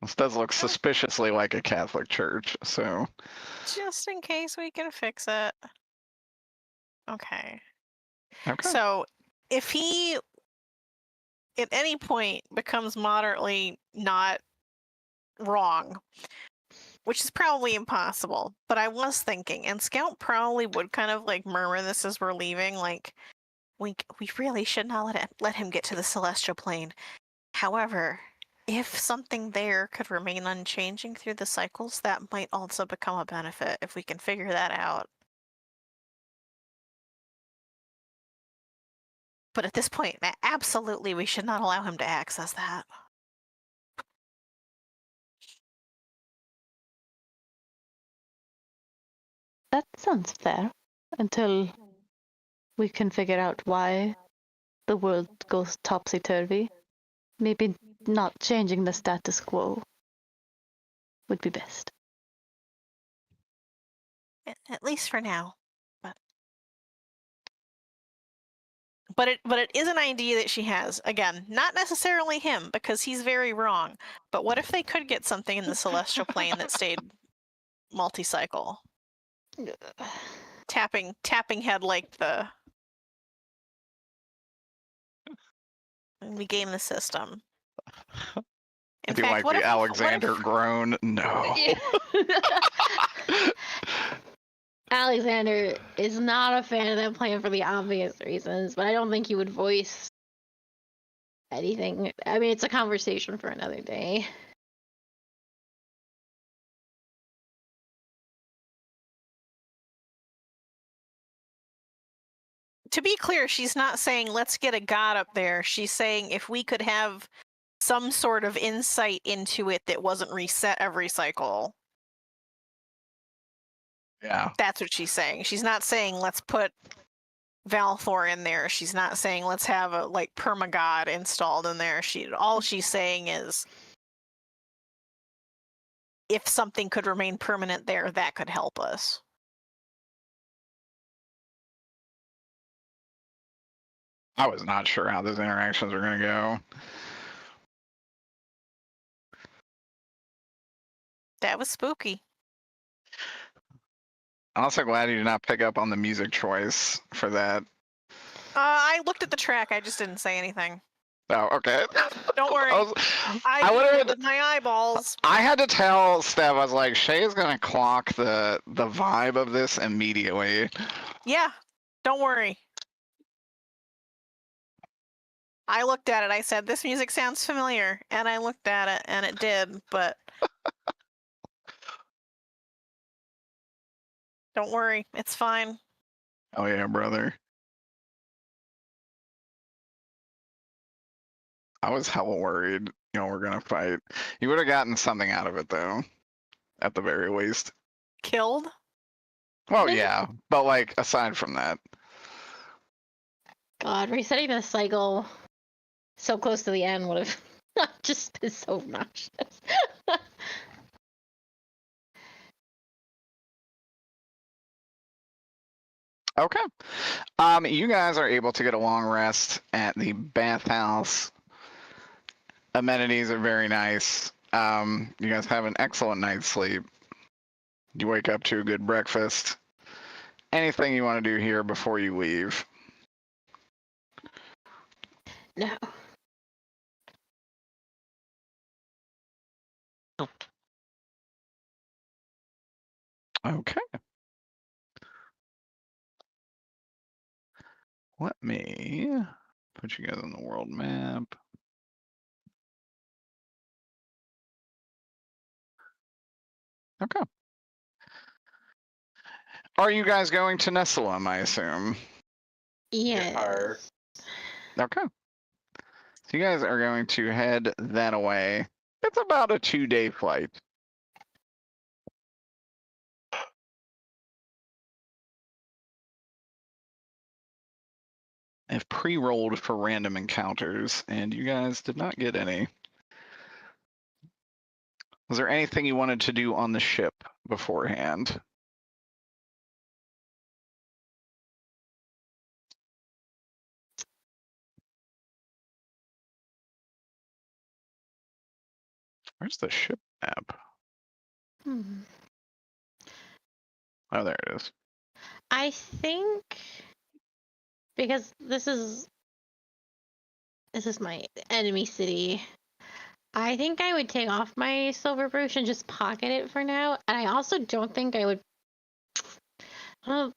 [SPEAKER 2] This does look suspiciously like a Catholic church, so.
[SPEAKER 5] Just in case we can fix it. Okay.
[SPEAKER 2] Okay.
[SPEAKER 5] So, if he at any point becomes moderately not wrong, which is probably impossible, but I was thinking, and Scout probably would kind of like murmur this as we're leaving, like, we really should not let him get to the celestial plane. However, if something there could remain unchanging through the cycles, that might also become a benefit if we can figure that out. But at this point, absolutely, we should not allow him to access that.
[SPEAKER 9] That sounds fair. Until we can figure out why the world goes topsy-turvy. Maybe not changing the status quo would be best.
[SPEAKER 5] At least for now. But it is an idea that she has. Again, not necessarily him, because he's very wrong. But what if they could get something in the celestial plane that stayed multi-cycle? Tapping head like the... We game the system.
[SPEAKER 2] I do like the Alexander groan. No.
[SPEAKER 1] Alexander is not a fan of that plan for the obvious reasons, but I don't think he would voice anything. I mean, it's a conversation for another day.
[SPEAKER 5] To be clear, she's not saying let's get a god up there. She's saying if we could have some sort of insight into it that wasn't reset every cycle.
[SPEAKER 2] Yeah.
[SPEAKER 5] That's what she's saying. She's not saying let's put Valthor in there. She's not saying let's have a like permagod installed in there. All she's saying is if something could remain permanent there, that could help us.
[SPEAKER 2] I was not sure how those interactions were going to go.
[SPEAKER 5] That was spooky.
[SPEAKER 2] I'm also glad you did not pick up on the music choice for that.
[SPEAKER 5] I looked at the track. I just didn't say anything.
[SPEAKER 2] Oh, okay.
[SPEAKER 5] Don't worry. I
[SPEAKER 2] would've-
[SPEAKER 5] did it with my eyeballs.
[SPEAKER 2] I had to tell Steph, I was like, Shay is going to clock the vibe of this immediately.
[SPEAKER 5] Yeah, don't worry. I looked at it. I said, this music sounds familiar. And I looked at it, and it did, but... Don't worry. It's fine.
[SPEAKER 2] Oh, yeah, brother. I was hella worried, we're going to fight. You would have gotten something out of it, though, at the very least.
[SPEAKER 5] Killed?
[SPEAKER 2] Well, yeah, but, like, aside from that.
[SPEAKER 1] God, resetting the cycle so close to the end would have just been so obnoxious.
[SPEAKER 2] Okay. You guys are able to get a long rest at the bathhouse. Amenities are very nice. You guys have an excellent night's sleep. You wake up to a good breakfast. Anything you want to do here before you leave?
[SPEAKER 1] No.
[SPEAKER 2] Okay. Let me put you guys on the world map. Okay. Are you guys going to Nessalum, I assume?
[SPEAKER 1] Yeah.
[SPEAKER 2] Okay. So you guys are going to head that away. It's about a 2-day flight. I've pre-rolled for random encounters, and you guys did not get any. Was there anything you wanted to do on the ship beforehand? Where's the ship map?
[SPEAKER 1] Hmm.
[SPEAKER 2] Oh, there it is.
[SPEAKER 1] I think because this is my enemy city. I think I would take off my silver brooch and just pocket it for now. And I also don't think I would. I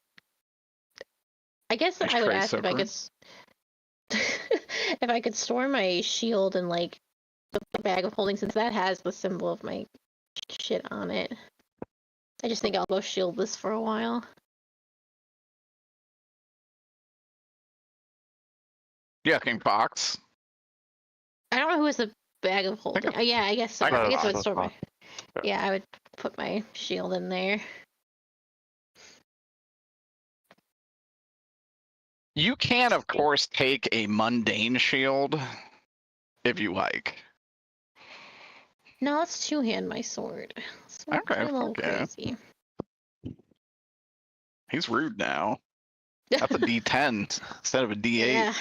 [SPEAKER 1] guess
[SPEAKER 2] Nice
[SPEAKER 1] I would
[SPEAKER 2] try,
[SPEAKER 1] ask if I could if I could store my shield in like the bag of holding, since that has the symbol of my shit on it. I just think I'll go shield this for a while.
[SPEAKER 2] Yucking Fox.
[SPEAKER 1] I don't know who has the bag of holding. Yeah, I guess so.
[SPEAKER 2] I got
[SPEAKER 1] I guess I would
[SPEAKER 4] that's
[SPEAKER 1] store my.
[SPEAKER 4] fine.
[SPEAKER 1] Yeah, I would put my shield in there.
[SPEAKER 2] You can, of course, take a mundane shield if you like.
[SPEAKER 1] No, let's two-hand my sword. Sword's
[SPEAKER 2] Okay,
[SPEAKER 1] a little
[SPEAKER 2] fuck yeah.
[SPEAKER 1] crazy.
[SPEAKER 2] He's rude now. That's a D10 instead of a D8.
[SPEAKER 1] Yeah.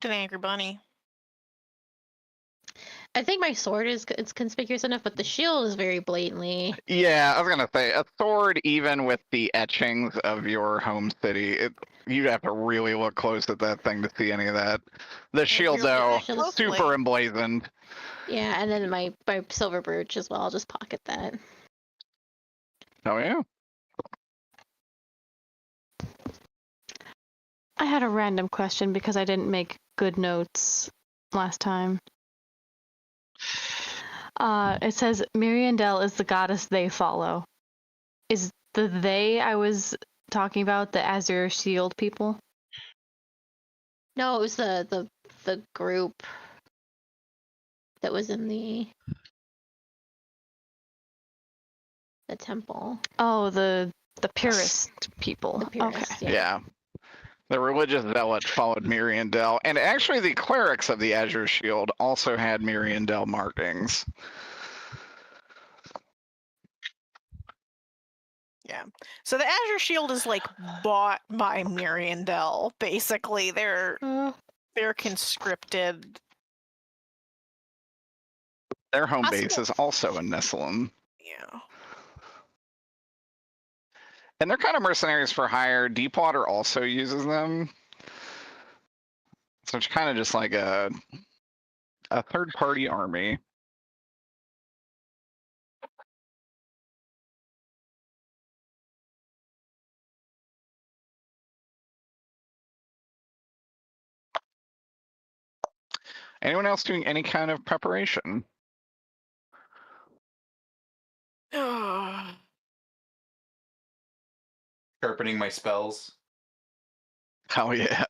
[SPEAKER 5] An angry bunny.
[SPEAKER 1] I think my sword is it's conspicuous enough, but the shield is very blatantly.
[SPEAKER 2] Yeah, I was gonna say a sword, even with the etchings of your home city, you'd have to really look close at that thing to see any of that. The shield,
[SPEAKER 5] really
[SPEAKER 2] though,
[SPEAKER 5] look closely.
[SPEAKER 2] super emblazoned.
[SPEAKER 1] Yeah, and then my silver brooch as well. I'll just pocket that.
[SPEAKER 2] Oh yeah.
[SPEAKER 9] I had a random question because I didn't make good notes last time. It says Miriandel is the goddess they follow. Is the they I was talking about the Azure Shield people?
[SPEAKER 1] No, it was the group that was in the temple.
[SPEAKER 9] Oh, the purist people.
[SPEAKER 1] The purists,
[SPEAKER 9] Okay.
[SPEAKER 2] Yeah. The religious zealot followed Miriandel, and actually the clerics of the Azure Shield also had Miriandel markings.
[SPEAKER 5] Yeah. So the Azure Shield is like bought by Miriandel. Basically, they're conscripted.
[SPEAKER 2] Their home base
[SPEAKER 5] Possible-
[SPEAKER 2] is also in Nessalum.
[SPEAKER 5] Yeah.
[SPEAKER 2] And they're kind of mercenaries for hire. Deepwater also uses them. So it's kind of just like a third-party army. Anyone else doing any kind of preparation?
[SPEAKER 6] Sharpening my spells.
[SPEAKER 2] Oh yeah.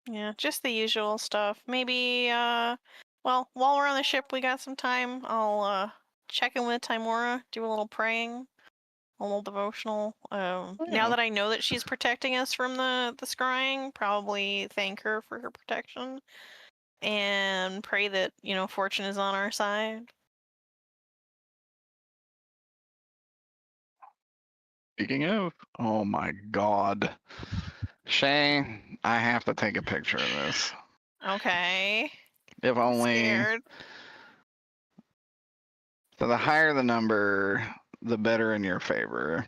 [SPEAKER 5] Yeah, just the usual stuff. Maybe, well, while we're on the ship, we got some time. I'll check in with Timora, do a little praying, a little devotional. Now
[SPEAKER 2] Yeah.
[SPEAKER 5] that I know that she's protecting us from the scrying, probably thank her for her protection, and pray that fortune is on our side.
[SPEAKER 2] Speaking of, oh my God. Shay, I have to take a picture of this.
[SPEAKER 5] Okay.
[SPEAKER 2] If only.
[SPEAKER 5] Scared.
[SPEAKER 2] So the higher the number, the better in your favor.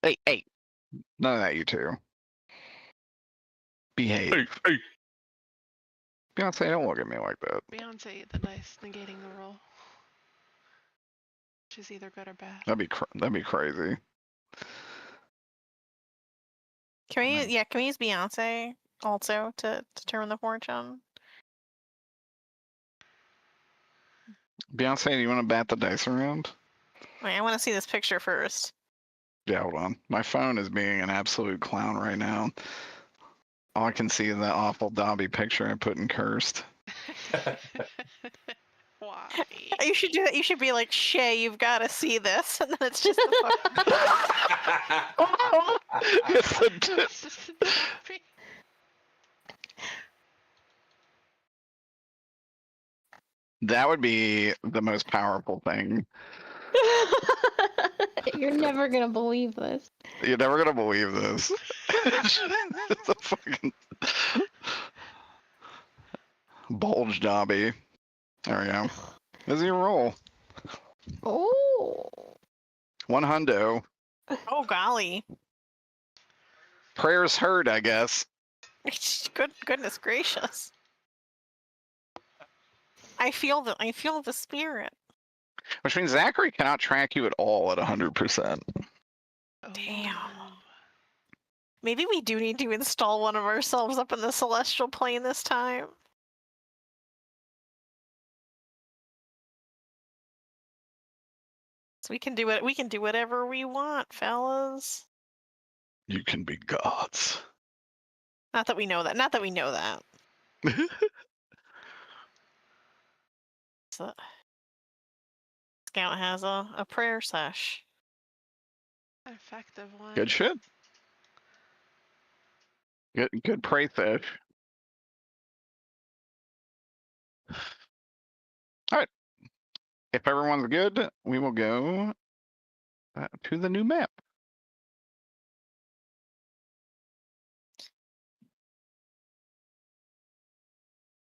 [SPEAKER 2] Hey. None of that, you two. Behave.
[SPEAKER 4] Hey.
[SPEAKER 2] Beyonce, don't look at me like that.
[SPEAKER 7] Beyonce, the dice negating the roll. Which is either good or bad.
[SPEAKER 2] That'd be crazy.
[SPEAKER 5] Can we use Beyonce also to determine the fortune?
[SPEAKER 2] Beyonce, do you want to bat the dice around?
[SPEAKER 5] Wait, I want to see this picture first.
[SPEAKER 2] Yeah, hold on. My phone is being an absolute clown right now. All I can see is that awful Dobby picture I put in cursed.
[SPEAKER 7] Why?
[SPEAKER 5] You should do that. You should be like, Shay, you've got to see this, and then it's just the
[SPEAKER 2] It's a
[SPEAKER 7] It's just a Dobby.
[SPEAKER 2] That would be the most powerful thing.
[SPEAKER 1] You're never gonna believe this.
[SPEAKER 2] You're never gonna believe this. It's a fucking bulge Dobby. There we go. This is your roll.
[SPEAKER 1] Oh.
[SPEAKER 2] 1 hundo.
[SPEAKER 5] Oh golly!
[SPEAKER 2] Prayers heard, I guess.
[SPEAKER 5] Goodness gracious! I feel the spirit.
[SPEAKER 2] Which means Zachary cannot track you at all at 100%.
[SPEAKER 5] Damn.
[SPEAKER 7] Oh.
[SPEAKER 5] Maybe we do need to install one of ourselves up in the celestial plane this time. So we can do it. We can do whatever we want, fellas.
[SPEAKER 2] You can be gods.
[SPEAKER 5] Not that we know that. Not that we know that. So, Scout has a prayer sesh.
[SPEAKER 7] An effective one.
[SPEAKER 2] Good shit. Good pray fish. All right. If everyone's good, we will go to the new map.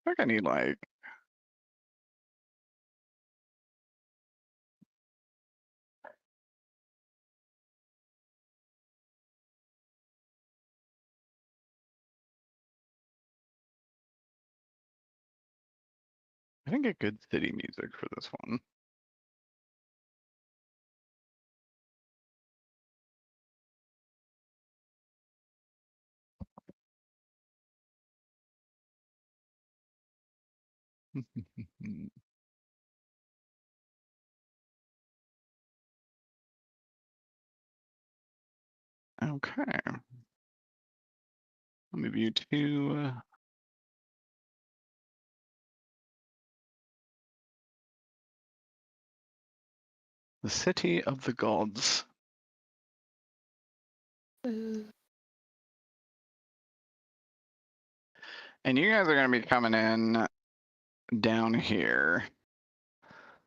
[SPEAKER 2] I think I need like I didn't get good city music for this one. Okay. Let me view two. The City of the Gods.
[SPEAKER 1] Ooh.
[SPEAKER 2] And you guys are going to be coming in down here.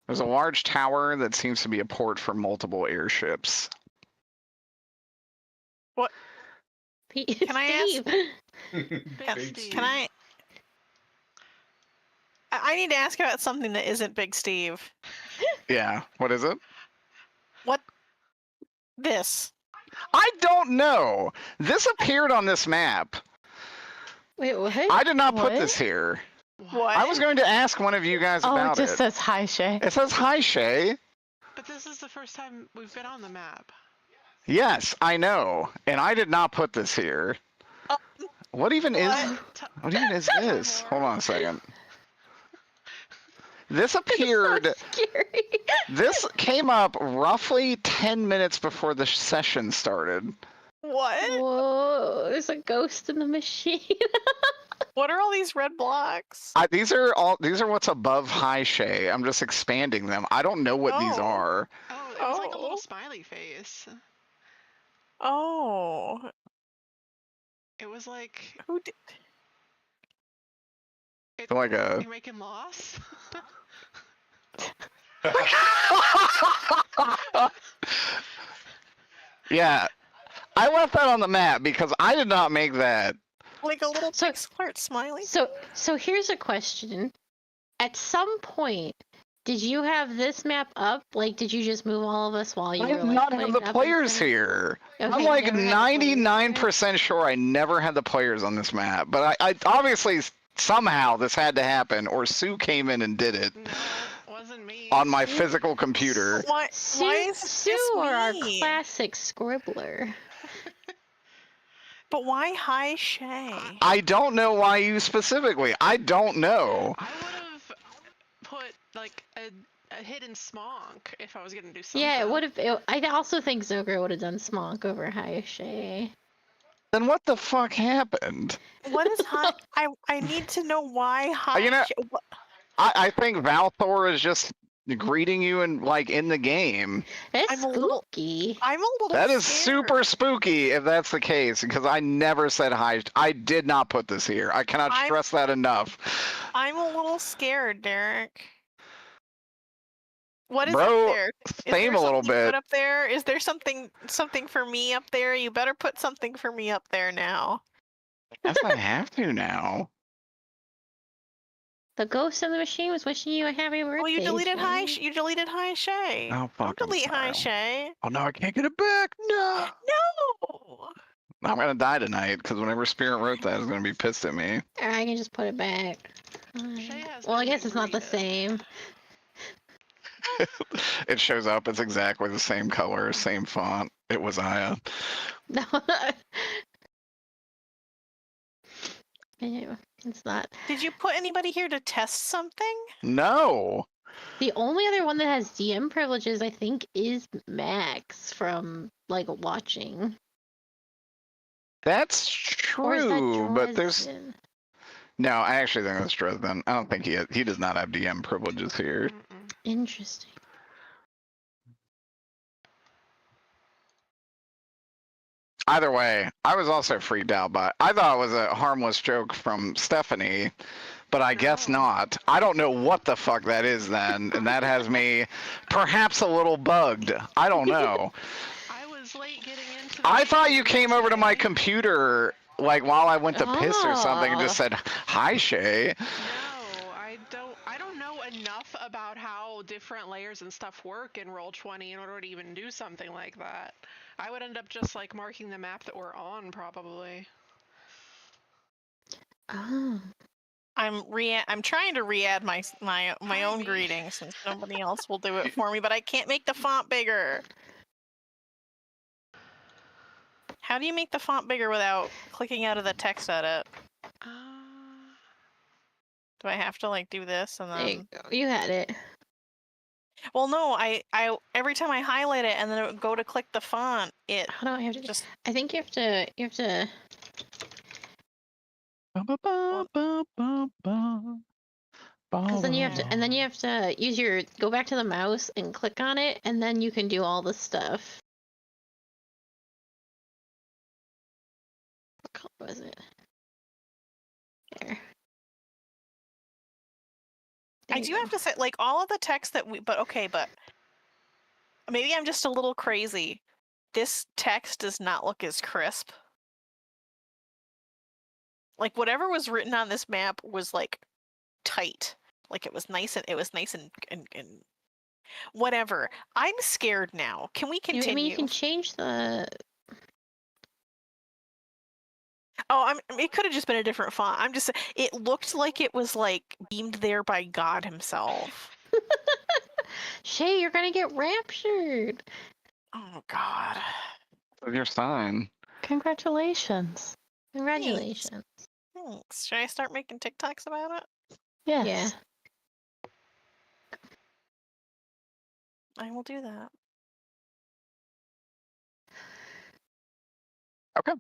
[SPEAKER 2] There's a large tower that seems to be a port for multiple airships.
[SPEAKER 5] Can I ask-
[SPEAKER 7] Big Steve.
[SPEAKER 5] Can I need to ask about something that isn't Big Steve.
[SPEAKER 2] Yeah, what is it?
[SPEAKER 5] What? This.
[SPEAKER 2] I don't know. This appeared on this map.
[SPEAKER 1] Wait, what?
[SPEAKER 2] I did not put
[SPEAKER 9] What?
[SPEAKER 2] this here.
[SPEAKER 5] What?
[SPEAKER 2] I was going to ask one of you guys
[SPEAKER 9] Oh,
[SPEAKER 2] about
[SPEAKER 9] it just
[SPEAKER 2] it.
[SPEAKER 9] says hi, Shay.
[SPEAKER 2] It says hi, Shay.
[SPEAKER 7] But this is the first time we've been on the map.
[SPEAKER 2] Yes, I know. And I did not put this here. What even is
[SPEAKER 5] What?
[SPEAKER 2] this? Hold on a second. This appeared
[SPEAKER 1] So scary.
[SPEAKER 2] this came up roughly 10 minutes before the session started.
[SPEAKER 5] What?
[SPEAKER 1] Whoa, there's a ghost in the machine.
[SPEAKER 5] What are all these red blocks?
[SPEAKER 2] These are what's above hi, Shay. I'm just expanding them. I don't know what these
[SPEAKER 5] Oh.
[SPEAKER 2] are.
[SPEAKER 7] Oh, it was like a
[SPEAKER 5] Oh.
[SPEAKER 7] little smiley face.
[SPEAKER 5] Oh.
[SPEAKER 7] It was like
[SPEAKER 5] Who did?
[SPEAKER 2] Like a
[SPEAKER 7] you're making loss.
[SPEAKER 2] Yeah. I left that on the map because I did not make that.
[SPEAKER 5] Like a little
[SPEAKER 1] So-
[SPEAKER 5] pixel smiley?
[SPEAKER 1] So here's a question. At some point, did you have this map up? Like, did you just move all of us while you
[SPEAKER 2] I
[SPEAKER 1] were
[SPEAKER 2] did
[SPEAKER 1] like
[SPEAKER 2] not
[SPEAKER 1] putting
[SPEAKER 2] have
[SPEAKER 1] it
[SPEAKER 2] the
[SPEAKER 1] up
[SPEAKER 2] players
[SPEAKER 1] instead of-
[SPEAKER 2] here.
[SPEAKER 1] Okay,
[SPEAKER 2] I'm
[SPEAKER 1] you
[SPEAKER 2] like
[SPEAKER 1] never had the players there?
[SPEAKER 2] 99% sure I never had the players on this map. But I obviously somehow this had to happen, or Sue came in and did it
[SPEAKER 7] No, wasn't me.
[SPEAKER 2] on my physical computer.
[SPEAKER 5] Why
[SPEAKER 1] Sue,
[SPEAKER 5] is
[SPEAKER 1] Sue
[SPEAKER 5] this
[SPEAKER 1] or our
[SPEAKER 5] me?
[SPEAKER 1] classic scribbler?
[SPEAKER 5] But why hi Shay?
[SPEAKER 2] I don't know why you specifically. I don't know.
[SPEAKER 7] I would have put like a hidden smonk if I was gonna do something.
[SPEAKER 1] Yeah, it would have. I also think Zogra would have done Smonk over Hayashe.
[SPEAKER 2] Then what the fuck happened?
[SPEAKER 5] What is hi? I need to know why hi.
[SPEAKER 2] You know-
[SPEAKER 5] Shay- what-
[SPEAKER 2] I think Valthor is just greeting you in the game.
[SPEAKER 1] That's
[SPEAKER 5] I'm a little-
[SPEAKER 1] spooky.
[SPEAKER 5] I'm a little.
[SPEAKER 2] That is
[SPEAKER 5] scared.
[SPEAKER 2] super spooky if that's the case, because I never said hi. I did not put this here. I cannot
[SPEAKER 5] I'm-
[SPEAKER 2] stress that enough.
[SPEAKER 5] I'm a little scared, Derek. What is
[SPEAKER 2] Bro,
[SPEAKER 5] up there? Is
[SPEAKER 2] same
[SPEAKER 5] there
[SPEAKER 2] a little
[SPEAKER 5] something good
[SPEAKER 2] bit.
[SPEAKER 5] up there? Is there something for me up there? You better put something for me up there now.
[SPEAKER 2] I guess I have to now.
[SPEAKER 1] The ghost in the machine was wishing you a happy birthday.
[SPEAKER 5] Oh, you deleted hi.
[SPEAKER 1] Shay.
[SPEAKER 5] You deleted hi Shay.
[SPEAKER 2] Oh,
[SPEAKER 5] Don't
[SPEAKER 2] fuck, I'm
[SPEAKER 5] delete hi
[SPEAKER 2] sorry.
[SPEAKER 5] Shay.
[SPEAKER 2] Oh no, I can't get it back. No.
[SPEAKER 5] No.
[SPEAKER 2] I'm gonna die tonight because whenever Spirit wrote that, is gonna be pissed at me.
[SPEAKER 1] Or I can just put it back.
[SPEAKER 7] Shay has
[SPEAKER 1] Well, I
[SPEAKER 7] no
[SPEAKER 1] guess it's not the
[SPEAKER 7] memory.
[SPEAKER 1] same.
[SPEAKER 2] It shows up. It's exactly the same color, same font. It was Aya.
[SPEAKER 1] No. Anyway, it's not.
[SPEAKER 5] Did you put anybody here to test something?
[SPEAKER 2] No.
[SPEAKER 1] The only other one that has DM privileges, I think, is Max from like watching.
[SPEAKER 2] That's
[SPEAKER 1] Or is that
[SPEAKER 2] true, but there's
[SPEAKER 1] Dresden?
[SPEAKER 2] no. I actually think that's Dresden. I don't think he does not have DM privileges here.
[SPEAKER 7] Mm-mm.
[SPEAKER 1] Interesting.
[SPEAKER 2] Either way, I was also freaked out by. I thought it was a harmless joke from Stephanie, but I guess
[SPEAKER 7] No.
[SPEAKER 2] not. I don't know what the fuck that is then, and that has me perhaps a little bugged. I don't know.
[SPEAKER 7] I was late getting into the
[SPEAKER 2] I thought you
[SPEAKER 7] game
[SPEAKER 2] came over to my
[SPEAKER 7] today.
[SPEAKER 2] computer like while I went to piss or something and just said, "Hi, Shay."
[SPEAKER 7] No, I don't know enough about how different layers and stuff work in Roll20 in order to even do something like that. I would end up just like marking the map that we're on probably.
[SPEAKER 1] Oh.
[SPEAKER 5] I'm trying to re-add my
[SPEAKER 7] Hi,
[SPEAKER 5] own
[SPEAKER 7] me.
[SPEAKER 5] greeting since nobody else will do it for me, but I can't make the font bigger. How do you make the font bigger without clicking out of the text edit? Do I have to like do this and
[SPEAKER 1] There you
[SPEAKER 5] then?
[SPEAKER 1] go. You had it.
[SPEAKER 5] Well, no. I every time I highlight it and then it would go to click the font, it
[SPEAKER 1] How do I have to?
[SPEAKER 5] just
[SPEAKER 1] I think you have to. You have to. Because then you have to, and then you have to use your go back to the mouse and click on it, and then you can do all the stuff. What color was it? There.
[SPEAKER 5] I do have to say, like, all of the text that but maybe I'm just a little crazy. This text does not look as crisp. Like, whatever was written on this map was, like, tight. Like, it was nice and whatever. I'm scared now. Can we continue?
[SPEAKER 1] I mean, you can change the.
[SPEAKER 5] Oh, it could have just been a different font. It looked like it was, like, beamed there by God himself.
[SPEAKER 1] Shay, you're gonna get raptured.
[SPEAKER 5] Oh, God.
[SPEAKER 2] With your sign.
[SPEAKER 9] Congratulations.
[SPEAKER 1] Congratulations.
[SPEAKER 5] Thanks. Should I start making TikToks about it?
[SPEAKER 9] Yes.
[SPEAKER 1] Yeah.
[SPEAKER 5] I will do that.
[SPEAKER 2] Okay.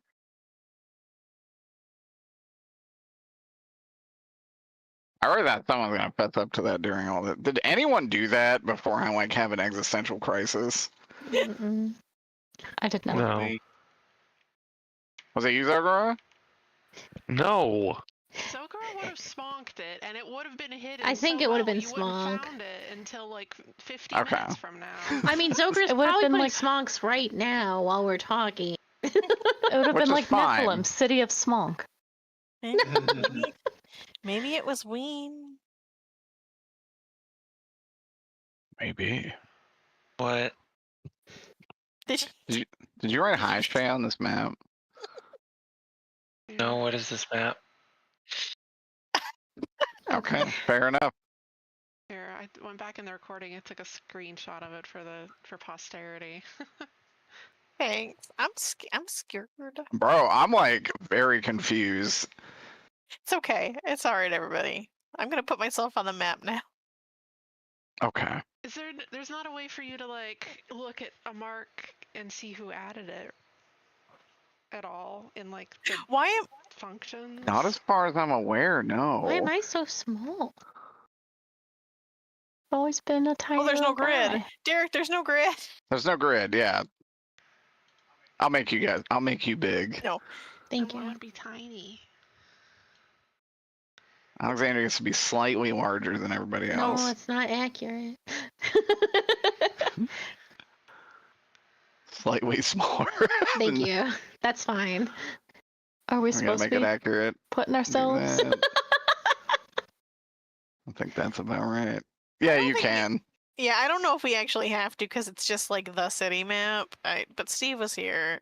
[SPEAKER 2] I already thought someone was gonna fess up to that during all that. Did anyone do that before I like have an existential crisis?
[SPEAKER 1] Mm-mm.
[SPEAKER 9] I did not.
[SPEAKER 4] No.
[SPEAKER 2] Was it you, Zagora?
[SPEAKER 4] No.
[SPEAKER 7] Zogura would have smonked it, and it would have been hidden.
[SPEAKER 1] I think
[SPEAKER 7] so
[SPEAKER 1] it would have
[SPEAKER 7] well,
[SPEAKER 1] been
[SPEAKER 7] you wouldn't
[SPEAKER 1] smonk.
[SPEAKER 7] found it until like 50
[SPEAKER 2] Okay.
[SPEAKER 7] minutes from now.
[SPEAKER 1] I mean, Zogura's
[SPEAKER 9] It would've
[SPEAKER 1] probably
[SPEAKER 9] been
[SPEAKER 1] putting
[SPEAKER 9] like-
[SPEAKER 1] smonks right now while we're talking.
[SPEAKER 9] It would have
[SPEAKER 2] Which
[SPEAKER 9] been
[SPEAKER 2] is
[SPEAKER 9] like
[SPEAKER 2] fine.
[SPEAKER 9] Nephilim, City of Smonk.
[SPEAKER 5] Maybe it was Ween.
[SPEAKER 2] Maybe.
[SPEAKER 8] What?
[SPEAKER 5] Did you?
[SPEAKER 2] Did you write high Shay on this map?
[SPEAKER 8] No, what is this map?
[SPEAKER 2] Okay, fair enough.
[SPEAKER 7] Here, I went back in the recording. I took a screenshot of it for posterity.
[SPEAKER 5] Thanks. I'm scared.
[SPEAKER 2] Bro, I'm like very confused.
[SPEAKER 5] It's okay. It's all right, everybody. I'm gonna put myself on the map now.
[SPEAKER 2] Okay.
[SPEAKER 7] There's not a way for you to like look at a mark and see who added it at all in like the
[SPEAKER 5] Why am
[SPEAKER 7] functions?
[SPEAKER 2] Not as far as I'm aware, no.
[SPEAKER 1] Why am I so small?
[SPEAKER 9] Always been a tiny
[SPEAKER 5] Oh, there's no
[SPEAKER 9] little
[SPEAKER 5] grid.
[SPEAKER 9] guy.
[SPEAKER 5] Derek, there's no grid.
[SPEAKER 2] There's no grid, yeah. I'll make you big.
[SPEAKER 5] No.
[SPEAKER 1] Thank
[SPEAKER 7] I
[SPEAKER 1] you.
[SPEAKER 7] want to be tiny.
[SPEAKER 2] Alexander gets to be slightly larger than everybody
[SPEAKER 1] No,
[SPEAKER 2] else.
[SPEAKER 1] it's not accurate.
[SPEAKER 2] Slightly smaller.
[SPEAKER 1] Thank you. That's fine.
[SPEAKER 9] Are we
[SPEAKER 2] We gotta
[SPEAKER 9] supposed to
[SPEAKER 2] make it
[SPEAKER 9] be
[SPEAKER 2] accurate.
[SPEAKER 9] putting
[SPEAKER 2] Do
[SPEAKER 9] ourselves?
[SPEAKER 2] that. I think that's about right. Yeah, you
[SPEAKER 5] think we-
[SPEAKER 2] can.
[SPEAKER 5] Yeah, I don't know if we actually have to because it's just like the city map. But Steve was here.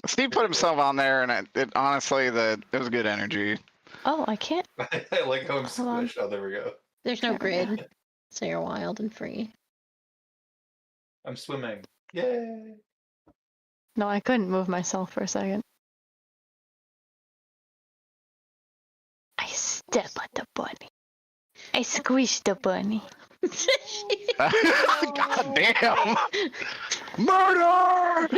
[SPEAKER 2] Steve put himself on there, and it honestly, it was good energy.
[SPEAKER 9] Oh, I can't.
[SPEAKER 6] I like how I'm
[SPEAKER 9] Hold on.
[SPEAKER 6] squished. Oh, there we go.
[SPEAKER 1] There's no
[SPEAKER 9] There we go.
[SPEAKER 1] grid, so you're wild and free.
[SPEAKER 6] I'm swimming. Yay!
[SPEAKER 9] No, I couldn't move myself for a second. I step on the bunny. I squish the bunny.
[SPEAKER 2] God damn! Murder!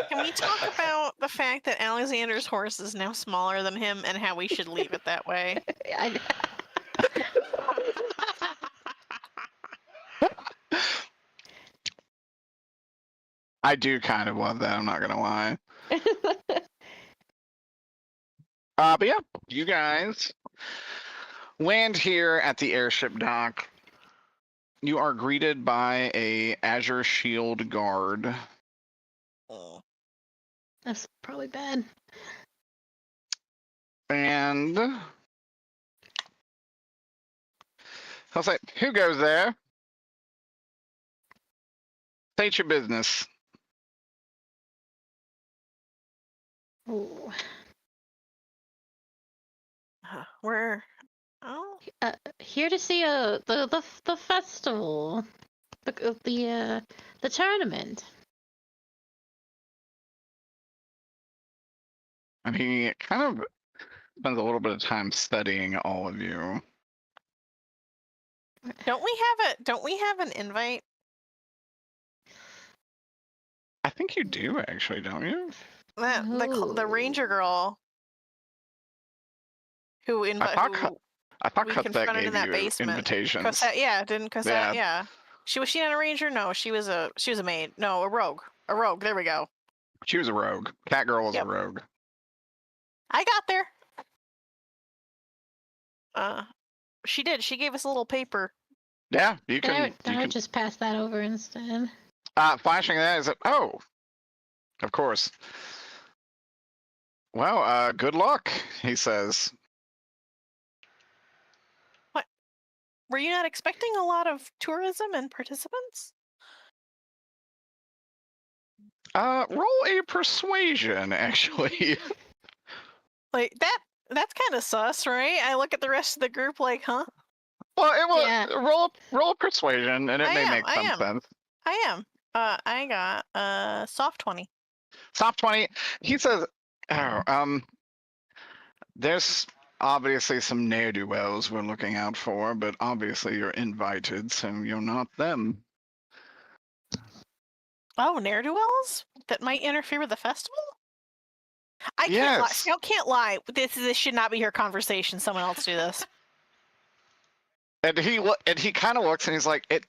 [SPEAKER 5] Can we talk about the fact that Alexander's horse is now smaller than him and how we should leave it that way?
[SPEAKER 1] I-
[SPEAKER 2] I do kind of love that. I'm not gonna lie. But yeah, you guys land here at the airship dock. You are greeted by a Azure Shield guard.
[SPEAKER 5] Oh.
[SPEAKER 1] That's probably bad.
[SPEAKER 2] And I'll say, who goes there? State your business.
[SPEAKER 1] Ooh.
[SPEAKER 5] We're
[SPEAKER 1] Here to see the festival, the tournament.
[SPEAKER 2] And he kind of spends a little bit of time studying all of you.
[SPEAKER 5] Don't we have an invite?
[SPEAKER 2] I think you do actually, don't you?
[SPEAKER 5] The ranger girl who
[SPEAKER 2] I thought
[SPEAKER 5] we
[SPEAKER 2] Cosette
[SPEAKER 5] confronted
[SPEAKER 2] gave
[SPEAKER 5] in that
[SPEAKER 2] you
[SPEAKER 5] basement.
[SPEAKER 2] invitations.
[SPEAKER 5] Cosette, yeah, didn't Cosette?
[SPEAKER 2] Yeah.
[SPEAKER 5] Yeah. Was she not a ranger? No, she was a maid. No, a rogue. A rogue. There we go.
[SPEAKER 2] She was a rogue. Catgirl was
[SPEAKER 5] Yep.
[SPEAKER 2] a rogue.
[SPEAKER 5] I got there. She did. She gave us a little paper.
[SPEAKER 2] Yeah, you can.
[SPEAKER 1] I would just pass that over instead.
[SPEAKER 2] Flashing that is oh, of course. Well, good luck, he says.
[SPEAKER 5] What? Were you not expecting a lot of tourism and participants?
[SPEAKER 2] Roll a persuasion, actually.
[SPEAKER 5] Like that's kind of sus, right? I look at the rest of the group like, huh?
[SPEAKER 2] Well, it will
[SPEAKER 1] Yeah.
[SPEAKER 2] roll a persuasion, and it may make some sense.
[SPEAKER 5] I am. I got soft 20.
[SPEAKER 2] Soft 20. He says, there's obviously some ne'er-do-wells we're looking out for, but obviously you're invited, so you're not them.
[SPEAKER 5] Oh, ne'er-do-wells that might interfere with the festival? I
[SPEAKER 2] Yes.
[SPEAKER 5] can't lie. This should not be your conversation. Someone else do this.
[SPEAKER 2] And he kind of looks and he's like,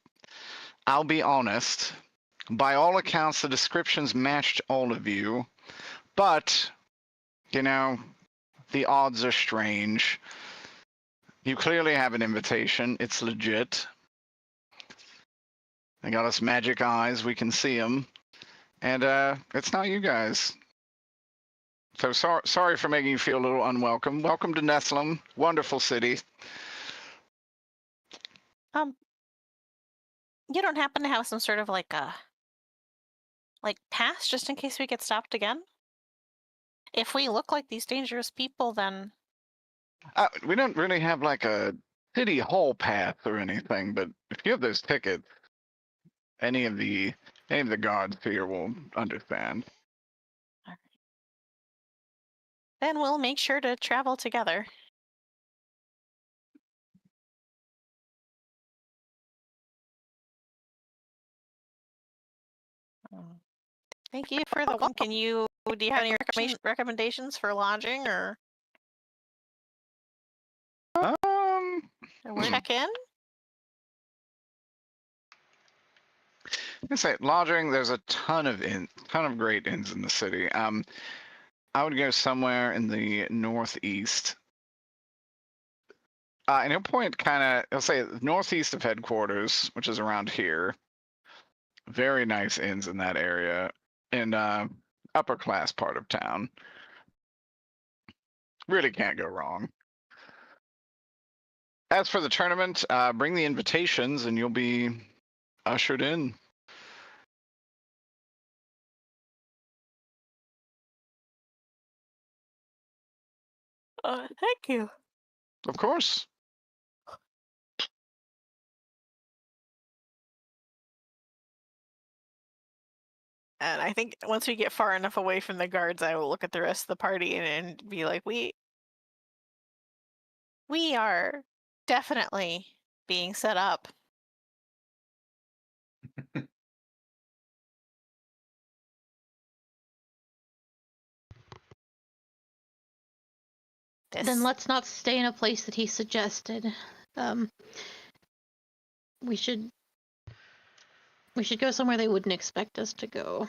[SPEAKER 2] I'll be honest. By all accounts, the descriptions matched all of you, but the odds are strange. You clearly have an invitation. It's legit. They got us magic eyes. We can see them. And it's not you guys. So sorry for making you feel a little unwelcome. Welcome to Nestlum. Wonderful city.
[SPEAKER 5] You don't happen to have some sort of like pass just in case we get stopped again? If we look like these dangerous people, then
[SPEAKER 2] we don't really have like a city hall pass or anything, but if you have those tickets, any of the guards here will understand.
[SPEAKER 5] all right. Then we'll make sure to travel together. Thank you for the one. Do you have any recommendations for lodging or where to check in?
[SPEAKER 2] I say lodging. There's a ton of great inns in the city. I would go somewhere in the northeast. And he'll point he'll say northeast of headquarters, which is around here. Very nice inns in that area, in upper class part of town. Really can't go wrong. As for the tournament, bring the invitations and you'll be ushered in.
[SPEAKER 5] Thank you.
[SPEAKER 2] Of course.
[SPEAKER 5] And I think once we get far enough away from the guards, I will look at the rest of the party and be like, we are definitely being set up.
[SPEAKER 1] Then let's not stay in a place that he suggested. We should go somewhere they wouldn't expect us to go.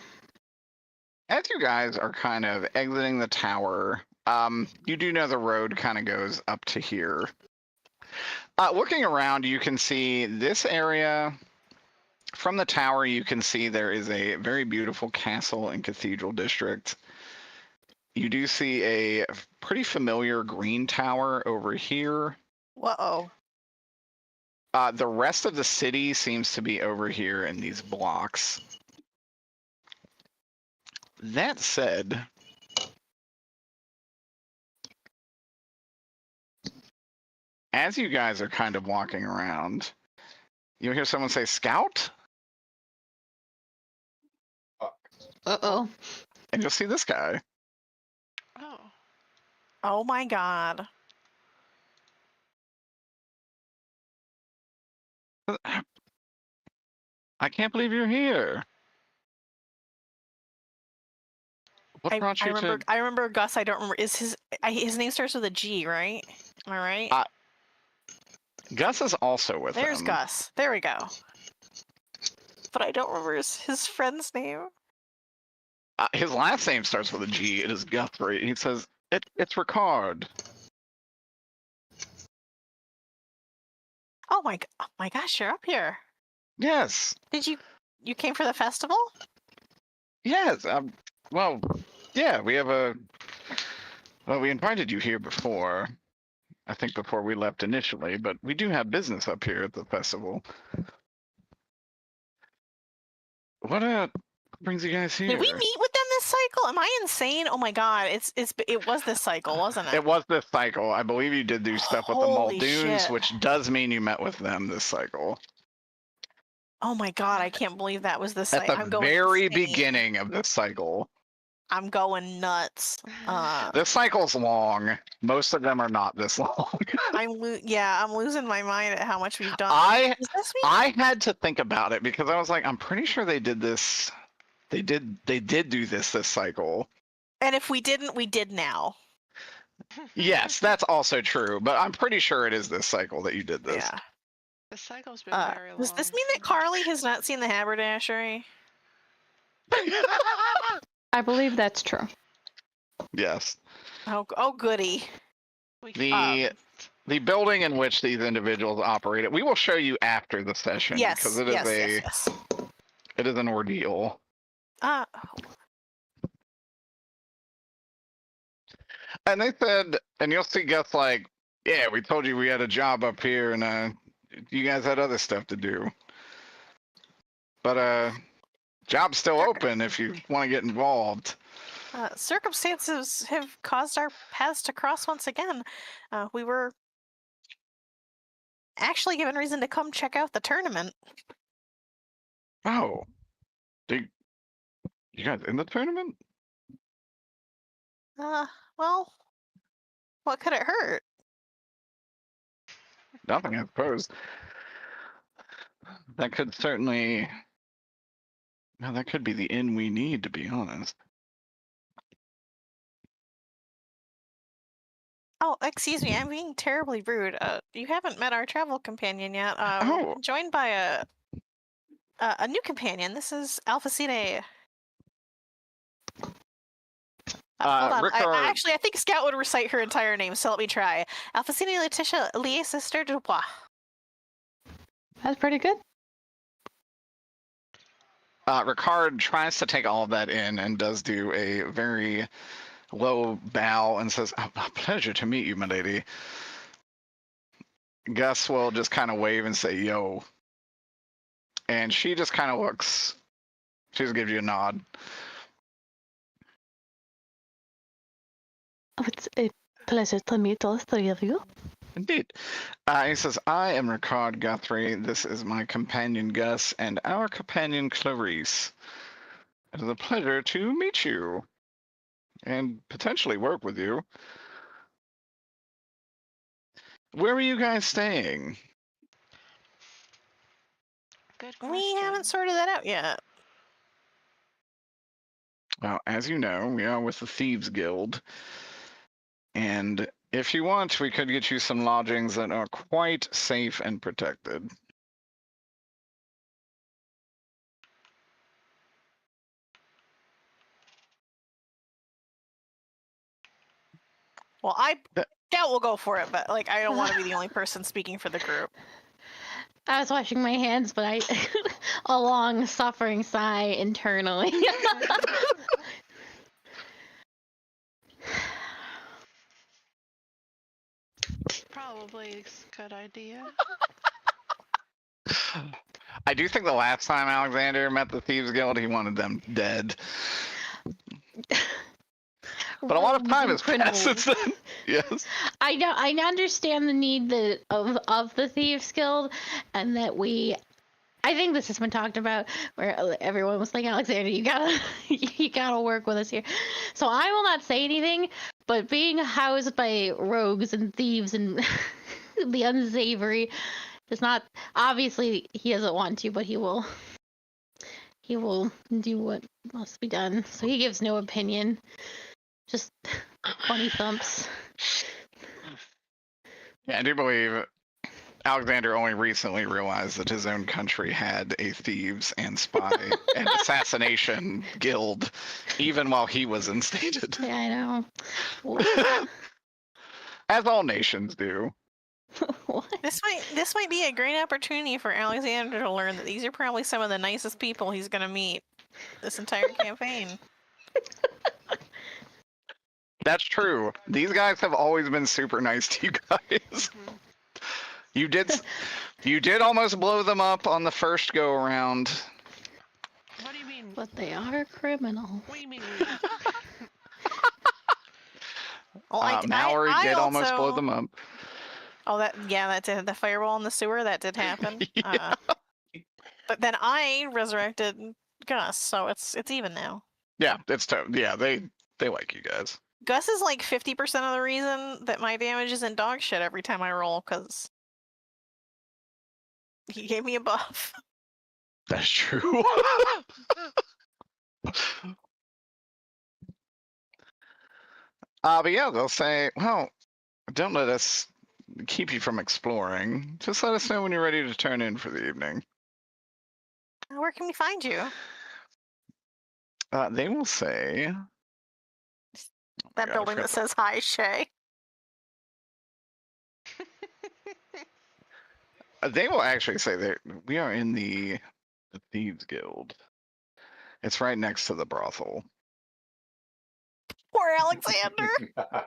[SPEAKER 2] As you guys are kind of exiting the tower, you do know the road kind of goes up to here. Looking around, you can see this area. From the tower, you can see there is a very beautiful castle and cathedral district. You do see a pretty familiar green tower over here.
[SPEAKER 5] Uh-oh.
[SPEAKER 2] The rest of the city seems to be over here in these blocks. That said, as you guys are kind of walking around, you'll hear someone say, "Scout?"
[SPEAKER 1] Uh-oh.
[SPEAKER 2] And you'll see this guy.
[SPEAKER 7] Oh.
[SPEAKER 5] Oh my god.
[SPEAKER 2] I can't believe you're here. What brought you to?
[SPEAKER 5] I remember Gus. I don't remember. Is his name starts with a G, right? Am I right?
[SPEAKER 2] Gus is also with
[SPEAKER 5] There's
[SPEAKER 2] him.
[SPEAKER 5] Gus. There we go. But I don't remember his friend's name.
[SPEAKER 2] His last name starts with a G. It is Guthrie. He says it's Ricard.
[SPEAKER 5] Oh my gosh, you're up here.
[SPEAKER 2] Yes.
[SPEAKER 5] Did you came for the festival?
[SPEAKER 2] Yes. Well, yeah. We invited you here before. I think before we left initially, but we do have business up here at the festival. What brings you guys here?
[SPEAKER 5] Did we meet with them this cycle? Am I insane? Oh my god, it was this cycle, wasn't it?
[SPEAKER 2] It was this cycle. I believe you did do stuff with the
[SPEAKER 5] Holy
[SPEAKER 2] Muldoons,
[SPEAKER 5] shit.
[SPEAKER 2] which does mean you met with them this cycle.
[SPEAKER 5] Oh my god, I can't believe that was this
[SPEAKER 2] At
[SPEAKER 5] cycle.
[SPEAKER 2] the
[SPEAKER 5] I'm going
[SPEAKER 2] very
[SPEAKER 5] insane.
[SPEAKER 2] beginning of this cycle.
[SPEAKER 5] I'm going nuts.
[SPEAKER 2] This cycle's long. Most of them are not this long.
[SPEAKER 5] I'm losing my mind at how much we've done. Does this mean
[SPEAKER 2] I had to think about it because I was like, I'm pretty sure they did this. They did do this cycle.
[SPEAKER 5] And if we didn't, we did now.
[SPEAKER 2] Yes, that's also true. But I'm pretty sure it is this cycle that you did this.
[SPEAKER 5] Yeah.
[SPEAKER 7] The cycle's been very long.
[SPEAKER 5] Does this mean that Carly has not seen the haberdashery?
[SPEAKER 9] I believe that's true.
[SPEAKER 2] Yes.
[SPEAKER 5] Oh goody.
[SPEAKER 2] The building in which these individuals operated, we will show you after the session
[SPEAKER 5] Yes.
[SPEAKER 2] because it is it is an ordeal. And they said, and you'll see Gus like, yeah, we told you we had a job up here and you guys had other stuff to do. But job's still open if you want to get involved.
[SPEAKER 5] Circumstances have caused our paths to cross once again. We were actually given reason to come check out the tournament.
[SPEAKER 2] Oh. You guys in the tournament?
[SPEAKER 5] Well, what could it hurt?
[SPEAKER 2] Nothing, I suppose. That could certainly... Well, that could be the inn we need, to be honest.
[SPEAKER 5] Oh, excuse me, I'm being terribly rude. You haven't met our travel companion yet.
[SPEAKER 2] Oh.
[SPEAKER 5] Joined by a new companion. This is Alphacine. Hold on. I think Scout would recite her entire name, so let me try. Alphacine Letitia Lie Sister Dubois.
[SPEAKER 9] That's pretty good.
[SPEAKER 2] Ricard tries to take all of that in and does do a very low bow and says, a pleasure to meet you, my lady. Gus will just kind of wave and say, yo. And she just kind of looks. She just gives you a nod.
[SPEAKER 9] Oh, it's a pleasure to meet all three of you.
[SPEAKER 2] Indeed. He says, I am Ricard Guthrie. This is my companion Gus and our companion Clarice. It is a pleasure to meet you and potentially work with you. Where are you guys staying?
[SPEAKER 7] Good question.
[SPEAKER 5] We haven't sorted that out yet.
[SPEAKER 2] Well, as you know, we are with the Thieves Guild. And if you want, we could get you some lodgings that are quite safe and protected.
[SPEAKER 5] Well, Scout will go for it, but like I don't want to be the only person speaking for the group.
[SPEAKER 1] I was washing my hands, but I a long suffering sigh internally.
[SPEAKER 7] Probably a good idea.
[SPEAKER 2] I do think the last time Alexander met the Thieves Guild, he wanted them dead. But a lot of time has passed since then. Yes.
[SPEAKER 1] I know. I understand the need of the Thieves Guild, and that we I think this has been talked about where everyone was like, Alexander, you gotta you gotta work with us here. So I will not say anything, but being housed by rogues and thieves and the unsavory does not, obviously he doesn't want to, but he will do what must be done. So he gives no opinion. Just funny thumps.
[SPEAKER 2] Yeah, I do believe Alexander only recently realized that his own country had a thieves and spy and assassination guild, even while he was instated.
[SPEAKER 1] Yeah, I know.
[SPEAKER 2] As all nations do.
[SPEAKER 1] What?
[SPEAKER 5] This might be a great opportunity for Alexander to learn that these are probably some of the nicest people he's gonna meet this entire campaign.
[SPEAKER 2] That's true. These guys have always been super nice to you guys. You did almost blow them up on the first go around.
[SPEAKER 7] What do you mean?
[SPEAKER 1] But they are criminals.
[SPEAKER 7] What do you mean?
[SPEAKER 5] Well,
[SPEAKER 2] Mallory
[SPEAKER 5] I
[SPEAKER 2] did almost blow
[SPEAKER 5] also-
[SPEAKER 2] them up.
[SPEAKER 5] Oh, that did. The fireball in the sewer, that did happen.
[SPEAKER 2] Yeah.
[SPEAKER 5] But then I resurrected Gus, so it's even now.
[SPEAKER 2] Yeah, yeah, they like you guys.
[SPEAKER 5] Gus is like 50% of the reason that my damage isn't dog shit every time I roll, because he gave me a buff.
[SPEAKER 2] That's true. But yeah, they'll say, well, don't let us keep you from exploring. Just let us know when you're ready to turn in for the evening.
[SPEAKER 5] Where can we find you?
[SPEAKER 2] They will say
[SPEAKER 5] That
[SPEAKER 2] God, I
[SPEAKER 5] building
[SPEAKER 2] forgot
[SPEAKER 5] that says hi, Shay.
[SPEAKER 2] they will actually say that we are in the Thieves Guild. It's right next to the brothel.
[SPEAKER 5] Poor Alexander.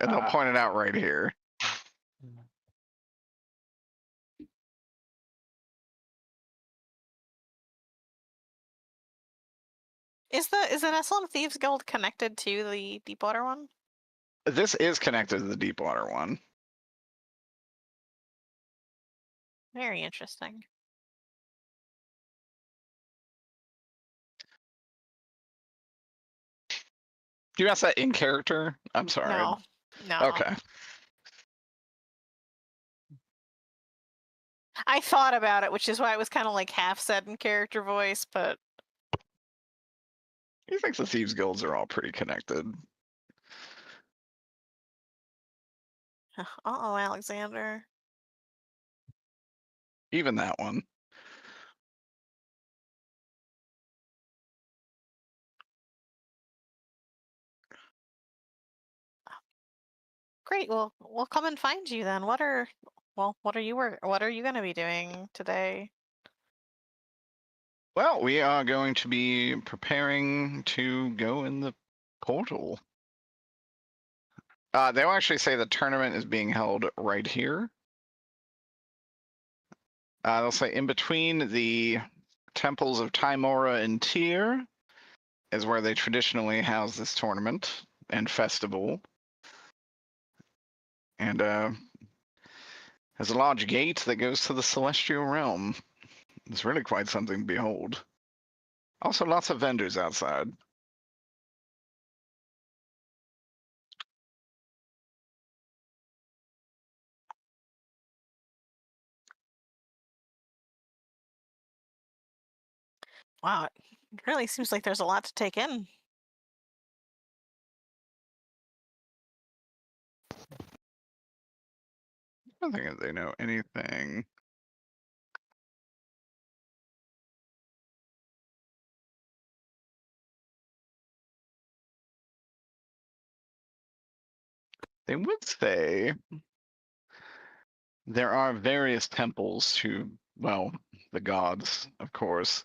[SPEAKER 2] And they'll point it out right here.
[SPEAKER 5] Is the Nestlum Thieves Guild connected to the Deepwater one?
[SPEAKER 2] This is connected to the Deepwater one.
[SPEAKER 5] Very interesting.
[SPEAKER 2] Do you ask that in character? I'm sorry.
[SPEAKER 5] No.
[SPEAKER 2] Okay.
[SPEAKER 5] I thought about it, which is why it was kind of like half said in character voice, but
[SPEAKER 2] He thinks the Thieves Guilds are all pretty connected.
[SPEAKER 5] uh-oh, Alexander.
[SPEAKER 2] Even that one.
[SPEAKER 5] Great. Well, we'll come and find you then. What are you going to be doing today?
[SPEAKER 2] Well, we are going to be preparing to go in the portal. They'll actually say the tournament is being held right here. They'll say in between the temples of Timora and Tyr is where they traditionally house this tournament and festival. And there's a large gate that goes to the celestial realm. It's really quite something to behold. Also, lots of vendors outside.
[SPEAKER 5] Wow, it really seems like there's a lot to take in.
[SPEAKER 2] I don't think that they know anything. They would say there are various temples to, well, the gods, of course,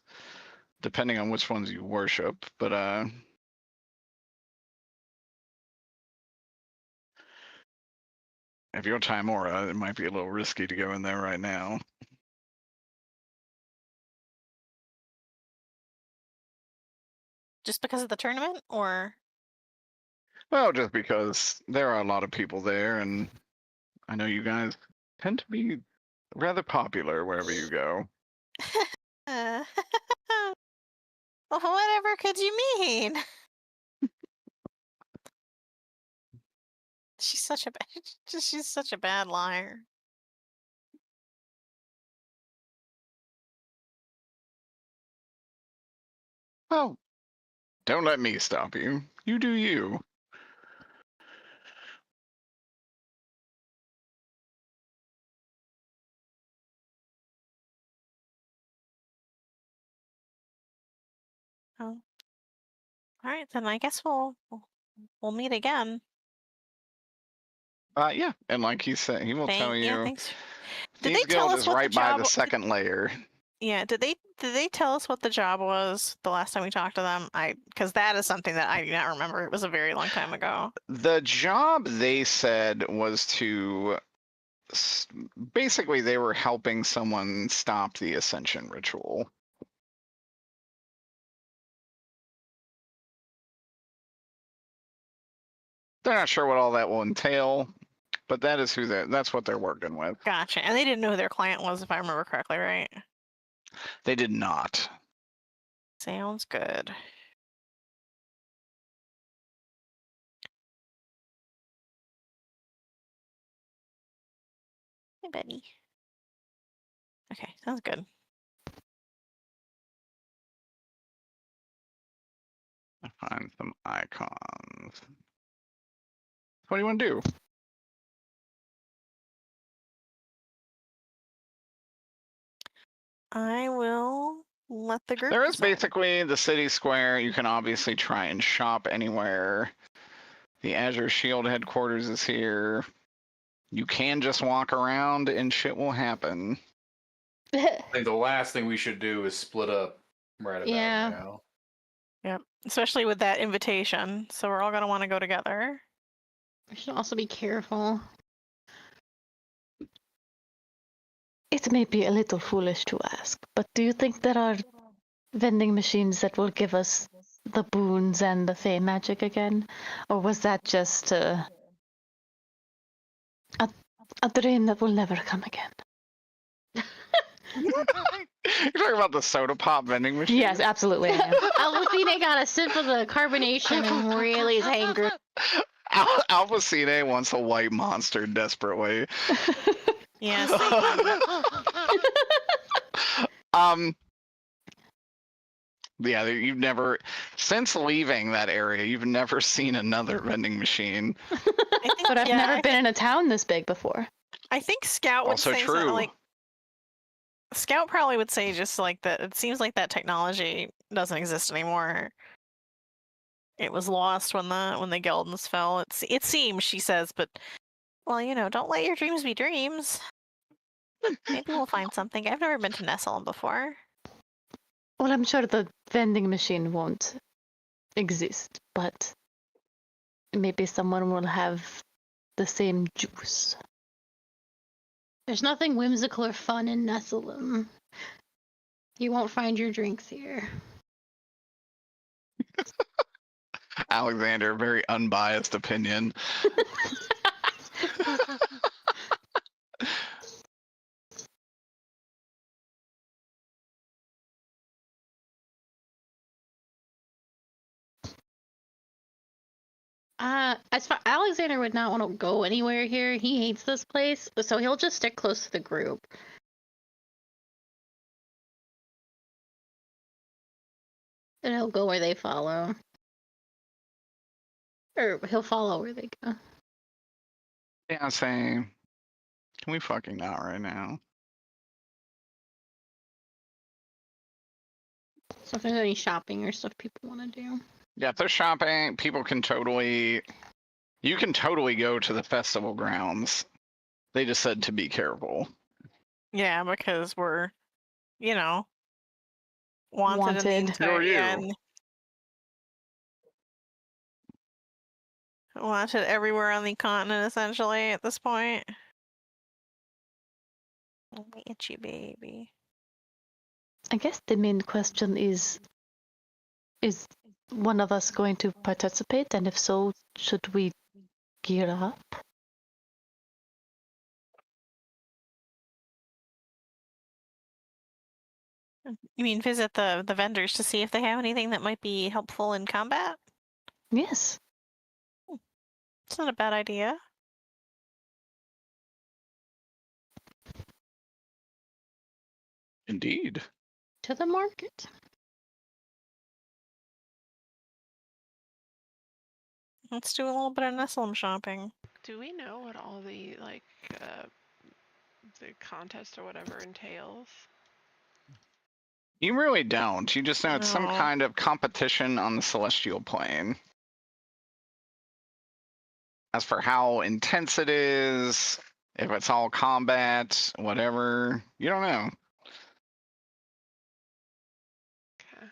[SPEAKER 2] depending on which ones you worship, but if you're Timora, it might be a little risky to go in there right now.
[SPEAKER 5] Just because of the tournament, or?
[SPEAKER 2] Well, just because there are a lot of people there, and I know you guys tend to be rather popular wherever you go.
[SPEAKER 5] Well, whatever could you mean? She's such a she's such a bad liar.
[SPEAKER 2] Well, don't let me stop you. You do you.
[SPEAKER 5] Oh. All right, then I guess we'll meet again.
[SPEAKER 2] Yeah, and like he said, he will tell you.
[SPEAKER 5] Thanks. Did
[SPEAKER 2] Thieves
[SPEAKER 5] they tell
[SPEAKER 2] Guild
[SPEAKER 5] us
[SPEAKER 2] is
[SPEAKER 5] what
[SPEAKER 2] right
[SPEAKER 5] the
[SPEAKER 2] by
[SPEAKER 5] job?
[SPEAKER 2] the second layer.
[SPEAKER 5] Yeah, did they tell us what the job was the last time we talked to them? Because that is something that I do not remember. It was a very long time ago.
[SPEAKER 2] The job they said was to basically they were helping someone stop the Ascension ritual. They're not sure what all that will entail, but that is that's what they're working with.
[SPEAKER 5] Gotcha. And they didn't know who their client was, if I remember correctly, right?
[SPEAKER 2] They did not.
[SPEAKER 5] Sounds good. Hey, Betty. Okay, sounds good.
[SPEAKER 2] Find some icons. What do you want to do?
[SPEAKER 5] I will let the group
[SPEAKER 2] There is
[SPEAKER 5] decide.
[SPEAKER 2] basically the city square. You can obviously try and shop anywhere. The Azure Shield headquarters is here. You can just walk around and shit will happen.
[SPEAKER 6] I think the last thing we should do is split up right about
[SPEAKER 1] Yeah.
[SPEAKER 6] now.
[SPEAKER 5] Yep. Especially with that invitation. So we're all gonna want to go together.
[SPEAKER 1] We should also be careful.
[SPEAKER 9] It may be a little foolish to ask, but do you think there are vending machines that will give us the boons and the fey magic again? Or was that just a dream that will never come again?
[SPEAKER 2] You're talking about the soda pop vending machine?
[SPEAKER 9] Yes, absolutely. I am.
[SPEAKER 1] Alvacine got a sip of the carbonation and really is angry.
[SPEAKER 2] Alvacine wants a white monster desperately.
[SPEAKER 5] Yeah.
[SPEAKER 2] Yeah, you've never, since leaving that area, you've never seen another vending machine.
[SPEAKER 9] But I've never been in a town this big before.
[SPEAKER 5] I think Scout would
[SPEAKER 2] Also
[SPEAKER 5] say
[SPEAKER 2] true.
[SPEAKER 5] something like Scout probably would say just like that. It seems like that technology doesn't exist anymore. It was lost when the Geldens fell. It seems, she says, but well, you know, don't let your dreams be dreams. Maybe we'll find something. I've never been to Nessalem before.
[SPEAKER 9] Well, I'm sure the vending machine won't exist, but maybe someone will have the same juice.
[SPEAKER 1] There's nothing whimsical or fun in Nessalem. You won't find your drinks here.
[SPEAKER 2] Alexander, very unbiased opinion.
[SPEAKER 1] As far Alexander would not want to go anywhere here. He hates this place, so he'll just stick close to the group. And he'll go where they follow. Or he'll follow where they go.
[SPEAKER 2] Yeah, same. Can we fucking not right now?
[SPEAKER 1] So if there's any shopping or stuff people want to do.
[SPEAKER 2] Yeah, if they're shopping, people can totally, you can totally go to the festival grounds. They just said to be careful.
[SPEAKER 5] Yeah, because we're, you know, wanted. In the
[SPEAKER 2] Who are you?
[SPEAKER 5] and wanted everywhere on the continent, essentially, at this point. Let me at you, baby.
[SPEAKER 9] I guess the main question is one of us going to participate? And if so, should we gear up?
[SPEAKER 5] You mean visit the vendors to see if they have anything that might be helpful in combat?
[SPEAKER 9] Yes.
[SPEAKER 5] It's not a bad idea.
[SPEAKER 2] Indeed.
[SPEAKER 1] To the market.
[SPEAKER 5] Let's do a little bit of Nestlem shopping.
[SPEAKER 7] Do we know what all the the contest or whatever entails?
[SPEAKER 2] You really don't. You just know it's some
[SPEAKER 5] No.
[SPEAKER 2] kind of competition on the celestial plane. As for how intense it is, if it's all combat, whatever, you don't know.
[SPEAKER 7] Okay.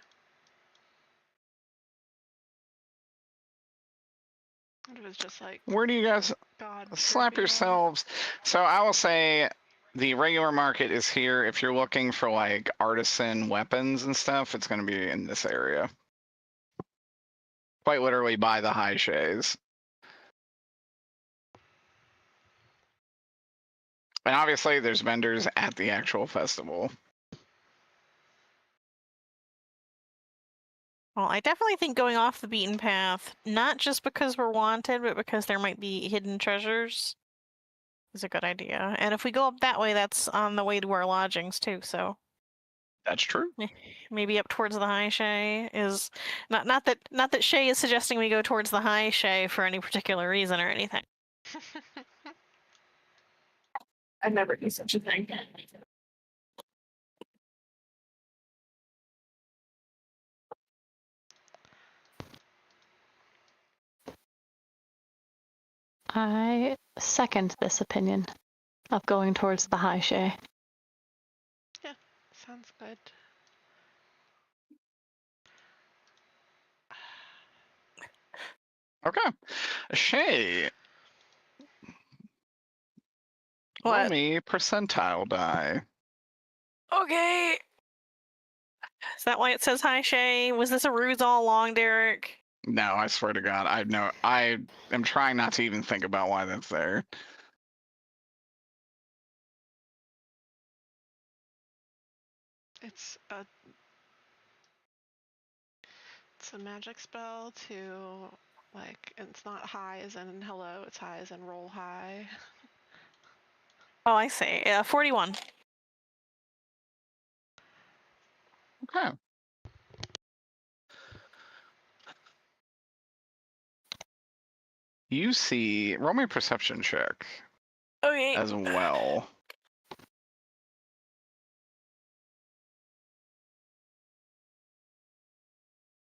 [SPEAKER 7] What if it's just like
[SPEAKER 2] Where do you guys
[SPEAKER 7] God
[SPEAKER 2] slap
[SPEAKER 7] trivia?
[SPEAKER 2] yourselves? So I will say the regular market is here. If you're looking for like artisan weapons and stuff, it's going to be in this area. Quite literally by the high shays. And obviously there's vendors at the actual festival.
[SPEAKER 5] Well, I definitely think going off the beaten path, not just because we're wanted, but because there might be hidden treasures, is a good idea. And if we go up that way, that's on the way to our lodgings too, so
[SPEAKER 2] That's true.
[SPEAKER 5] maybe up towards the high shay is not that Shay is suggesting we go towards the high shay for any particular reason or anything.
[SPEAKER 10] I'd never do such a thing.
[SPEAKER 9] I second this opinion of going towards the high shay.
[SPEAKER 7] Yeah, sounds good.
[SPEAKER 2] Okay. Shay. Roll
[SPEAKER 5] What?
[SPEAKER 2] me percentile die.
[SPEAKER 5] Okay. Is that why it says high shay? Was this a ruse all along, Derek?
[SPEAKER 2] No, I swear to God, I am trying not to even think about why that's there.
[SPEAKER 7] It's a magic spell to like it's not high as in hello, it's high as in roll high.
[SPEAKER 5] Oh, I see. 41.
[SPEAKER 2] Okay. You see, roll me a perception check
[SPEAKER 5] Okay.
[SPEAKER 2] as well.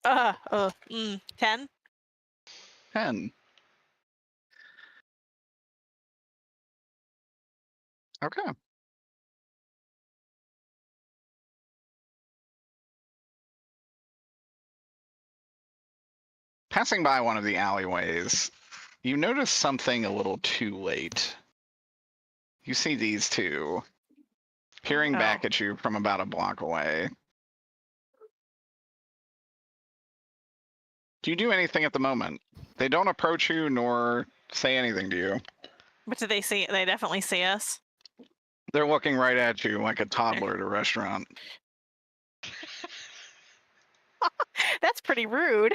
[SPEAKER 5] Mm, 10.
[SPEAKER 2] 10. Okay. Passing by one of the alleyways, you notice something a little too late. You see these two peering back at you from about a block away. Do you do anything at the moment? They don't approach you nor say anything to you.
[SPEAKER 5] But do they see? They definitely see us.
[SPEAKER 2] They're looking right at you like a toddler at a restaurant.
[SPEAKER 5] That's pretty rude.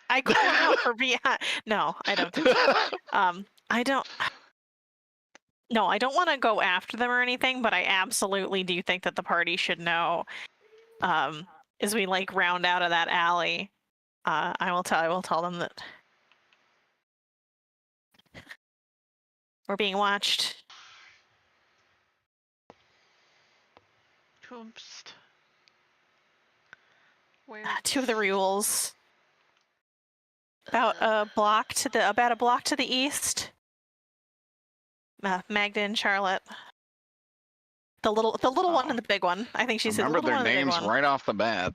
[SPEAKER 5] I call him out for being. No, I don't. Do I don't. No, I don't want to go after them or anything, but I absolutely do think that the party should know. As we like round out of that alley, I will tell them that we're being watched.
[SPEAKER 7] Oops. Where?
[SPEAKER 5] Two of the rules. About a block to the east. Magda and Charlotte. The little one and the big one. I think she said the
[SPEAKER 2] Remember
[SPEAKER 5] little
[SPEAKER 2] their
[SPEAKER 5] one and the big
[SPEAKER 2] names
[SPEAKER 5] one.
[SPEAKER 2] right off the bat.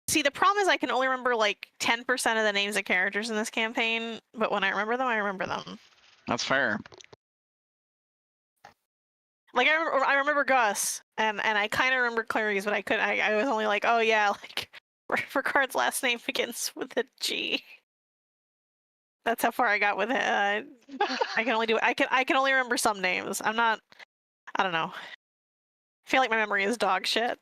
[SPEAKER 5] See, the problem is I can only remember like 10% of the names of characters in this campaign, but when I remember them, I remember them.
[SPEAKER 2] That's fair.
[SPEAKER 5] Like I remember Gus, and I kind of remember Clary's, but I was only like, oh yeah, like Ricard's last name begins with a G. That's how far I got with it. I can only do I can only remember some names. I'm I don't know. I feel like my memory is dog shit.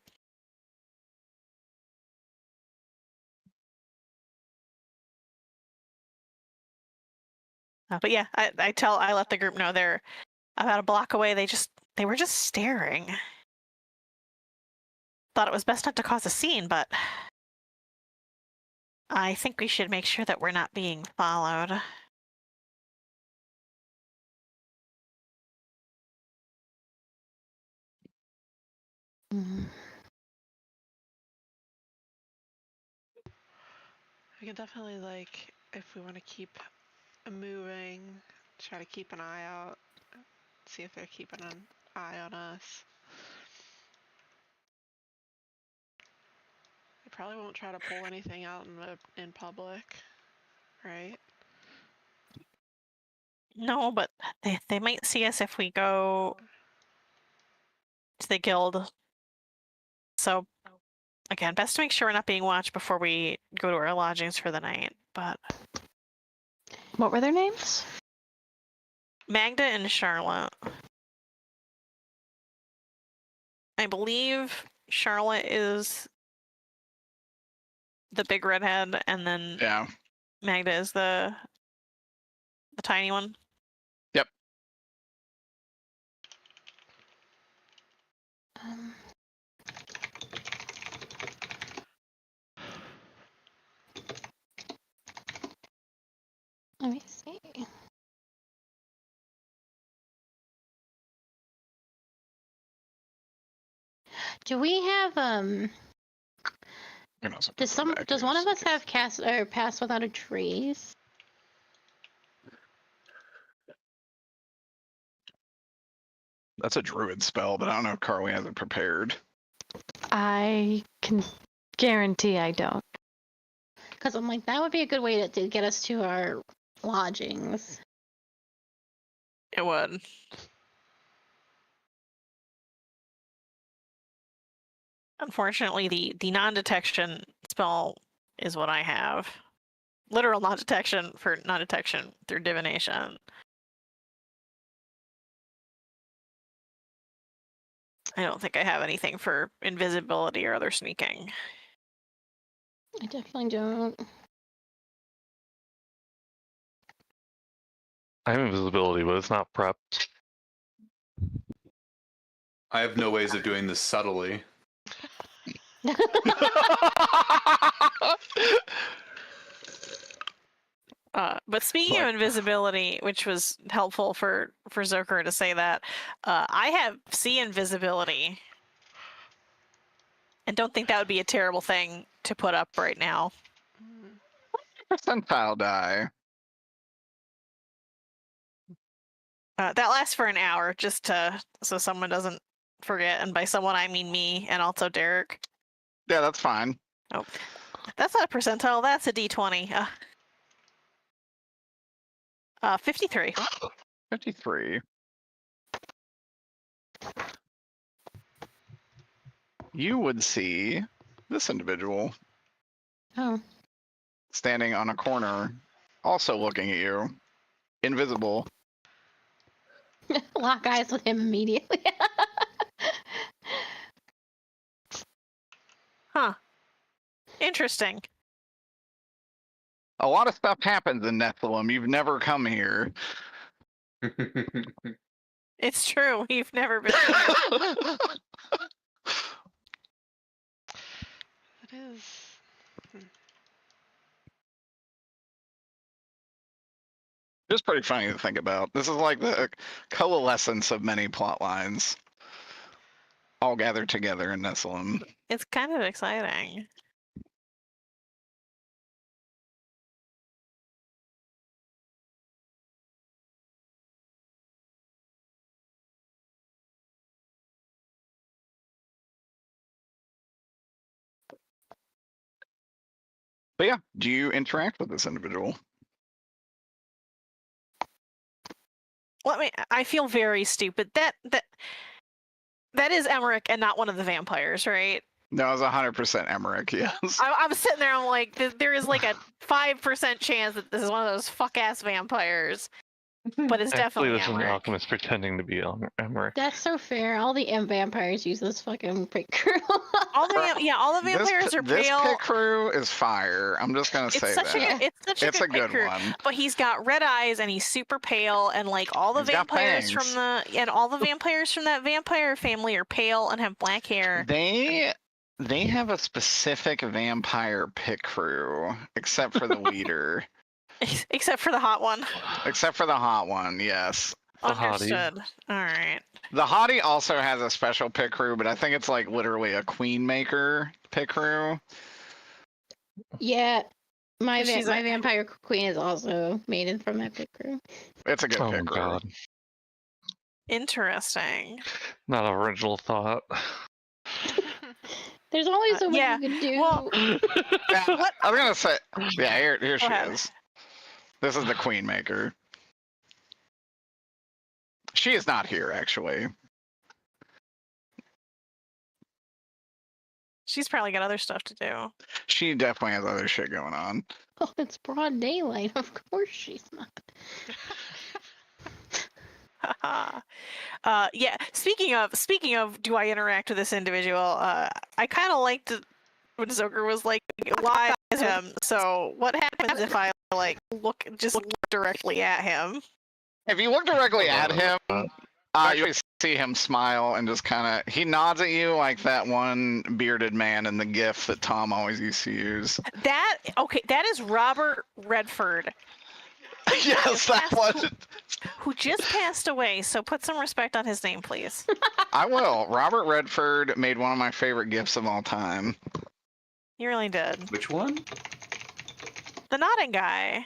[SPEAKER 5] But yeah, I let the group know they're about a block away. They were just staring. Thought it was best not to cause a scene, but I think we should make sure that we're not being followed.
[SPEAKER 7] We can definitely, like, if we want to keep moving, try to keep an eye out, see if they're keeping an eye on us. They probably won't try to pull anything out in public, right?
[SPEAKER 5] No, but they might see us if we go to the guild. So, again, best to make sure we're not being watched before we go to our lodgings for the night. But
[SPEAKER 9] What were their names?
[SPEAKER 5] Magda and Charlotte. I believe Charlotte is the big redhead, and then
[SPEAKER 2] Yeah.
[SPEAKER 5] Magda is the tiny one.
[SPEAKER 2] Yep.
[SPEAKER 1] Let me see. Do we have does one of us have cast or pass without a trace?
[SPEAKER 2] That's a druid spell, but I don't know if Carly has it prepared.
[SPEAKER 9] I can guarantee I don't.
[SPEAKER 1] Because I'm like, that would be a good way to get us to our lodgings.
[SPEAKER 5] It would. Unfortunately, the non-detection spell is what I have. Literal non-detection for non-detection through divination. I don't think I have anything for invisibility or other sneaking.
[SPEAKER 1] I definitely don't.
[SPEAKER 4] I have invisibility, but it's not prep.
[SPEAKER 6] I have no ways of doing this subtly.
[SPEAKER 5] But speaking of invisibility, which was helpful for Zoker to say that, I have see invisibility, and don't think that would be a terrible thing to put up right now.
[SPEAKER 2] Percentile die.
[SPEAKER 5] That lasts for an hour, just so someone doesn't forget, and by someone I mean me and also Derek.
[SPEAKER 2] Yeah, that's fine.
[SPEAKER 5] Oh, that's not a percentile. That's a D20. 53.
[SPEAKER 2] 53. You would see this individual.
[SPEAKER 1] Oh.
[SPEAKER 2] Standing on a corner, also looking at you. Invisible.
[SPEAKER 1] Lock eyes with him immediately.
[SPEAKER 5] Huh. Interesting.
[SPEAKER 2] A lot of stuff happens in Nephilim. You've never come here.
[SPEAKER 5] It's true. We've never been.
[SPEAKER 7] It is.
[SPEAKER 2] It's pretty funny to think about. This is like the coalescence of many plot lines, all gathered together in Nephilim.
[SPEAKER 5] It's kind of exciting.
[SPEAKER 2] But yeah, do you interact with this individual?
[SPEAKER 5] I feel very stupid. That is Emmerich and not one of the vampires, right?
[SPEAKER 2] No, it's 100% Emmerich, yes.
[SPEAKER 5] I'm sitting there, I'm like, there is like a 5% chance that this is one of those fuck-ass vampires. but it's
[SPEAKER 4] Actually,
[SPEAKER 5] definitely
[SPEAKER 4] this is an
[SPEAKER 5] Emmerich.
[SPEAKER 4] alchemist pretending to be Emmerich.
[SPEAKER 1] That's so fair. All the imp vampires use this fucking pig crew.
[SPEAKER 5] All the vampires are
[SPEAKER 2] This
[SPEAKER 5] pale.
[SPEAKER 2] pit crew is fire. I'm just gonna say
[SPEAKER 5] It's such
[SPEAKER 2] that.
[SPEAKER 5] it's a good crew.
[SPEAKER 2] one.
[SPEAKER 5] But he's got red eyes and he's super pale, and like all the
[SPEAKER 2] He's got
[SPEAKER 5] vampires
[SPEAKER 2] fangs.
[SPEAKER 5] all the vampires from that vampire family are pale and have black hair.
[SPEAKER 2] They have a specific vampire pit crew, except for the leader.
[SPEAKER 5] Except for the hot one.
[SPEAKER 2] Except for the hot one, yes.
[SPEAKER 4] The hottie.
[SPEAKER 5] Understood. All right.
[SPEAKER 2] The hottie also has a special pit crew, but I think it's like literally a queen maker pit crew.
[SPEAKER 1] Yeah, my
[SPEAKER 5] She's
[SPEAKER 1] my vampire queen is also made from that pig crew.
[SPEAKER 2] It's a good
[SPEAKER 4] Oh
[SPEAKER 2] pit crew.
[SPEAKER 4] god,
[SPEAKER 5] Interesting.
[SPEAKER 4] not original thought.
[SPEAKER 1] There's only so much
[SPEAKER 5] yeah,
[SPEAKER 1] you can do.
[SPEAKER 5] well-
[SPEAKER 2] Yeah, I was gonna say, yeah, here she
[SPEAKER 5] ahead.
[SPEAKER 2] is. This is the queen maker. She is not here, actually.
[SPEAKER 5] She's probably got other stuff to do.
[SPEAKER 2] She definitely has other shit going on.
[SPEAKER 1] Oh, it's broad daylight. Of course she's not.
[SPEAKER 5] Yeah. Speaking of, do I interact with this individual? I kind of liked it when Zoker was like, "Why is him?" So what happens if I like look directly at him?
[SPEAKER 2] If you look directly at him, you see him smile and just kind of, he nods at you like that one bearded man in the GIF that Tom always used to use.
[SPEAKER 5] That is Robert Redford.
[SPEAKER 2] Yes, that was.
[SPEAKER 5] Who just passed away, so put some respect on his name, please.
[SPEAKER 2] I will. Robert Redford made one of my favorite GIFs of all time.
[SPEAKER 5] You really did.
[SPEAKER 6] Which one?
[SPEAKER 5] The nodding guy.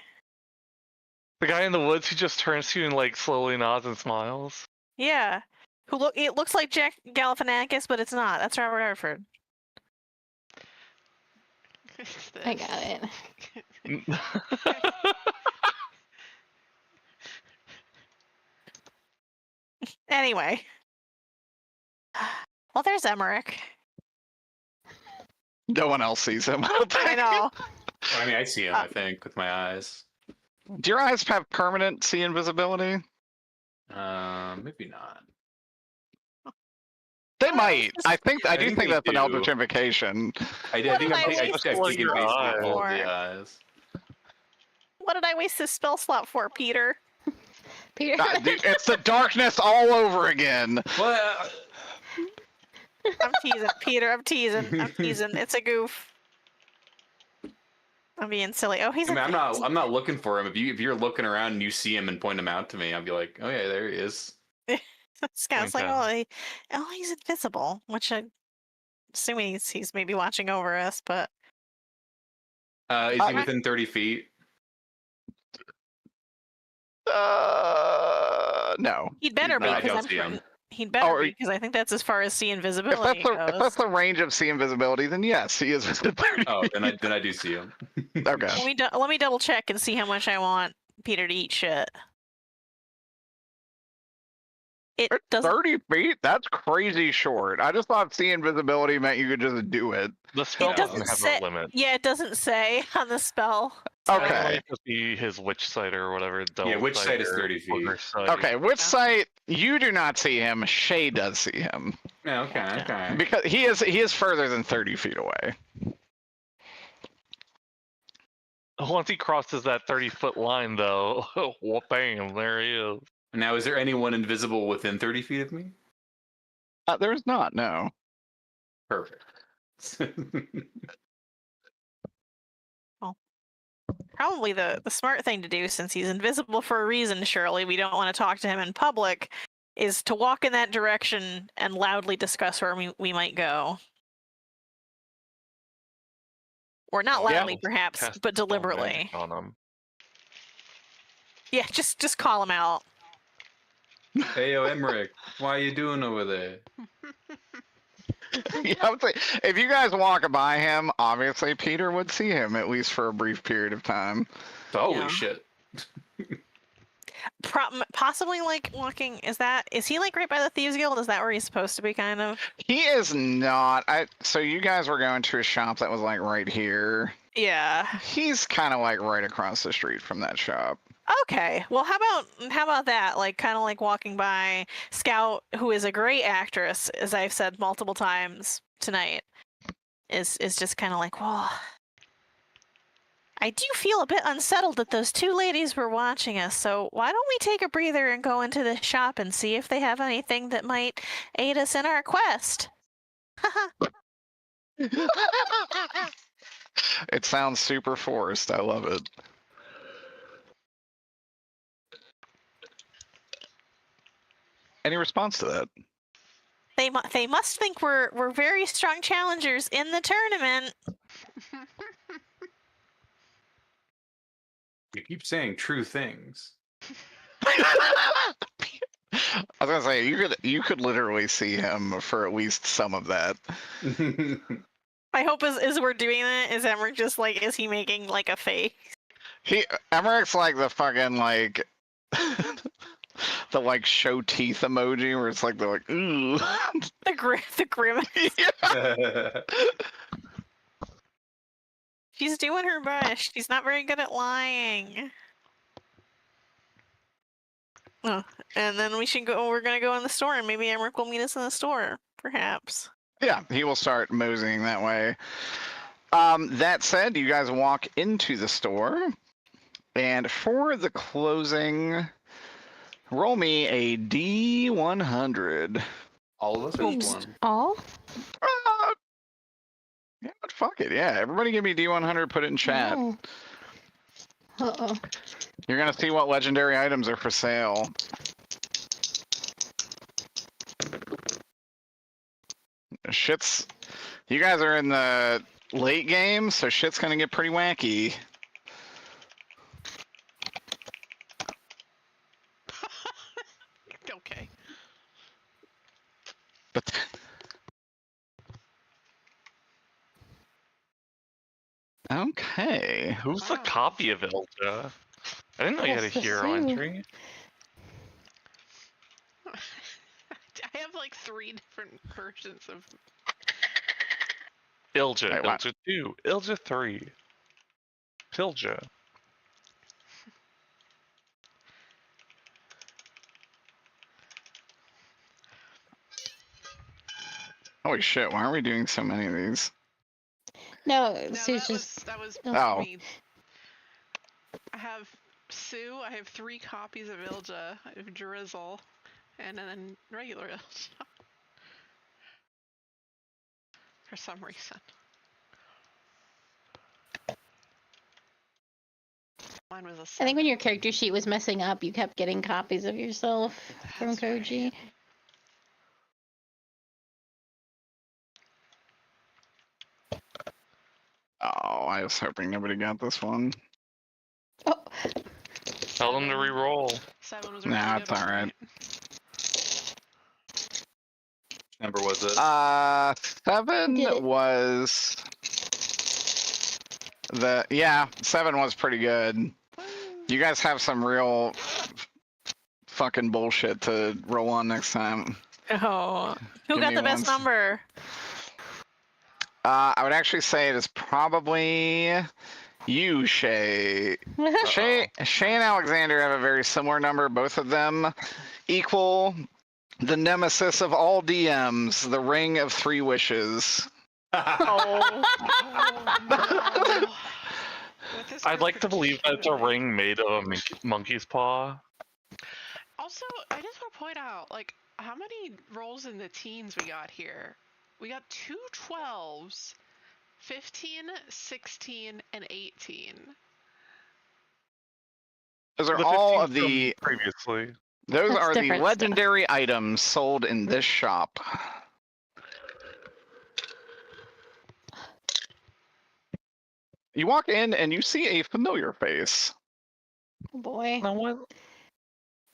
[SPEAKER 4] The guy in the woods who just turns to you and like slowly nods and smiles.
[SPEAKER 5] Yeah. It looks like Jack Galifianakis, but it's not. That's Robert Redford.
[SPEAKER 1] I got it.
[SPEAKER 5] Anyway. Well, there's Emmerich.
[SPEAKER 2] No one else sees him. I don't
[SPEAKER 5] I
[SPEAKER 2] think.
[SPEAKER 5] know.
[SPEAKER 6] I mean, I see him. I think with my eyes.
[SPEAKER 2] Do your eyes have permanent see invisibility?
[SPEAKER 6] Maybe not.
[SPEAKER 2] They might. I do
[SPEAKER 6] think
[SPEAKER 2] think
[SPEAKER 6] they
[SPEAKER 2] that's an
[SPEAKER 6] do.
[SPEAKER 2] eldritch invocation.
[SPEAKER 6] I
[SPEAKER 5] What
[SPEAKER 6] think
[SPEAKER 5] did I
[SPEAKER 6] I've
[SPEAKER 5] waste
[SPEAKER 6] taken
[SPEAKER 5] this
[SPEAKER 6] basically
[SPEAKER 5] spell
[SPEAKER 6] all
[SPEAKER 5] for?
[SPEAKER 6] of the eyes.
[SPEAKER 5] What did I waste this spell slot for, Peter?
[SPEAKER 1] Peter.
[SPEAKER 2] Dude, it's the darkness all over again.
[SPEAKER 6] Well,
[SPEAKER 5] I'm teasing, Peter. I'm teasing. It's a goof. I'm being silly. Oh, he's.
[SPEAKER 6] I mean, I'm not looking for him. If you're looking around and you see him and point him out to me, I'll be like, oh yeah, there he is.
[SPEAKER 5] Scout's like, he's invisible, which I'm assuming he's maybe watching over us, but
[SPEAKER 6] Is he within 30 feet?
[SPEAKER 2] No.
[SPEAKER 5] he'd better be
[SPEAKER 6] No, I
[SPEAKER 5] because
[SPEAKER 6] don't see him.
[SPEAKER 5] he'd better
[SPEAKER 2] Oh,
[SPEAKER 5] be because I think that's as far as see
[SPEAKER 2] If
[SPEAKER 5] invisibility
[SPEAKER 2] that's
[SPEAKER 5] goes.
[SPEAKER 2] the range of see invisibility, then yes, he is within 30.
[SPEAKER 6] Oh, then I do see him.
[SPEAKER 2] Okay.
[SPEAKER 5] Let me double check and see how much I want Peter to eat shit. It
[SPEAKER 2] It's
[SPEAKER 5] doesn't.
[SPEAKER 2] 30 feet? That's crazy short. I just thought see invisibility meant you could just do it.
[SPEAKER 4] The spell
[SPEAKER 5] It
[SPEAKER 4] doesn't
[SPEAKER 5] doesn't
[SPEAKER 4] have
[SPEAKER 5] say.
[SPEAKER 4] a limit.
[SPEAKER 5] Yeah, it doesn't say on the spell.
[SPEAKER 4] It
[SPEAKER 2] Okay.
[SPEAKER 4] might just be his witch sight or whatever.
[SPEAKER 6] Yeah, witch sight is
[SPEAKER 4] or
[SPEAKER 6] 30 feet.
[SPEAKER 4] ogre sight.
[SPEAKER 2] Okay, which site you do not see him, Shay does see him.
[SPEAKER 6] Yeah, okay.
[SPEAKER 2] Because he is further than 30 feet away.
[SPEAKER 4] Once he crosses that 30-foot line, though, whoop, bam, there he is.
[SPEAKER 6] Now, is there anyone invisible within 30 feet of me?
[SPEAKER 2] There's not, no.
[SPEAKER 6] Perfect.
[SPEAKER 5] Probably the smart thing to do, since he's invisible for a reason, surely we don't want to talk to him in public, is to walk in that direction and loudly discuss where we might go. Or not
[SPEAKER 2] Yeah.
[SPEAKER 5] loudly, perhaps,
[SPEAKER 4] Cast
[SPEAKER 5] but
[SPEAKER 4] spell
[SPEAKER 5] deliberately.
[SPEAKER 4] magic on him.
[SPEAKER 5] Yeah, just call him out.
[SPEAKER 6] Hey, yo, Emmerich, why are you doing over there?
[SPEAKER 2] Yeah, I would say, if you guys walk by him, obviously Peter would see him, at least for a brief period of time.
[SPEAKER 6] Holy
[SPEAKER 5] Yeah.
[SPEAKER 6] shit.
[SPEAKER 5] Possibly like walking. Is he like right by the Thieves Guild? Is that where he's supposed to be, kind of?
[SPEAKER 2] He is not. So you guys were going to a shop that was like right here.
[SPEAKER 5] Yeah.
[SPEAKER 2] He's kind of like right across the street from that shop.
[SPEAKER 5] Okay. Well, how about that? Like, kind of like walking by Scout, who is a great actress, as I've said multiple times tonight, is just kind of like, well, I do feel a bit unsettled that those two ladies were watching us. So why don't we take a breather and go into the shop and see if they have anything that might aid us in our quest?
[SPEAKER 2] It sounds super forced. I love it. Any response to that?
[SPEAKER 5] They must think we're very strong challengers in the tournament.
[SPEAKER 6] You keep saying true things.
[SPEAKER 2] I was gonna say you could literally see him for at least some of that.
[SPEAKER 5] I hope as we're doing that, is Emmerich just like, is he making like a face?
[SPEAKER 2] Emmerich's like the fucking like the like show teeth emoji where it's like they're like ooh.
[SPEAKER 5] The grimace.
[SPEAKER 2] Yeah.
[SPEAKER 5] She's doing her best. She's not very good at lying. Oh, and then we're gonna go in the store, and maybe Emmerich will meet us in the store, perhaps.
[SPEAKER 2] Yeah, he will start moseying that way. That said, you guys walk into the store, and for the closing, roll me a D100.
[SPEAKER 6] All of us or just one?
[SPEAKER 9] All?
[SPEAKER 2] Yeah, but fuck it. Yeah, everybody give me D100. Put it in chat.
[SPEAKER 1] Oh. Uh-oh.
[SPEAKER 2] You're gonna see what legendary items are for sale. Shit's. You guys are in the late game, so shit's gonna get pretty wacky.
[SPEAKER 7] Okay.
[SPEAKER 2] But. Okay.
[SPEAKER 4] Who's the copy of Ilja? I didn't know you had a
[SPEAKER 1] That's the
[SPEAKER 4] hero
[SPEAKER 1] Sue.
[SPEAKER 4] entry.
[SPEAKER 7] I have like 3 different versions of.
[SPEAKER 4] Ilja,
[SPEAKER 2] Wait, what?
[SPEAKER 4] Ilja 2, Ilja 3, Pilja.
[SPEAKER 2] Holy shit! Why are we doing so many of these?
[SPEAKER 1] No,
[SPEAKER 7] No,
[SPEAKER 1] Sue's just.
[SPEAKER 7] that was
[SPEAKER 2] Oh.
[SPEAKER 7] me. I have Sue. I have 3 copies of Ilja. I have Drizzle, and then regular Ilja. For some reason. Mine was a 7.
[SPEAKER 1] I think when your character sheet was messing up, you kept getting copies of yourself from
[SPEAKER 7] That's right.
[SPEAKER 1] Koji.
[SPEAKER 2] Oh, I was hoping nobody got this one.
[SPEAKER 1] Oh,
[SPEAKER 4] Tell them to re-roll.
[SPEAKER 7] 7 was
[SPEAKER 2] Nah,
[SPEAKER 7] really
[SPEAKER 2] it's
[SPEAKER 7] good
[SPEAKER 2] all right.
[SPEAKER 6] Number was it?
[SPEAKER 2] 7
[SPEAKER 1] Did it.
[SPEAKER 2] was the 7 was pretty good. You guys have some real fucking bullshit to roll on next time.
[SPEAKER 5] Oh, who
[SPEAKER 2] Give
[SPEAKER 5] got
[SPEAKER 2] me
[SPEAKER 5] the best
[SPEAKER 2] one.
[SPEAKER 5] number?
[SPEAKER 2] I would actually say it is probably you, Shay. Shay and Alexander have a very similar number. Both of them equal the nemesis of all DMs, the Ring of 3 Wishes.
[SPEAKER 7] Oh, no. With this
[SPEAKER 4] I'd like to
[SPEAKER 7] group of
[SPEAKER 4] believe that it's a
[SPEAKER 7] people.
[SPEAKER 4] ring made of a monkey's paw.
[SPEAKER 7] Also, I just want to point out, like, how many rolls in the teens we got here? We got 2 12s, 15, 16, and 18.
[SPEAKER 2] Those are
[SPEAKER 4] The
[SPEAKER 2] all
[SPEAKER 4] 15
[SPEAKER 2] of the.
[SPEAKER 4] from previously.
[SPEAKER 2] Those
[SPEAKER 9] That's
[SPEAKER 2] are the
[SPEAKER 9] different stuff.
[SPEAKER 2] legendary items sold in this shop. You walk in and you see a familiar face.
[SPEAKER 1] oh boy.
[SPEAKER 4] Now what?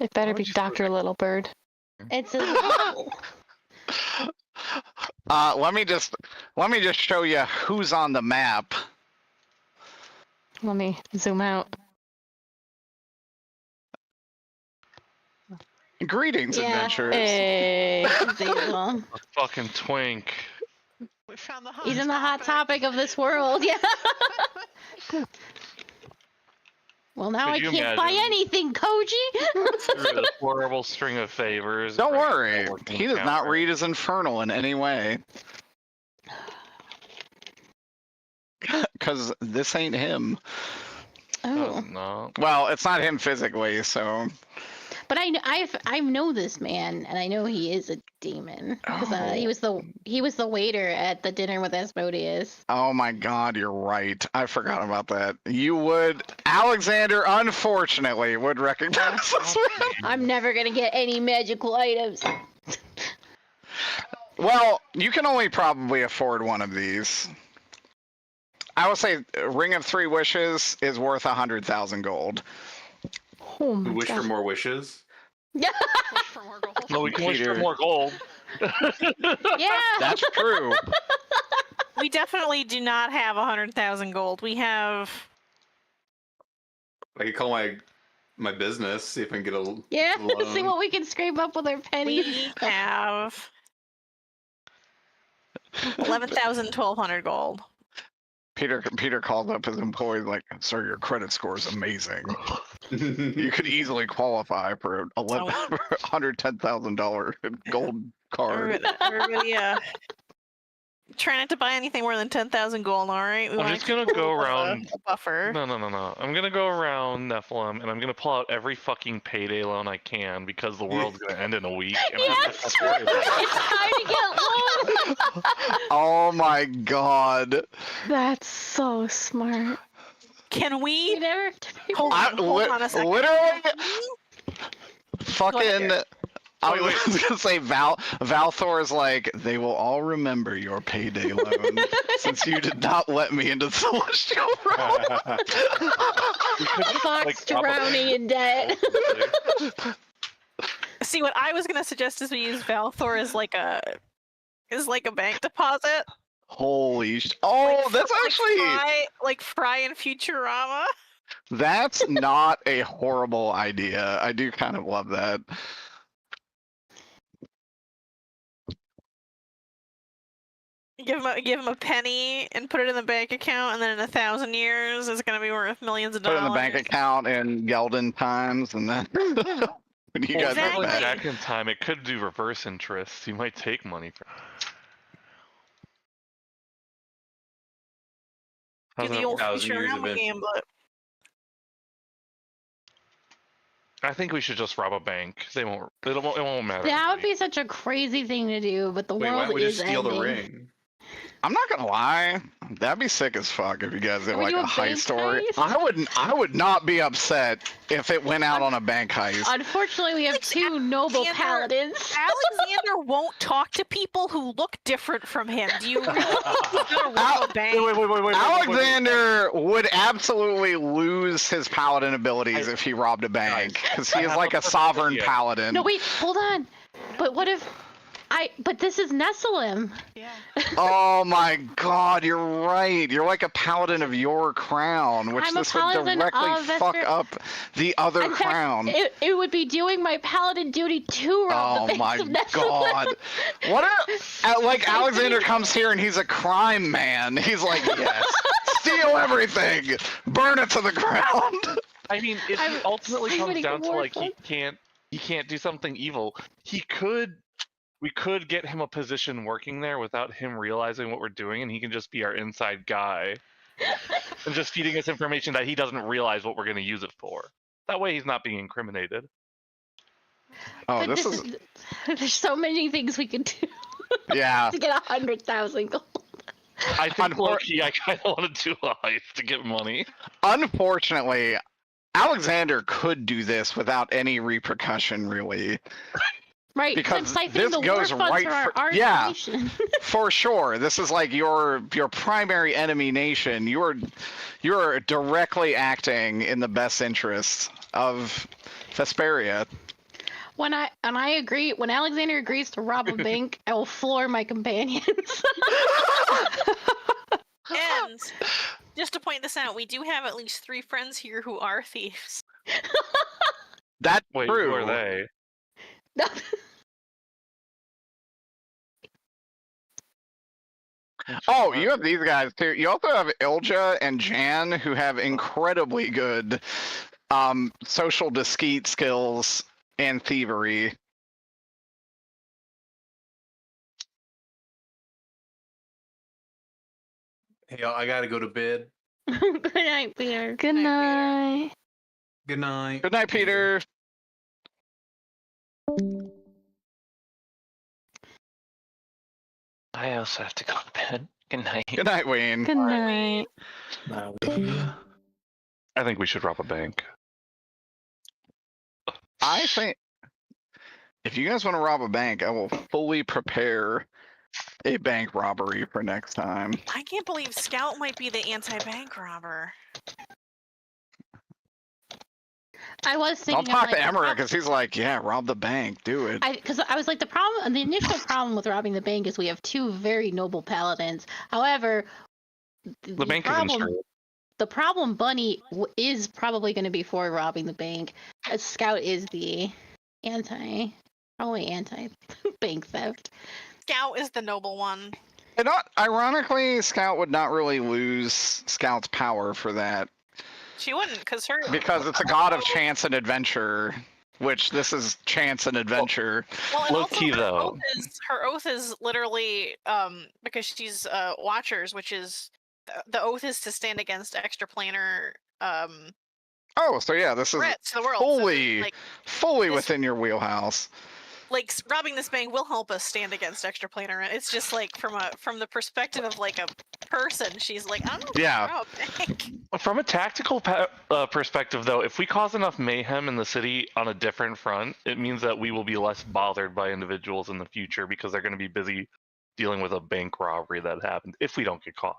[SPEAKER 9] It better
[SPEAKER 4] Why
[SPEAKER 9] be
[SPEAKER 4] would you say
[SPEAKER 9] Dr. Littlebird.
[SPEAKER 1] It's a.
[SPEAKER 2] Let me just show you who's on the map.
[SPEAKER 9] Let me zoom out.
[SPEAKER 2] Greetings,
[SPEAKER 1] Yeah.
[SPEAKER 2] adventurers.
[SPEAKER 9] Hey.
[SPEAKER 1] Zazel.
[SPEAKER 4] A fucking twink.
[SPEAKER 7] We found the hot
[SPEAKER 1] He's in the hot topic of this world. Yeah. Well, now I
[SPEAKER 4] Could you
[SPEAKER 1] can't buy
[SPEAKER 4] imagine?
[SPEAKER 1] anything, Koji.
[SPEAKER 4] Through a horrible string of favors.
[SPEAKER 2] Don't
[SPEAKER 4] bring up
[SPEAKER 2] worry,
[SPEAKER 4] a working
[SPEAKER 2] he does not
[SPEAKER 4] counter.
[SPEAKER 2] read his infernal in any way. Because this ain't him.
[SPEAKER 1] Oh,
[SPEAKER 4] No.
[SPEAKER 2] Well, it's not him physically, so.
[SPEAKER 1] but I know this man, and I know he is a demon because he was the waiter at the dinner with Asmodeus.
[SPEAKER 2] Oh my god, you're right. I forgot about that. You would, Alexander, unfortunately, would recognize this man.
[SPEAKER 1] I'm never gonna get any magical items.
[SPEAKER 2] Well, you can only probably afford one of these. I would say Ring of Three Wishes is worth 100,000 gold.
[SPEAKER 9] Oh
[SPEAKER 6] We
[SPEAKER 9] my
[SPEAKER 6] wish for
[SPEAKER 9] god.
[SPEAKER 6] more wishes.
[SPEAKER 7] Wish for more gold.
[SPEAKER 4] No, we can wish for
[SPEAKER 2] Peter.
[SPEAKER 4] more gold.
[SPEAKER 1] Yeah.
[SPEAKER 2] That's true.
[SPEAKER 5] We definitely do not have 100,000 gold. We have.
[SPEAKER 6] I could call my business, see if I can get a
[SPEAKER 1] Yeah.
[SPEAKER 6] loan.
[SPEAKER 1] See what we can scrape up with our pennies.
[SPEAKER 5] We have 11,000, 1,200 gold.
[SPEAKER 2] Peter called up his employee like, "Sir, your credit score is amazing. You could easily qualify for $110,000 gold card."
[SPEAKER 5] Everybody, try not to buy anything more than 10,000 gold. All right. We
[SPEAKER 4] I'm
[SPEAKER 5] wanna
[SPEAKER 4] just gonna
[SPEAKER 5] keep a
[SPEAKER 4] go
[SPEAKER 5] little,
[SPEAKER 4] around.
[SPEAKER 5] a buffer.
[SPEAKER 4] No. I'm gonna go around Nephilim, and I'm gonna pull out every fucking payday loan I can because the world's gonna end in a week. And I'm
[SPEAKER 1] Yeah,
[SPEAKER 4] not gonna worry about it.
[SPEAKER 1] it's time to get low.
[SPEAKER 2] Oh my god.
[SPEAKER 9] That's so smart.
[SPEAKER 5] Can
[SPEAKER 1] We
[SPEAKER 5] we?
[SPEAKER 1] never.
[SPEAKER 5] Hold on a second.
[SPEAKER 2] Literally, fucking. I
[SPEAKER 4] Wait,
[SPEAKER 2] was
[SPEAKER 4] wait.
[SPEAKER 2] gonna say Valthor is like, they will all remember your payday loan since you did not let me into the celestial realm.
[SPEAKER 4] We could just,
[SPEAKER 1] Fox
[SPEAKER 4] like, drop a
[SPEAKER 1] drowning in debt.
[SPEAKER 5] See, what I was gonna suggest is we use Valthor as like a bank deposit.
[SPEAKER 2] Holy oh, that's actually
[SPEAKER 5] like Fry in Futurama.
[SPEAKER 2] that's not a horrible idea. I do kind of love that.
[SPEAKER 5] Give him a penny and put it in the bank account, and then in 1,000 years, it's gonna be worth millions of
[SPEAKER 2] Put it
[SPEAKER 5] dollars.
[SPEAKER 2] in the bank account in Gelden times, and then when you guys are
[SPEAKER 5] Exactly.
[SPEAKER 2] back.
[SPEAKER 4] Back in time, it could do reverse interest. You might take money from.
[SPEAKER 5] Do
[SPEAKER 4] How's
[SPEAKER 5] the
[SPEAKER 4] that
[SPEAKER 5] old
[SPEAKER 4] work?
[SPEAKER 6] 1,000 years of
[SPEAKER 5] Futurama
[SPEAKER 6] it.
[SPEAKER 5] game, but
[SPEAKER 4] I think we should just rob a bank. It won't matter.
[SPEAKER 1] That would be such a crazy thing to do, but the
[SPEAKER 6] Wait,
[SPEAKER 1] world
[SPEAKER 6] why don't we
[SPEAKER 1] is
[SPEAKER 6] just steal
[SPEAKER 1] ending.
[SPEAKER 6] the ring?
[SPEAKER 2] I'm not gonna lie, that'd be sick as fuck if you guys did
[SPEAKER 1] Can we
[SPEAKER 2] like
[SPEAKER 1] do
[SPEAKER 2] a
[SPEAKER 1] a bank
[SPEAKER 2] heist story.
[SPEAKER 1] heist?
[SPEAKER 2] I would not be upset if it went out on a bank heist.
[SPEAKER 1] Unfortunately, we have two noble
[SPEAKER 5] Alexander-
[SPEAKER 1] paladins.
[SPEAKER 5] Alexander won't talk to people who look different from him. Do you really think he's gonna rob a bank?
[SPEAKER 4] Wait.
[SPEAKER 2] Alexander would absolutely lose his paladin abilities if he robbed a bank, because he is like a sovereign paladin.
[SPEAKER 1] No, wait, hold on. But what if but this is Nessalem.
[SPEAKER 7] Yeah.
[SPEAKER 2] Oh my god, you're right. You're like a paladin of your crown, which
[SPEAKER 1] I'm a
[SPEAKER 2] this would
[SPEAKER 1] paladin
[SPEAKER 2] directly
[SPEAKER 1] of
[SPEAKER 2] fuck
[SPEAKER 1] Vesper-
[SPEAKER 2] up the other
[SPEAKER 1] In fact,
[SPEAKER 2] crown.
[SPEAKER 1] It would be doing my paladin duty to rob
[SPEAKER 2] Oh
[SPEAKER 1] the
[SPEAKER 2] my
[SPEAKER 1] banks of Nessalem.
[SPEAKER 2] god. What if, like, Alexander comes here and he's a crime man. He's like, yes, steal everything, burn it to the ground.
[SPEAKER 4] I mean, if
[SPEAKER 1] I'm
[SPEAKER 4] it ultimately comes
[SPEAKER 1] fighting
[SPEAKER 4] down to
[SPEAKER 1] war
[SPEAKER 4] like he can't do something evil, we could get him a position working there without him realizing what we're doing, and he can just be our inside guy and just feeding us information that he doesn't realize what we're going to use it for. That way, he's not being incriminated.
[SPEAKER 2] Oh,
[SPEAKER 1] But
[SPEAKER 2] this is
[SPEAKER 1] there's so many things we could do
[SPEAKER 2] yeah.
[SPEAKER 1] to get 100,000 gold.
[SPEAKER 4] I think low-key, I kind of want to do a heist to get money.
[SPEAKER 2] Unfortunately, Alexander could do this without any repercussion, really.
[SPEAKER 1] Right,
[SPEAKER 2] Because
[SPEAKER 1] I'm siphoning
[SPEAKER 2] this
[SPEAKER 1] the
[SPEAKER 2] goes
[SPEAKER 1] war funds
[SPEAKER 2] right
[SPEAKER 1] for our
[SPEAKER 2] yeah.
[SPEAKER 1] nation.
[SPEAKER 2] For sure, this is like your primary enemy nation. You're directly acting in the best interests of Vesperia.
[SPEAKER 1] When Alexander agrees to rob a bank, I will floor my companions.
[SPEAKER 5] And just to point this out, we do have at least 3 friends here who are thieves.
[SPEAKER 2] That's
[SPEAKER 4] Wait,
[SPEAKER 2] true.
[SPEAKER 4] who are they?
[SPEAKER 2] Oh, you have these guys too. You also have Ilja and Jan, who have incredibly good social deceit skills and thievery.
[SPEAKER 6] Hey, y'all, I gotta go to bed.
[SPEAKER 1] Good night, Peter.
[SPEAKER 9] Good night.
[SPEAKER 6] Good night.
[SPEAKER 2] Good night, Peter.
[SPEAKER 8] I also have to go to bed. Good night.
[SPEAKER 2] Good night, Wayne.
[SPEAKER 9] Good night.
[SPEAKER 4] I think we should rob a bank.
[SPEAKER 2] I think if you guys want to rob a bank, I will fully prepare a bank robbery for next time.
[SPEAKER 5] I can't believe Scout might be the anti-bank robber.
[SPEAKER 1] I was
[SPEAKER 2] I'll
[SPEAKER 1] thinking.
[SPEAKER 2] talk to Emmerich because he's like, yeah, rob the bank, do it.
[SPEAKER 1] Because I was like, the initial problem with robbing the bank is we have two very noble paladins. However,
[SPEAKER 4] The bank is insured.
[SPEAKER 1] the problem Bunny is probably going to be for robbing the bank. Scout is the probably anti bank theft.
[SPEAKER 5] Scout is the noble one.
[SPEAKER 2] And ironically, Scout would not really lose Scout's power for that
[SPEAKER 5] She wouldn't, because
[SPEAKER 2] it's a god of chance and adventure, which this is chance and adventure.
[SPEAKER 5] Well, and
[SPEAKER 4] Low
[SPEAKER 5] also
[SPEAKER 4] key, though.
[SPEAKER 5] her oath is literally because she's watchers, which is the oath is to stand against extraplanar
[SPEAKER 2] Oh, so yeah, this is
[SPEAKER 5] threats to the world.
[SPEAKER 2] fully,
[SPEAKER 5] So, like,
[SPEAKER 2] fully
[SPEAKER 5] this-
[SPEAKER 2] within your wheelhouse.
[SPEAKER 5] like robbing this bank will help us stand against extraplanar. It's just like from the perspective of like a person, she's like, I don't know.
[SPEAKER 2] Yeah.
[SPEAKER 5] Rob a bank.
[SPEAKER 4] From a tactical perspective, though, if we cause enough mayhem in the city on a different front, it means that we will be less bothered by individuals in the future because they're going to be busy dealing with a bank robbery that happened if we don't get caught.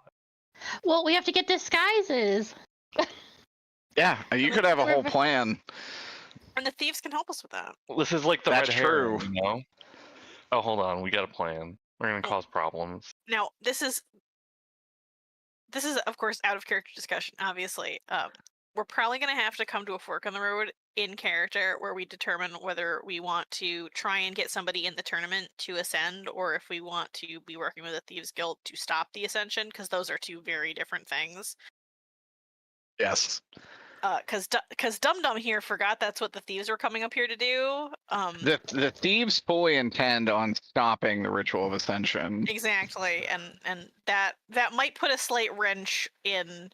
[SPEAKER 1] Well, we have to get disguises.
[SPEAKER 2] Yeah, you could have a whole plan.
[SPEAKER 5] And the thieves can help us with that.
[SPEAKER 4] This is like the
[SPEAKER 2] That's
[SPEAKER 4] red herring,
[SPEAKER 2] true.
[SPEAKER 4] you know? Oh, hold on. We got a plan. We're going to cause problems.
[SPEAKER 5] Now, this is of course out of character discussion. Obviously, we're probably going to have to come to a fork on the road in character where we determine whether we want to try and get somebody in the tournament to ascend, or if we want to be working with a thieves guild to stop the ascension, because those are two very different things.
[SPEAKER 2] Yes.
[SPEAKER 5] Because Dum Dum here forgot that's what the thieves were coming up here to do.
[SPEAKER 2] The thieves fully intend on stopping the ritual of ascension.
[SPEAKER 5] Exactly, and that might put a slight wrench in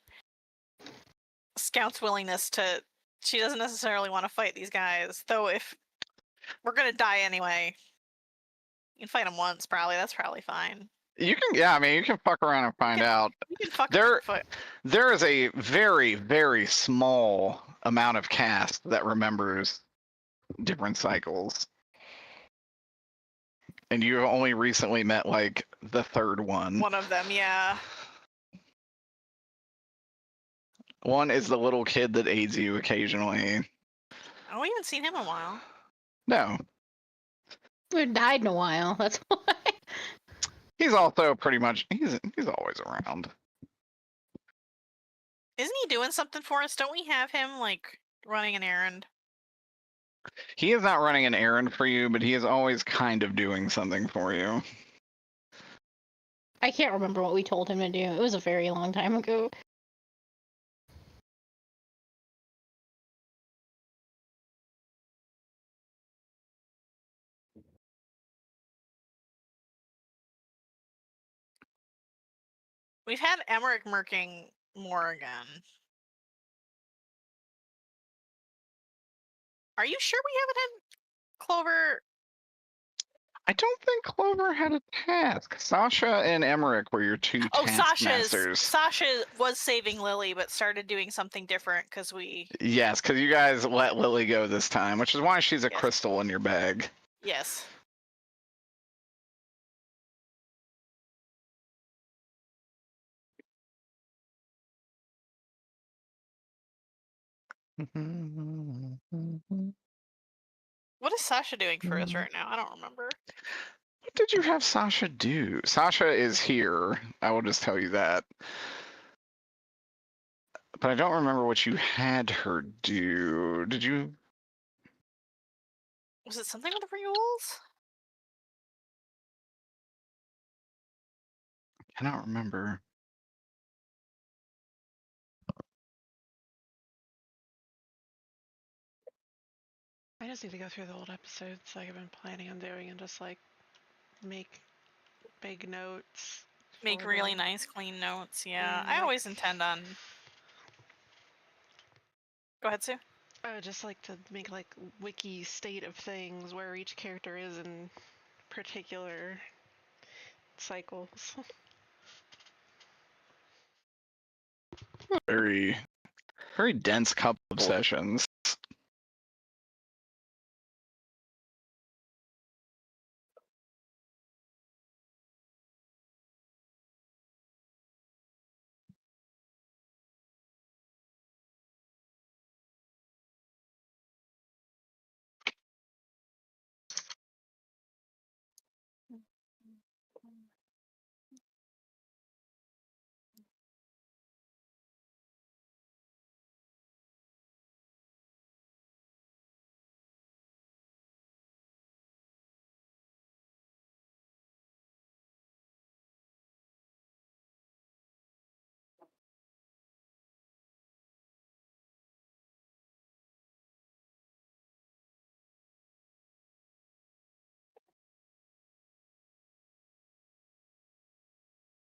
[SPEAKER 5] Scout's willingness to. She doesn't necessarily want to fight these guys, though. If we're gonna die anyway, you can fight them once. That's probably fine.
[SPEAKER 2] You can, yeah, I mean, you can fuck around and find out.
[SPEAKER 5] You can fuck
[SPEAKER 2] There is a very, very small amount of cast that remembers different cycles. And you have only recently met, like, the third one.
[SPEAKER 5] One of them, yeah.
[SPEAKER 2] One is the little kid that aids you occasionally.
[SPEAKER 5] Oh, we haven't seen him in a while.
[SPEAKER 2] No.
[SPEAKER 1] We haven't died in a while. That's why.
[SPEAKER 2] He's also pretty much, he's always around.
[SPEAKER 5] Isn't he doing something for us? Don't we have him, like, running an errand?
[SPEAKER 2] He is not running an errand for you, but he is always kind of doing something for you.
[SPEAKER 1] I can't remember what we told him to do. It was a very long time ago.
[SPEAKER 5] We've had Emmerich murking more again. Are you sure we haven't had Clover?
[SPEAKER 2] I don't think Clover had a task. Sasha and Emmerich were your two taskmasters.
[SPEAKER 5] Sasha was saving Lily, but started doing something different because we.
[SPEAKER 2] Yes, because you guys let Lily go this time, which is why she's a
[SPEAKER 5] Yes.
[SPEAKER 2] crystal in your bag.
[SPEAKER 5] Yes. What is Sasha doing for us right now? I don't remember.
[SPEAKER 2] What did you have Sasha do? Sasha is here. I will just tell you that. But I don't remember what you had her do. Did you?
[SPEAKER 5] Was it something with the rules?
[SPEAKER 2] Cannot remember.
[SPEAKER 7] I just need to go through the old episodes like I've been planning on doing and just like make big notes.
[SPEAKER 5] Make
[SPEAKER 7] for
[SPEAKER 5] really
[SPEAKER 7] them.
[SPEAKER 5] nice, clean notes. Yeah,
[SPEAKER 7] And,
[SPEAKER 5] I
[SPEAKER 7] like,
[SPEAKER 5] always intend on. Go ahead, Sue.
[SPEAKER 7] just like to make like wiki state of things where each character is in particular cycles.
[SPEAKER 2] Very dense couple of sessions.